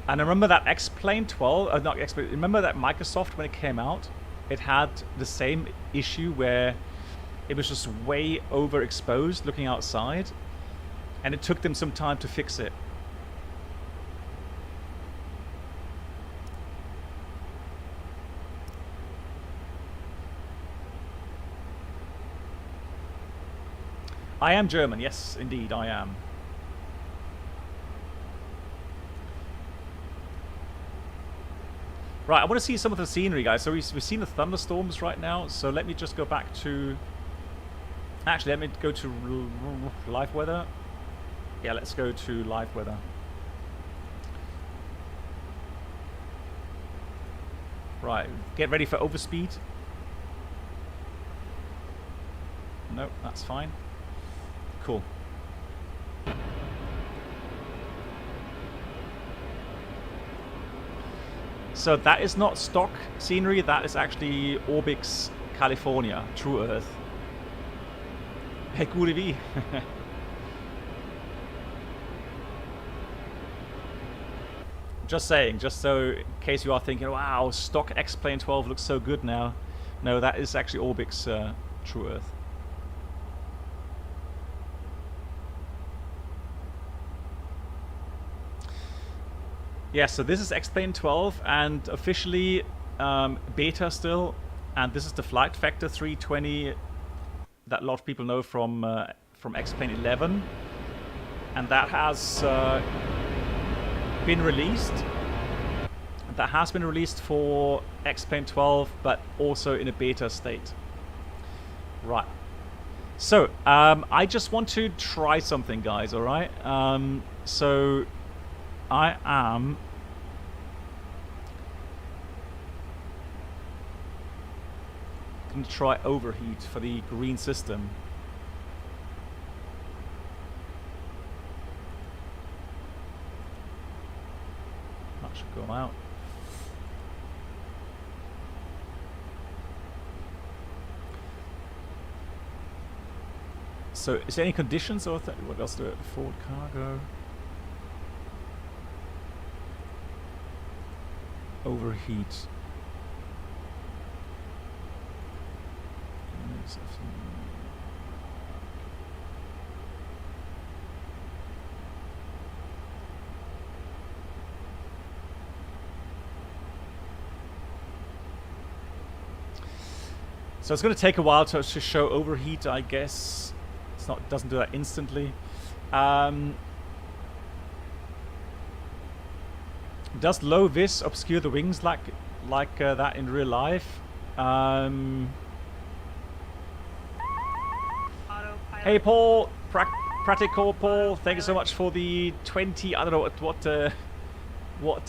I remember that X-Plane 12, not X-Plane, remember that Microsoft, when it came out, it had the same issue where it was just way overexposed looking outside, and it took them some time to fix it. I am German, yes, indeed, I am. Right, I want to see some of the scenery, guys. So we've seen the thunderstorms right now. So let me just go back to... Actually, let me go to live weather. Yeah, let's go to live weather. Right, get ready for overspeed. Nope, that's fine. Cool. So that is not stock scenery, that is actually Orbix, California, True Earth. Hey, gute wie. Just saying, just so in case you are thinking, wow, stock X-Plane 12 looks so good now. No, that is actually Orbix, True Earth. Yeah, so this is X-Plane 12 and officially beta still, and this is the FlightFactor 320 that a lot of people know from X-Plane 11, and that has been released. That has been released for X-Plane 12, but also in a beta state. Right. So I just want to try something, guys. All right. So I am going to try overheat for the green system. That should go out. So is there any conditions or what else do it? Forward cargo. Overheat. So it's going to take a while to show overheat, I guess. It's not, doesn't do that instantly. Does low vis obscure the wings like that in real life? Hey Paul, practical Paul, thank you so much for the 20. I don't know what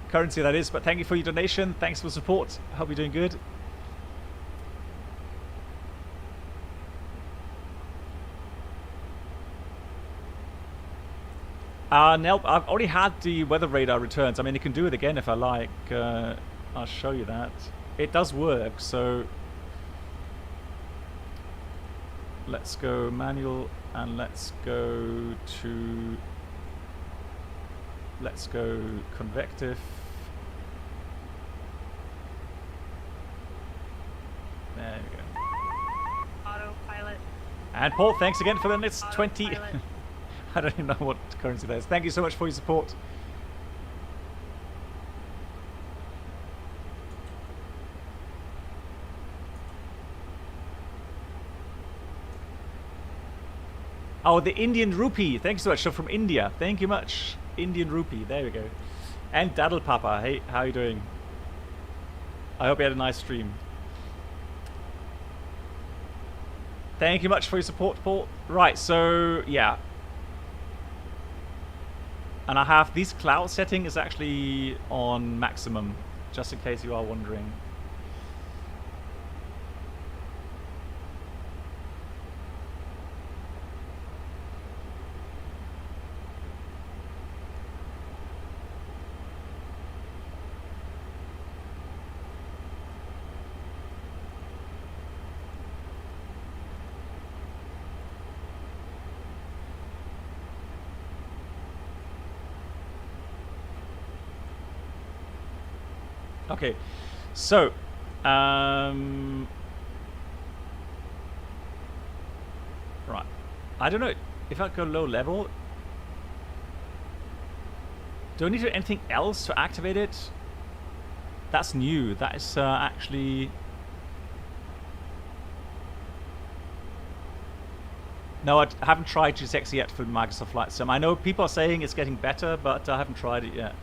currency that is, but thank you for your donation. Thanks for the support. Hope you're doing good. Nope, I've already had the weather radar returns. I mean, you can do it again if I like. I'll show you that. It does work, so let's go manual and let's go convective. There we go. Autopilot. And Paul, thanks again for the next 20. I don't even know what currency that is. Thank you so much for your support. Oh, the Indian rupee. Thank you so much. So from India. Thank you much. Indian rupee. There we go. And Daddle Papa. Hey, how are you doing? I hope you had a nice stream. Thank you much for your support, Paul. Right, so yeah. And I have this cloud setting is actually on maximum, just in case you are wondering. Okay, so right, I don't know if I go low level. Do I need to do anything else to activate it? That's new. That is actually no. I haven't tried GSX yet for Microsoft Flight Sim. I know people are saying it's getting better, but I haven't tried it yet.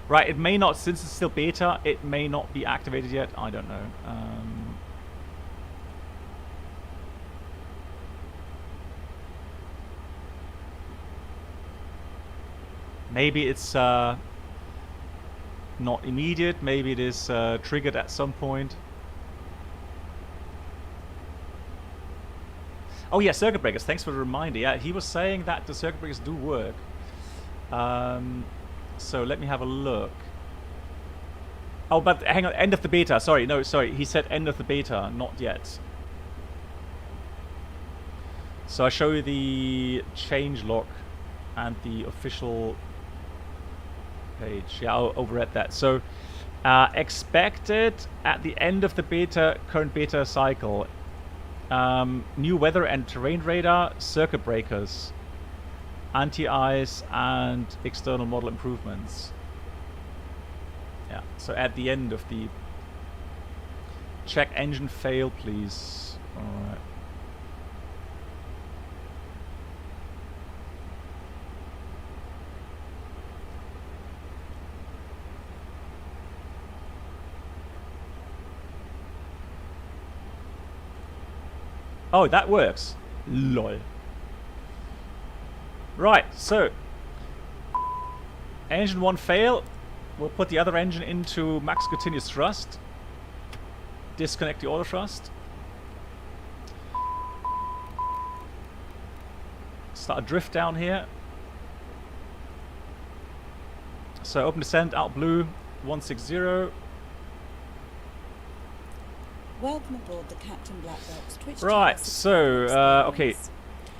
Right, it may not, since it's still beta, it may not be activated yet. I don't know. Maybe it's not immediate. Maybe it is triggered at some point. Oh yeah, circuit breakers. Thanks for the reminder. Yeah, he was saying that the circuit breakers do work. So let me have a look. Oh, but hang on, end of the beta. Sorry, no, sorry. He said end of the beta, not yet. So I show you the change log and the official page. Yeah, I overread that. So expected at the end of the beta, current beta cycle. New weather and terrain radar, circuit breakers, anti-ice, and external model improvements. Yeah, so at the end of the check engine fail, please. Alright. Oh, that works. Lol. Right, so engine 1 fail. We'll put the other engine into max continuous thrust. Disconnect the auto thrust. Start a drift down here. So open descent, out blue, 160. Welcome aboard the Captain Black Box Twitch. Right, so okay.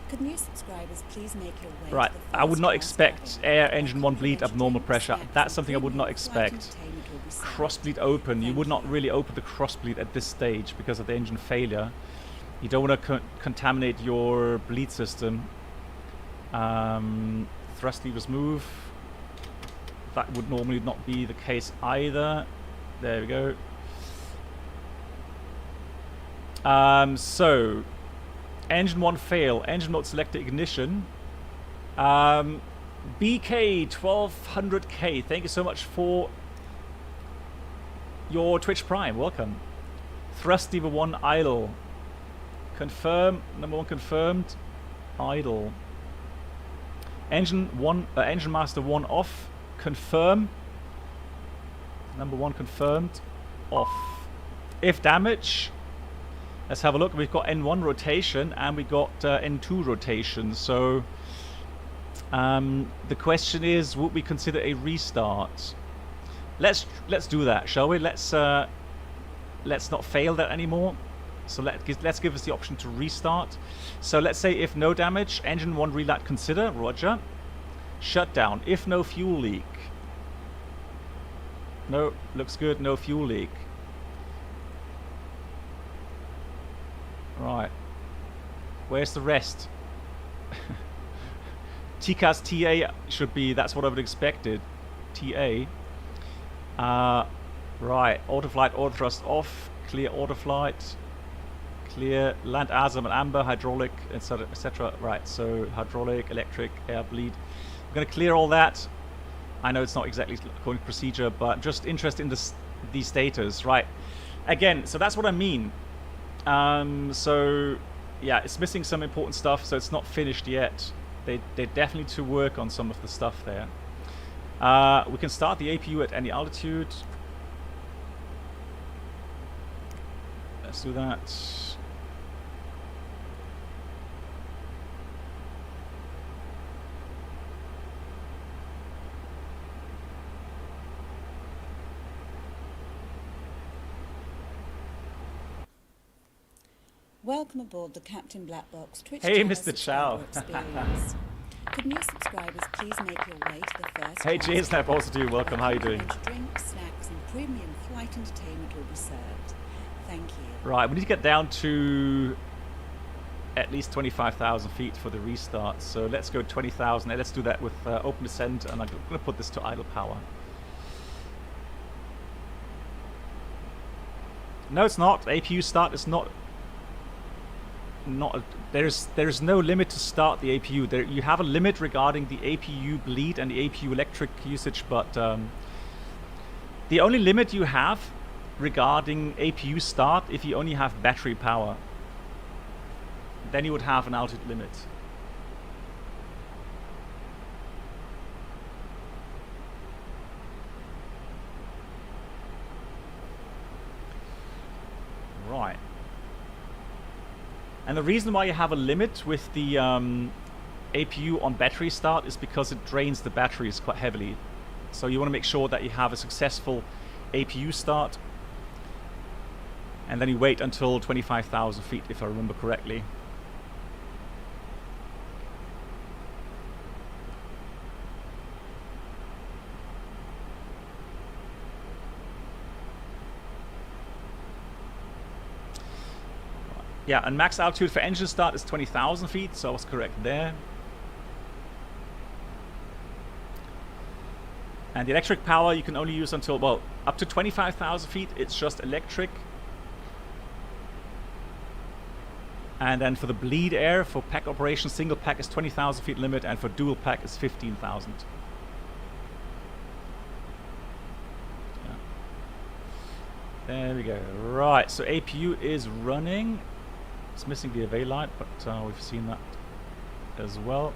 Could new subscribers please make your way Right, to the I would not first expect class air cabin, engine 1 bleed abnormal pressure. snacks That's and something I would not premium flight expect. entertainment will be served. Cross bleed open. You Thank would not you. really open the cross bleed at this stage because of the engine failure. You don't want to contaminate your bleed system. Thrust levers move. That would normally not be the case either. There we go. So engine 1 fail, engine mode selector ignition. BK 1200K, thank you so much for your Twitch Prime, welcome. Thrust lever 1 idle. Confirm, number 1 confirmed, idle. Engine master 1 off, confirm. Number 1 confirmed, off. If damage, let's have a look. We've got N1 rotation and we got N2 rotation. So the question is, would we consider a restart? Let's do that, shall we? Let's not fail that anymore. So let's give us the option to restart. So let's say if no damage, engine 1 relight consider, roger. Shutdown if no fuel leak. No, looks good, no fuel leak. Right. Where's the rest? TCAS TA should be, that's what I would expected. TA. Right, autoflight, auto thrust off, clear autoflight, clear land ASM and amber, hydraulic, etc, etc. Right, so hydraulic, electric, air bleed. I'm going to clear all that. I know it's not exactly according to procedure, but just interested in these status. Right, again, so that's what I mean. So yeah, it's missing some important stuff, so it's not finished yet. They definitely to work on some of the stuff there. We can start the APU at any altitude. Let's do that. Welcome aboard the Captain Black Box Twitch Hey, channel Mr. Chow. subscriber experience. Could new subscribers please make your way to the first Hey, class JSnap, cabin, also do. Welcome. How you where doing? drinks, snacks, and premium flight entertainment will be served. Thank you. Right, we need to get down to at least 25,000 feet for the restart. So let's go 20,000. Let's do that with open descent, and I'm going to put this to idle power. No, it's not. APU start is not. There's no limit to start the APU. There you have a limit regarding the APU bleed and the APU electric usage, but the only limit you have regarding APU start if you only have battery power. Then you would have an altitude limit. Right. And the reason why you have a limit with the APU on battery start is because it drains the batteries quite heavily. So you want to make sure that you have a successful APU start. And then you wait until 25,000 feet, if I remember correctly. Yeah, and max altitude for engine start is 20,000 feet, so I was correct there. And the electric power you can only use until, well, up to 25,000 feet, it's just electric. And then for the bleed air, for pack operation, single pack is 20,000 feet limit, and for dual pack is 15,000. Yeah. There we go. Right, so APU is running. It's missing the AV light, but we've seen that as well.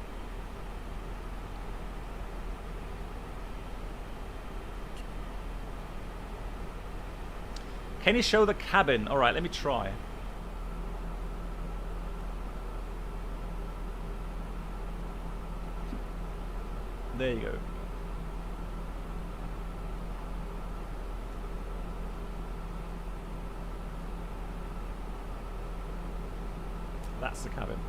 Can you show the cabin? All right, let me try. There you go. That's the cabin.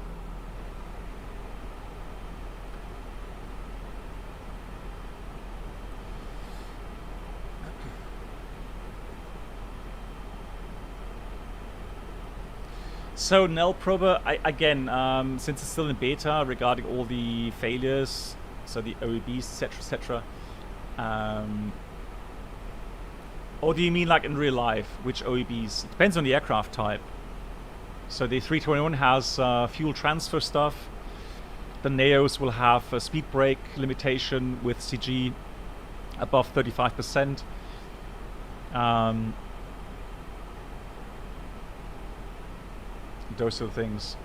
So Nell Prober, again, since it's still in beta regarding all the failures, so the OEBs, etc., etc. Or do you mean like in real life, which OEBs? It depends on the aircraft type. So the 321 has fuel transfer stuff. The Neos will have a speed brake limitation with CG above 35%. Those are the things.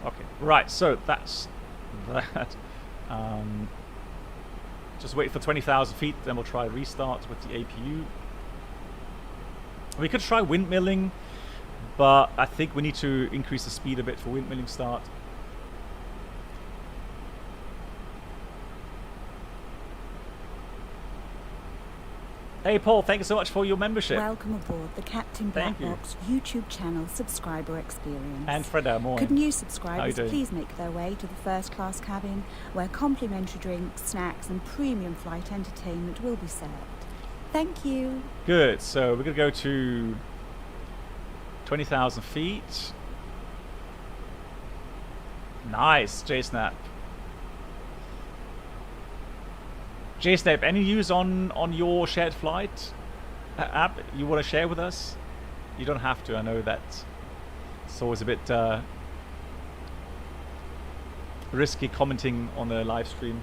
Okay, right, so that's that. Just wait for 20,000 feet, then we'll try restart with the APU. We could try windmilling, but I think we need to increase the speed a bit for windmilling start. Hey, Paul, thank you so much for your membership. Welcome aboard the Captain Thank Black you. Box YouTube channel subscriber experience. And Freda, morning. Could new How you subscribers doing? please make their way to the first class cabin where complimentary drinks, snacks and premium flight entertainment will be served. Thank you. Good. So we're going to go to 20,000 feet. Nice, JSnap. JSnap, any news on your shared flight app you want to share with us? You don't have to. I know that it's always a bit risky commenting on a live stream.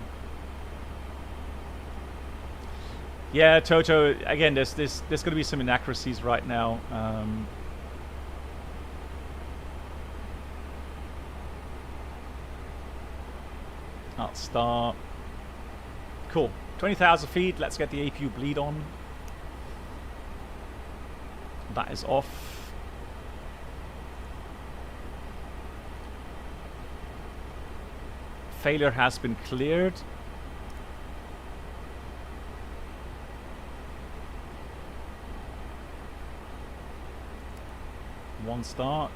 Yeah, Toto. Again, there's going to be some inaccuracies right now. I'll start. Cool. 20,000 feet. Let's get the APU bleed on. That is off. Failure has been cleared. One start.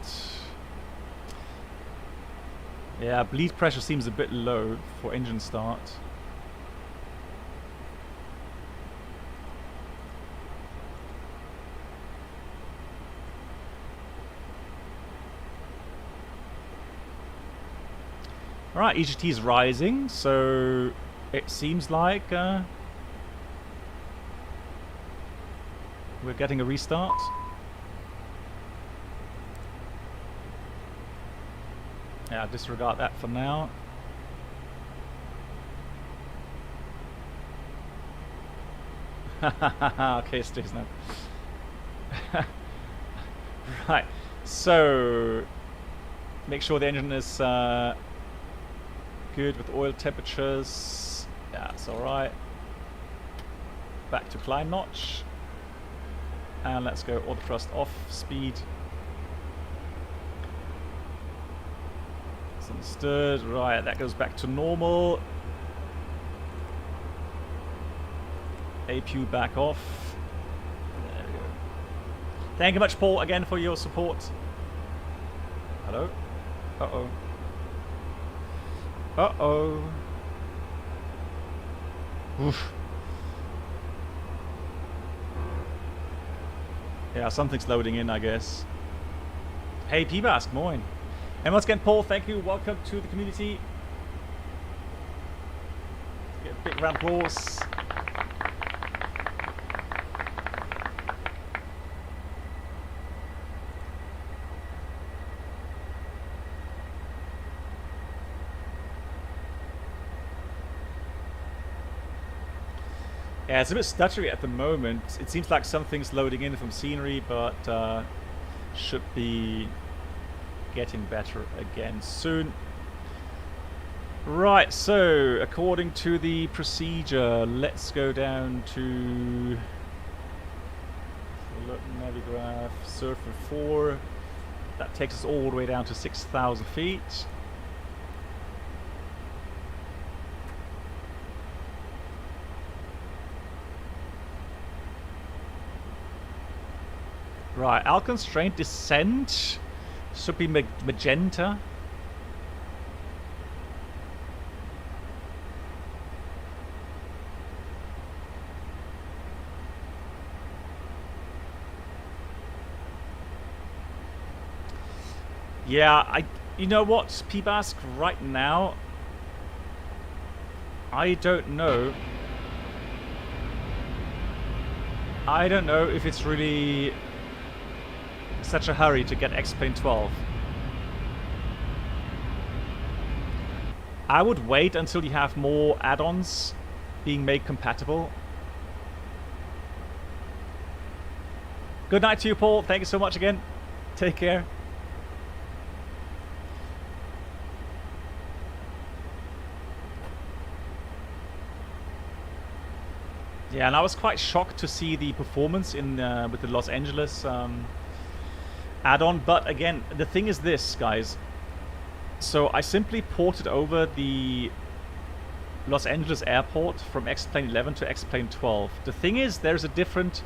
Yeah, bleed pressure seems a bit low for engine start. Alright, EGT is rising, so it seems like we're getting a restart. Yeah, disregard that for now. Okay, stays now. Right, so make sure the engine is good with oil temperatures. Yeah, it's alright. Back to climb notch. And let's go auto thrust off speed. It's understood. Right, that goes back to normal. APU back off. There we go. Thank you much, Paul, again for your support. Hello? Uh-oh. Uh-oh. Oof. Yeah, something's loading in, I guess. Hey, P-Bask, moin. And once again, Paul, thank you. Welcome to the community. Get a big round of applause. Yeah, it's a bit stuttery at the moment. It seems like something's loading in from scenery, but should be getting better again soon. Right, so according to the procedure, let's go down to Navigraph Surfer 4. That takes us all the way down to 6,000 feet. Right, our constraint descent should be magenta. Yeah, you know what, P-Bask, right now, I don't know. I don't know if it's really such a hurry to get X-Plane 12. I would wait until you have more add-ons being made compatible. Good night to you, Paul. Thank you so much again. Take care. Yeah, and I was quite shocked to see the performance in with the Los Angeles add-on, but again, the thing is this, guys. So I simply ported over the Los Angeles Airport from X-Plane 11 to X-Plane 12. The thing is, there's a different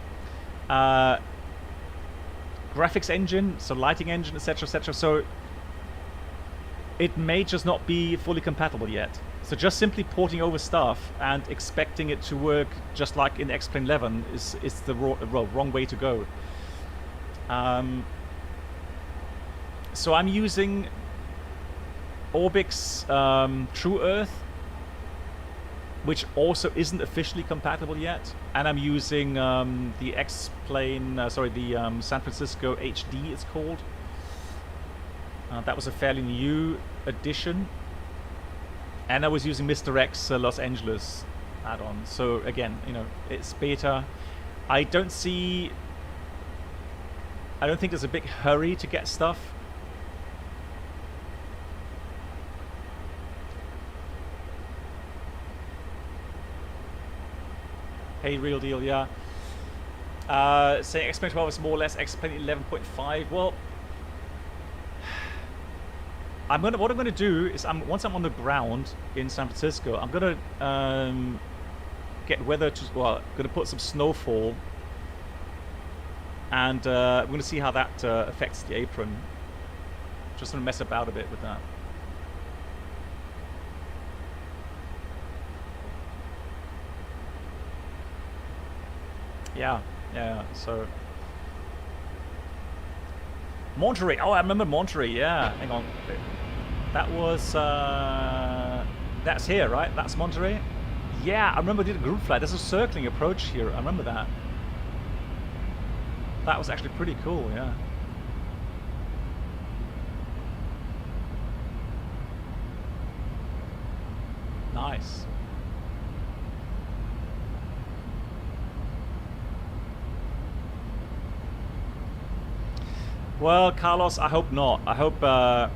graphics engine, so lighting engine, etc., etc. So it may just not be fully compatible yet. So just simply porting over stuff and expecting it to work just like in X-Plane 11 is the wrong way to go. So I'm using Orbix True Earth, which also isn't officially compatible yet, and I'm using the X-Plane, the San Francisco HD it's called. That was a fairly new addition, and I was using Mr. X Los Angeles add-on. So again, you know, it's beta. I don't think there's a big hurry to get stuff. Hey, real deal, yeah. Saying X-Plane 12 is more or less X-Plane 11.5. Well, what I'm gonna do is once I'm on the ground in San Francisco, I'm gonna get weather to gonna put some snowfall, and I'm gonna see how that affects the apron. Just gonna mess about a bit with that. Yeah, so Monterey. Oh, I remember Monterey. Yeah, hang on. That was that's here, right? That's Monterey. Yeah, I remember I did a group flight. There's a circling approach here. I remember that. That was actually pretty cool. Yeah. Nice. Well, Carlos, I hope not. I hope that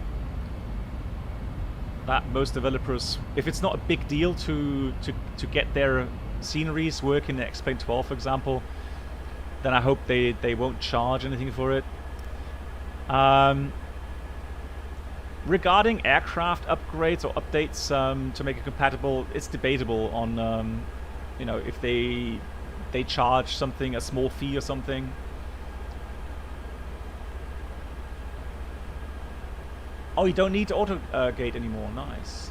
most developers, if it's not a big deal to get their sceneries working in X-Plane 12, for example, then I hope they won't charge anything for it. Regarding aircraft upgrades or updates to make it compatible, it's debatable on you know, if they charge something, a small fee or something. Oh, you don't need to auto-gate anymore. Nice.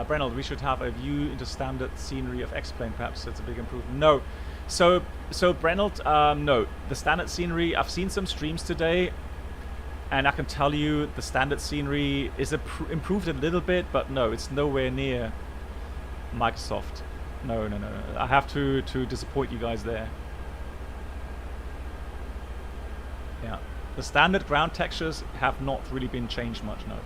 Brennell, we should have a view into standard scenery of X-Plane. Perhaps it's a big improvement. No. So Brennell, no. The standard scenery, I've seen some streams today, and I can tell you the standard scenery is improved a little bit, but no, it's nowhere near Microsoft. No. I have to disappoint you guys there. Yeah. The standard ground textures have not really been changed much, no.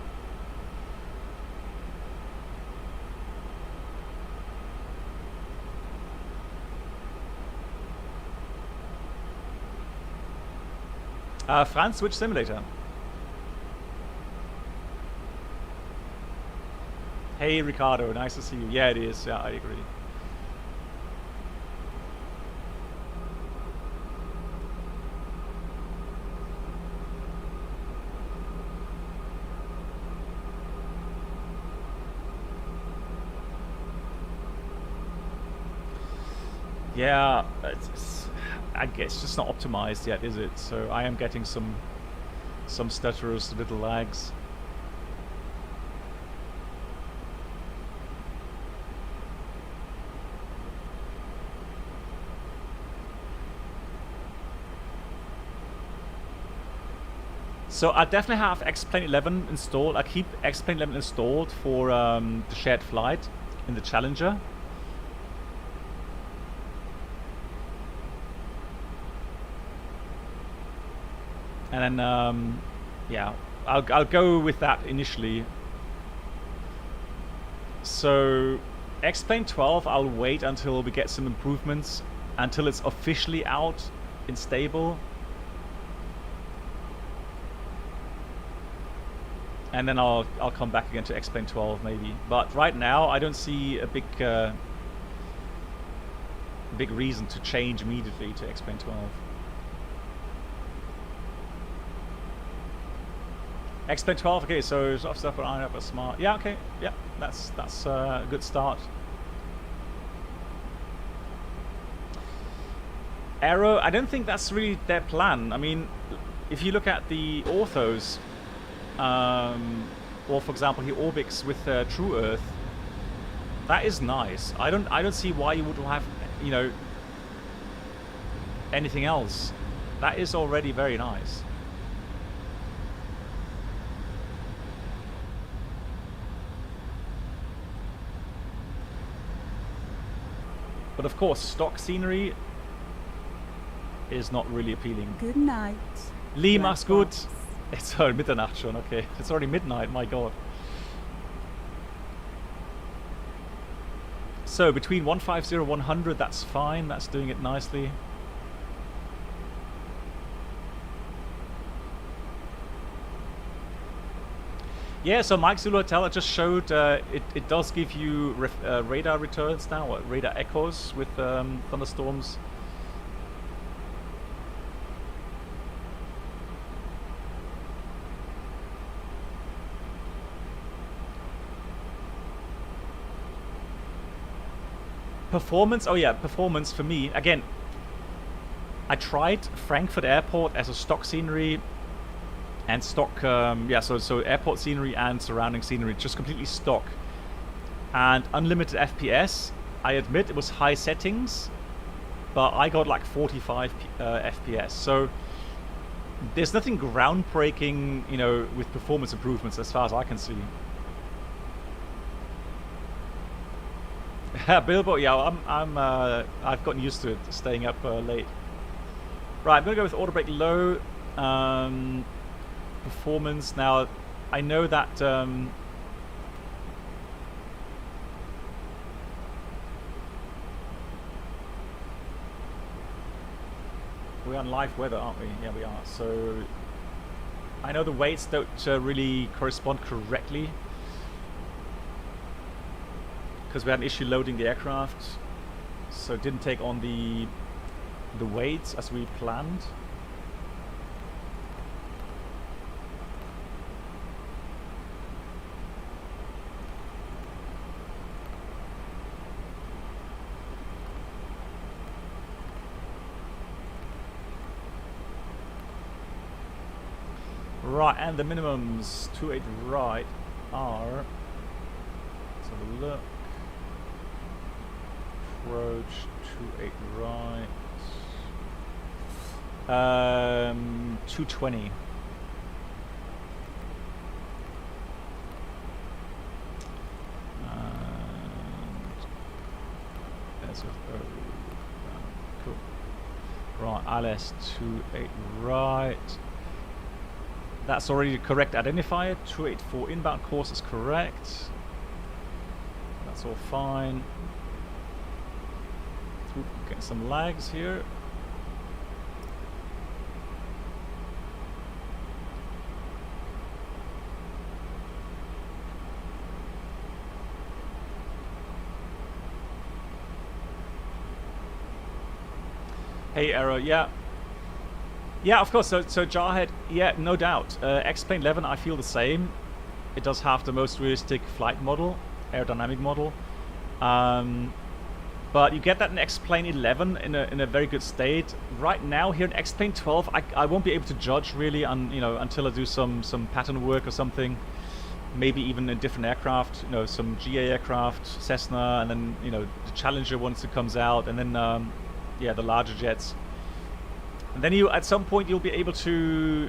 Franz, which simulator? Hey, Ricardo, nice to see you. Yeah, it is. Yeah, I agree. Yeah, I guess it's just not optimized yet, is it? So I am getting some stutterers, little lags. So I definitely have X-Plane 11 installed. I keep X-Plane 11 installed for the shared flight in the Challenger. And then, yeah, I'll go with that initially. So X-Plane 12, I'll wait until we get some improvements, until it's officially out in stable. And then I'll come back again to X-Plane 12 maybe. But right now, I don't see a big reason to change immediately to X-Plane 12. X-Plane 12, okay, so stuff for iron up a smart. Yeah, okay, yeah, that's a good start. Aero, I don't think that's really their plan. I mean, if you look at the orthos, or for example here Orbix with True Earth, that is nice. I don't see why you would have, you know, anything else. That is already very nice. But of course, stock scenery is not really appealing. Good night. Lee, Black mach's gut. box. It's already Mitternacht schon, okay. It's already midnight, my god. So, between 150 and 100, that's fine. That's doing it nicely. Yeah, so Mike Zulu Hotel just showed it does give you radar returns now, radar echoes with thunderstorms. Performance, oh yeah, performance for me. Again, I tried Frankfurt Airport as a stock scenery and stock, yeah, so airport scenery and surrounding scenery, just completely stock. And unlimited FPS, I admit it was high settings, but I got like 45 FPS. So there's nothing groundbreaking, you know, with performance improvements as far as I can see. Bilbo, yeah, I've gotten used to it, staying up late. Right, I'm gonna go with auto brake low. Performance. Now, I know that we're on live weather, aren't we? Yeah, we are. So I know the weights don't really correspond correctly because we had an issue loading the aircraft, so it didn't take on the weights as we planned. Right, and the minimums 28 right are, let's have a look, approach 28 right, 220. There's cool. Right, ILS 28 right. That's already the correct identifier. 284 inbound course is correct. That's all fine. Getting some lags here. Hey, Arrow, yeah. Yeah, of course. So Jarhead, yeah, no doubt. X-Plane 11, I feel the same. It does have the most realistic flight model, aerodynamic model. But you get that in X-Plane 11 in a very good state. Right now, here in X-Plane 12, I won't be able to judge really, until I do some pattern work or something. Maybe even a different aircraft, some GA aircraft, Cessna, and then the Challenger once it comes out, and then yeah, the larger jets. And then at some point you'll be able to,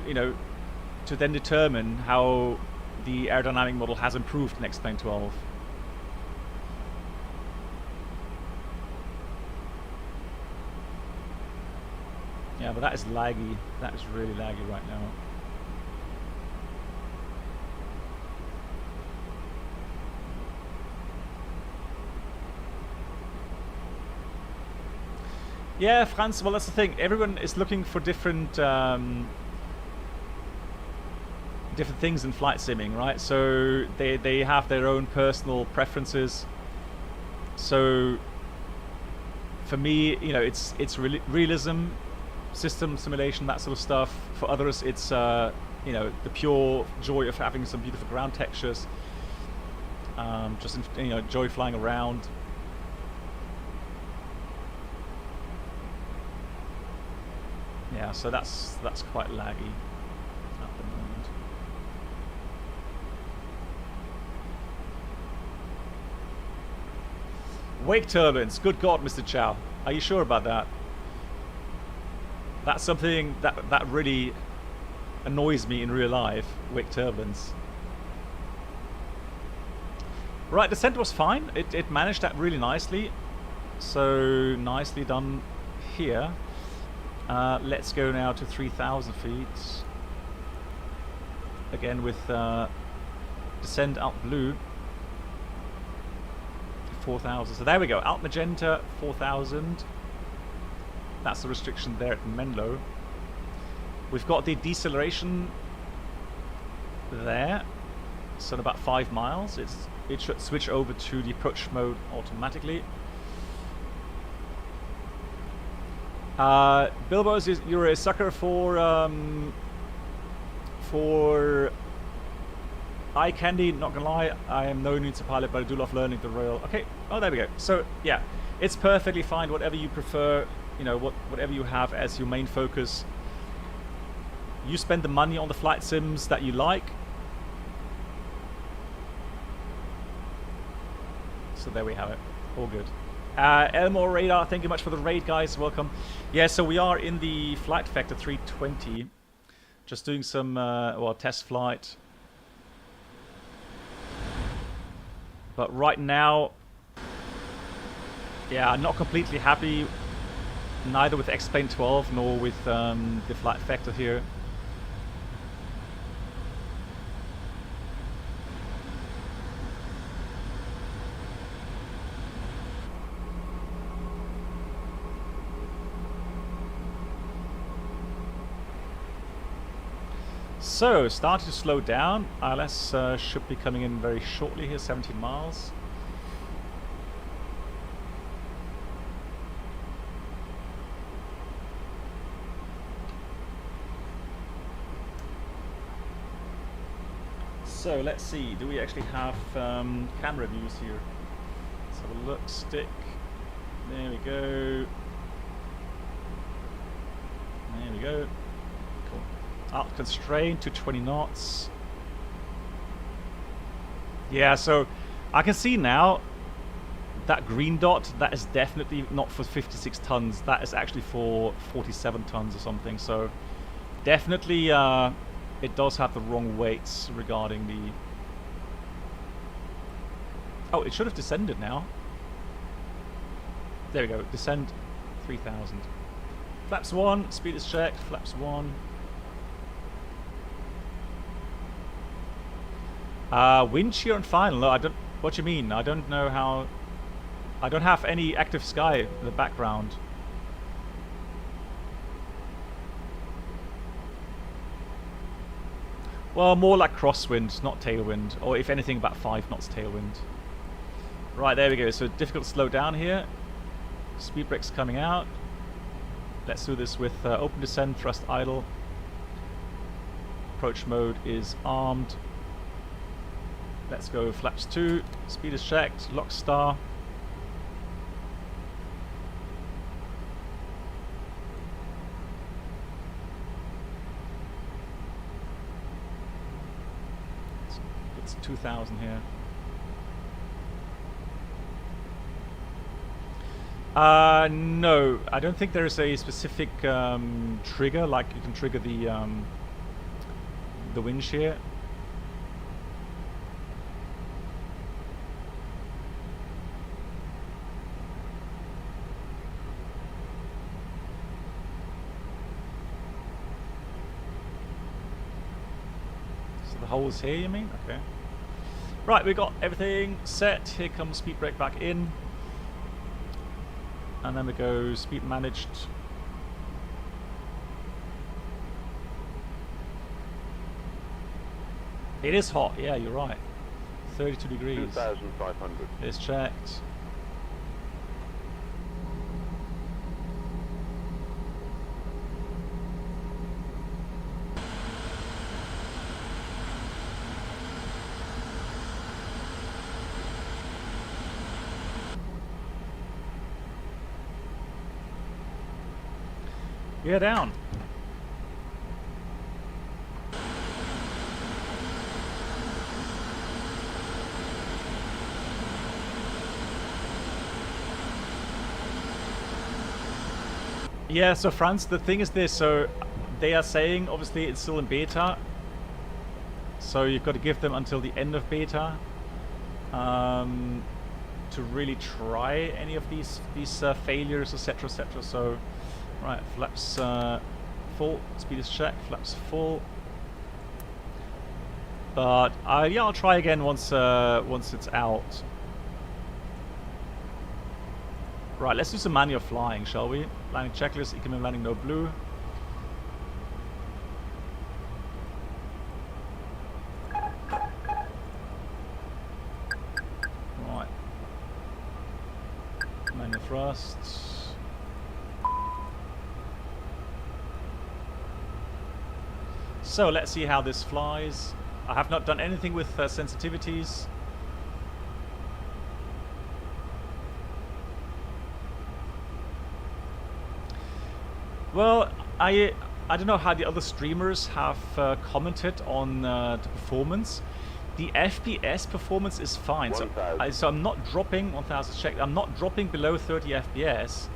to then determine how the aerodynamic model has improved in X-Plane 12. Yeah, but that is laggy. That is really laggy right now. Yeah, Franz, well, that's the thing. Everyone is looking for different different things in flight simming, right? So they have their own personal preferences. So for me, it's realism, system simulation, that sort of stuff. For others, it's the pure joy of having some beautiful ground textures. Just enjoy flying around. Yeah, so that's quite laggy at the moment. Wake turbines. Good God, Mr. Chow. Are you sure about that? That's something that really annoys me in real life. Wake turbines. Right, descent was fine. It managed that really nicely. So nicely done here. Let's go now to 3,000 feet. Again with descent out blue. 4,000. So there we go. Out magenta 4,000. That's the restriction there at Menlo. We've got the deceleration there. So in about 5 miles, it should switch over to the approach mode automatically. Bilbo's, you're a sucker for eye candy. Not gonna lie, I am no needs a pilot, but I do love learning the rail. Okay, oh there we go. So yeah, it's perfectly fine. Whatever you prefer, you know, whatever you have as your main focus. You spend the money on the flight sims that you like. So there we have it. All good. Elmore Radar, thank you much for the raid, guys. Welcome. Yeah, so we are in the FlightFactor 320. Just doing some well, test flight. But right now, yeah, I'm not completely happy neither with X-Plane 12 nor with the FlightFactor here. So, starting to slow down. ILS should be coming in very shortly here, 17 miles. So, let's see. Do we actually have camera views here? Let's have a look. Stick. There we go. There we go. Cool. Out constrained to 20 knots. Yeah, so I can see now that green dot, that is definitely not for 56 tons. That is actually for 47 tons or something. So definitely it does have the wrong weights regarding the... Oh, it should have descended now. There we go. Descend 3,000. Flaps 1, speed is checked. Flaps 1. Wind shear and final. No, I don't. What do you mean? I don't know how. I don't have any active sky in the background. Well, more like crosswind, not tailwind, or if anything, about 5 knots tailwind. Right, there we go. So difficult to slow down here. Speed brakes coming out. Let's do this with open descent, thrust idle. Approach mode is armed. Let's go flaps 2, speed is checked, lock star. It's 2,000 here. No, I don't think there is a specific trigger, like you can trigger the wind shear. Holes here, you mean? Okay. Right, we got everything set. Here comes speed brake back in. And then we go speed managed. It is hot, yeah, you're right. 32 degrees. 2,500. It's checked. Yeah, down. Yeah, so France, the thing is this, so they are saying, obviously, it's still in beta. So you've got to give them until the end of beta to really try any of these failures, etc., etc. So, right, flaps full, speed is checked, flaps full. But yeah, I'll try again once it's out. Right, let's do some manual flying, shall we? Landing checklist, incoming landing, no blue. Right. Manual thrusts. So let's see how this flies. I have not done anything with sensitivities. Well, I don't know how the other streamers have commented on the performance. The FPS performance is fine, so I'm not dropping 1000 check. I'm not dropping below 30 FPS,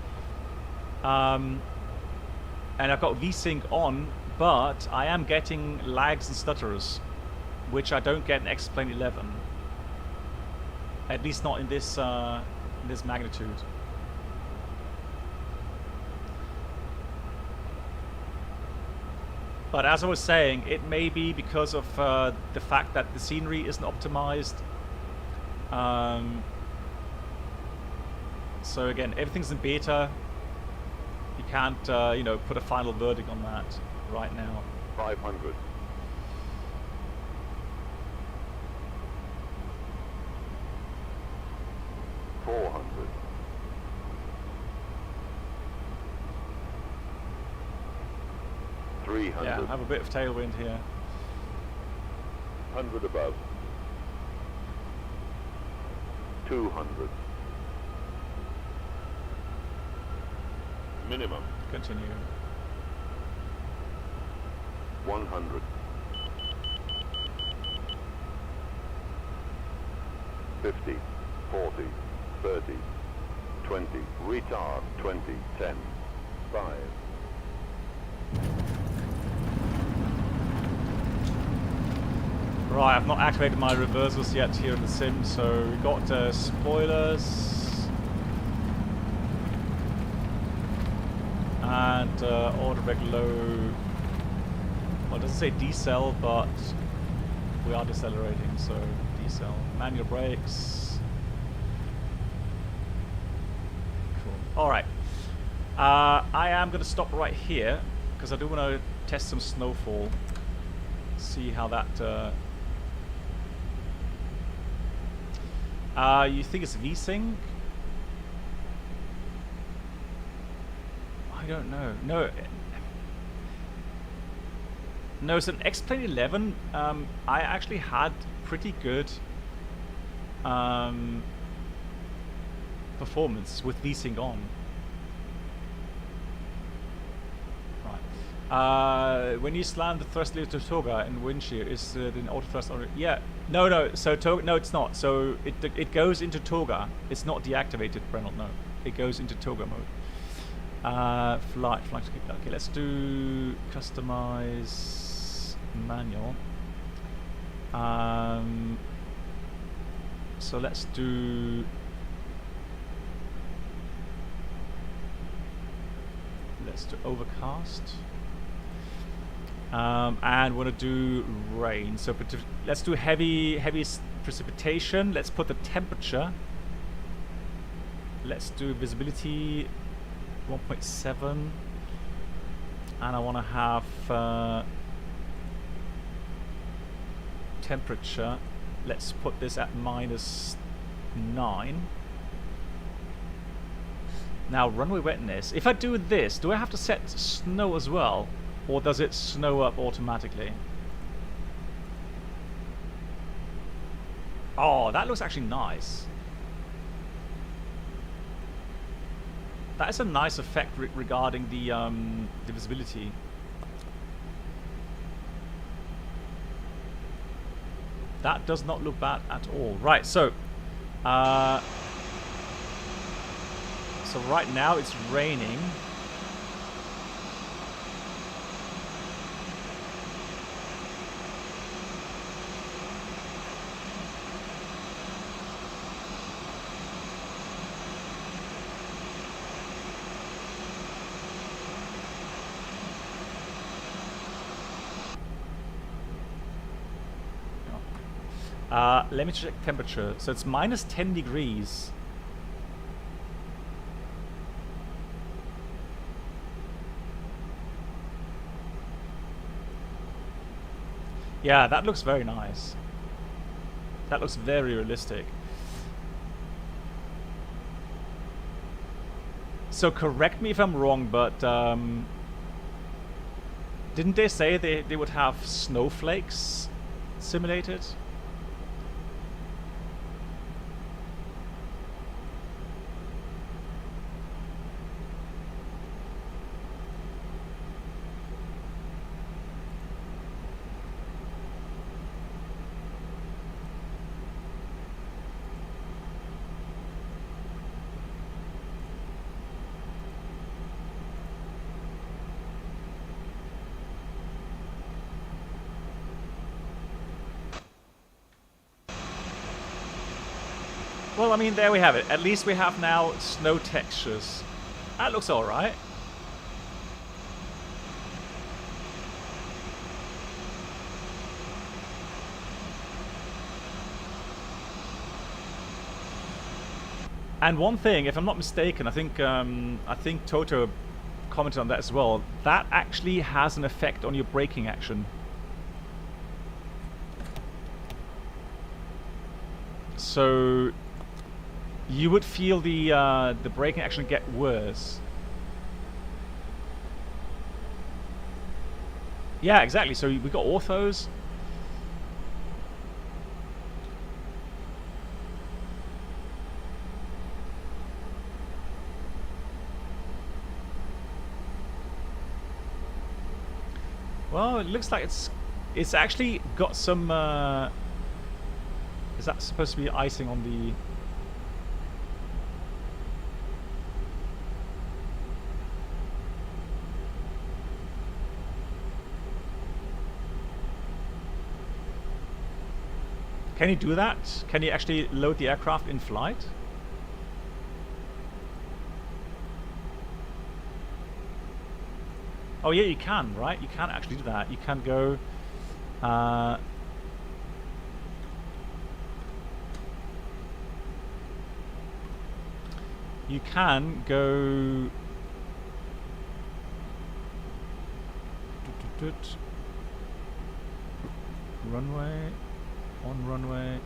and I've got VSync on, but I am getting lags and stutters, which I don't get in X-Plane 11. At least not in this magnitude. But as I was saying, it may be because of the fact that the scenery isn't optimized. So again, everything's in beta. You can't, you know, put a final verdict on that right now. 500. 400. 300. Yeah, have a bit of tailwind here. 100 above. 200. Minimum. Continue. 100. 50. 40. 30. 20. Retard. 20. 10. 5. Right, I've not activated my reversals yet here in the sim, so we've got spoilers and auto brake low. Well, it doesn't say decel, but we are decelerating, so decel. Manual brakes. Cool. Alright. I am going to stop right here because I do want to test some snowfall. See how that. You think it's VSync? I don't know. No, it's an X-Plane 11. I actually had pretty good performance with VSync on. Right. When you slam the thrust lever to toga in wind shear, is the auto thrust on? Yeah. No. So no, it's not. So it goes into toga. It's not deactivated, Brennel. No, it goes into toga mode. Flight. Okay, let's do customize manual. So let's do. Let's do overcast. And we're going to do rain. So let's do heavy precipitation. Let's put the temperature. Let's do visibility 1.7. And I want to have temperature. Let's put this at -9. Now runway wetness. If I do this, do I have to set snow as well? Or does it snow up automatically? Oh, that looks actually nice. That is a nice effect regarding the visibility. That does not look bad at all. Right, so right now it's raining. Let me check temperature. So it's minus 10 degrees. Yeah, that looks very nice. That looks very realistic. So correct me if I'm wrong, but didn't they say they would have snowflakes simulated? Well, I mean, there we have it. At least we have now snow textures. That looks alright. And one thing, if I'm not mistaken, I think Toto commented on that as well. That actually has an effect on your braking action. So you would feel the braking action get worse. Yeah, exactly. So we got orthos. Well, it looks like it's actually got some. Is that supposed to be icing on the? Can you do that? Can you actually load the aircraft in flight? Oh yeah, you can, right? You can actually do that. You can go... you can go... Runway... On runway.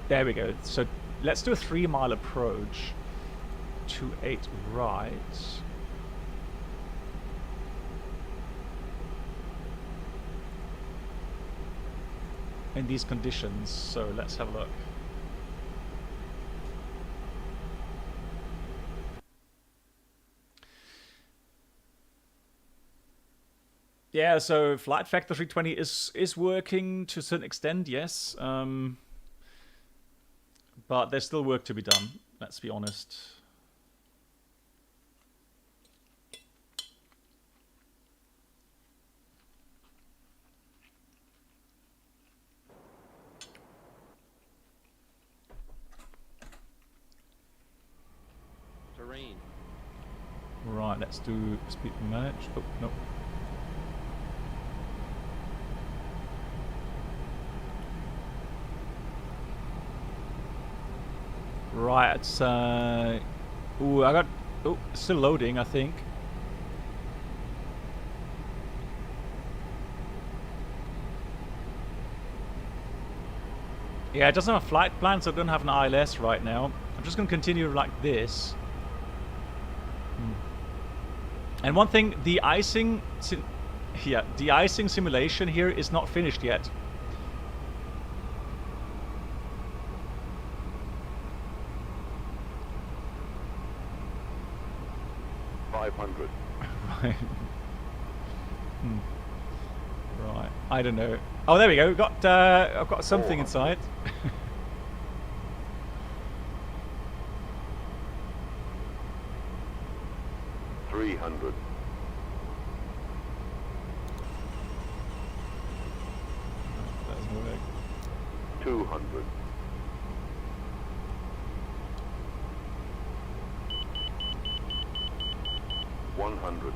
There we go. So let's do a 3-mile approach. 28 right. In these conditions. So let's have a look. Yeah, so FlightFactor 320 is working to a certain extent, yes. But there's still work to be done, let's be honest. Terrain. Right, let's do speed manage. Oh, no. Right, it's ooh, I got still loading, I think. Yeah, it doesn't have a flight plan, so I don't have an ILS right now. I'm just gonna continue like this. And one thing, the icing simulation here is not finished yet. Right. Right. I don't know. Oh, there we go. We've got I've got something inside. 300. That doesn't work. 200. 100.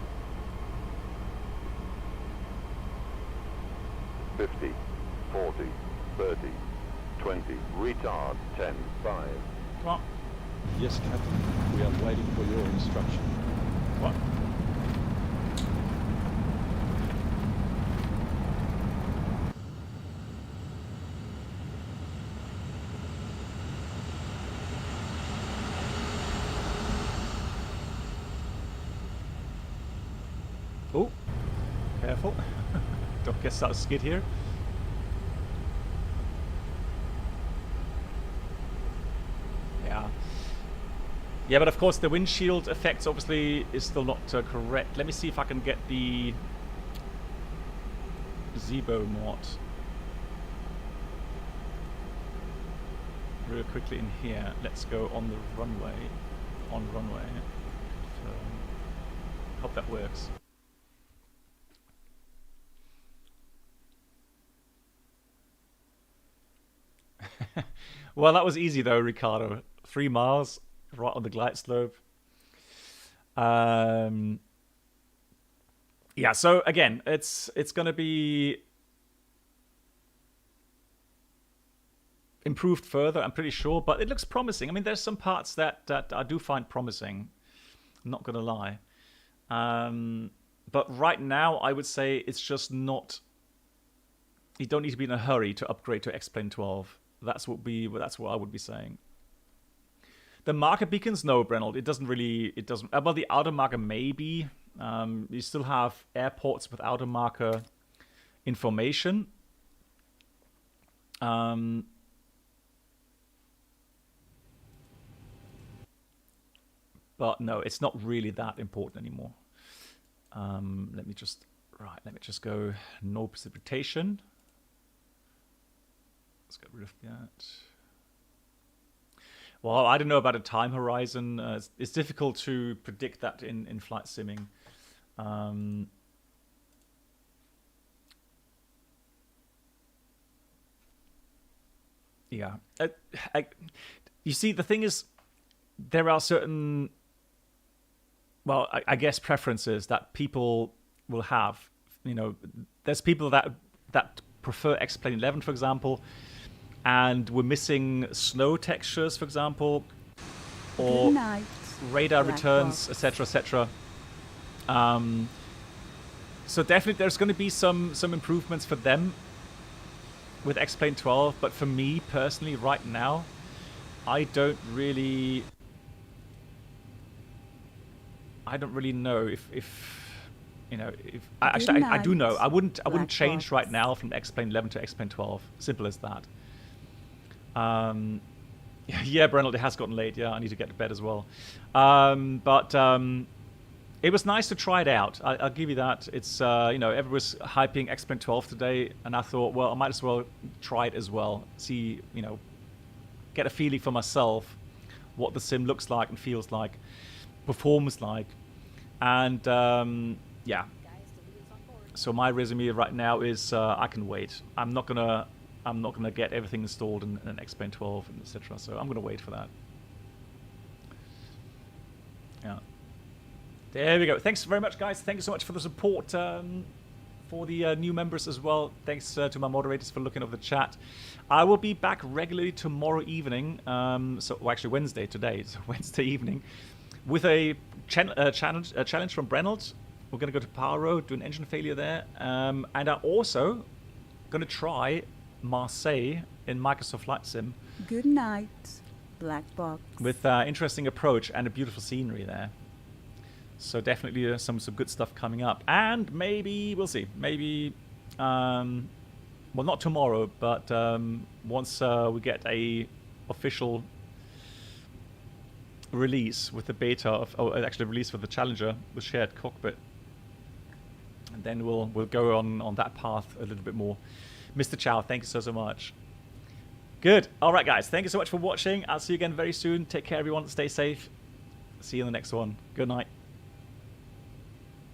50, 40, 30, A320, retard 10-5. Come on. Yes, Captain. We are waiting for your instruction. What? Oh, careful. Don't get started skid here. Yeah. Yeah, but of course the windshield effects obviously is still not correct. Let me see if I can get the Zibo mod real quickly in here. Let's go on the runway. On runway. Hope that works. Well, that was easy though, Ricardo. 3 miles, right on the glide slope. Yeah, so again, it's going to be improved further, I'm pretty sure, but it looks promising. I mean, there's some parts that I do find promising. I'm not going to lie. But right now, I would say it's just not... You don't need to be in a hurry to upgrade to X-Plane 12. That's what I would be saying. The marker beacons, no, Brenold. It doesn't really. It doesn't. Well, the outer marker maybe. You still have airports with outer marker information. But no, it's not really that important anymore. Let me just go no precipitation. Let's get rid of that. Well, I don't know about a time horizon. It's difficult to predict that in flight simming. Yeah. You see, the thing is, there are certain, well, I guess preferences that people will have. You know, there's people that prefer X-Plane 11, for example, and we're missing snow textures, for example, or radar returns, etc., etc. So definitely there's going to be some improvements for them with X-Plane 12, but for me personally right now, I don't really know if you know, if actually I do know. I wouldn't change right now from X-Plane 11 to X-Plane 12. Simple as that. Yeah, Brennell, it has gotten late. Yeah, I need to get to bed as well. But it was nice to try it out. I'll give you that. It's you know, everyone's hyping X-Plane 12 today, and I thought, well, I might as well try it as well. See, you know, get a feeling for myself what the sim looks like and feels like, performs like, and yeah. So my resume right now is I can wait. I'm not gonna get everything installed in an X-Plane 12 and etc. So I'm gonna wait for that. Yeah. There we go. Thanks very much, guys. Thank you so much for the support for the new members as well. Thanks to my moderators for looking over the chat. I will be back regularly tomorrow evening. Well, actually Wednesday today. So Wednesday evening with a challenge from Brennelt. We're going to go to Power Road, do an engine failure there. And I'm also going to try Marseille in Microsoft Flight Sim. Good night, Black Box. With interesting approach and a beautiful scenery there. So definitely some good stuff coming up. And maybe, we'll see, maybe, well, not tomorrow, but once we get a official release with the beta of, actually release with the Challenger with shared cockpit. And then we'll go on that path a little bit more. Mr. Chow, thank you so much. Good. All right, guys. Thank you so much for watching. I'll see you again very soon. Take care, everyone. Stay safe. See you in the next one. Good night.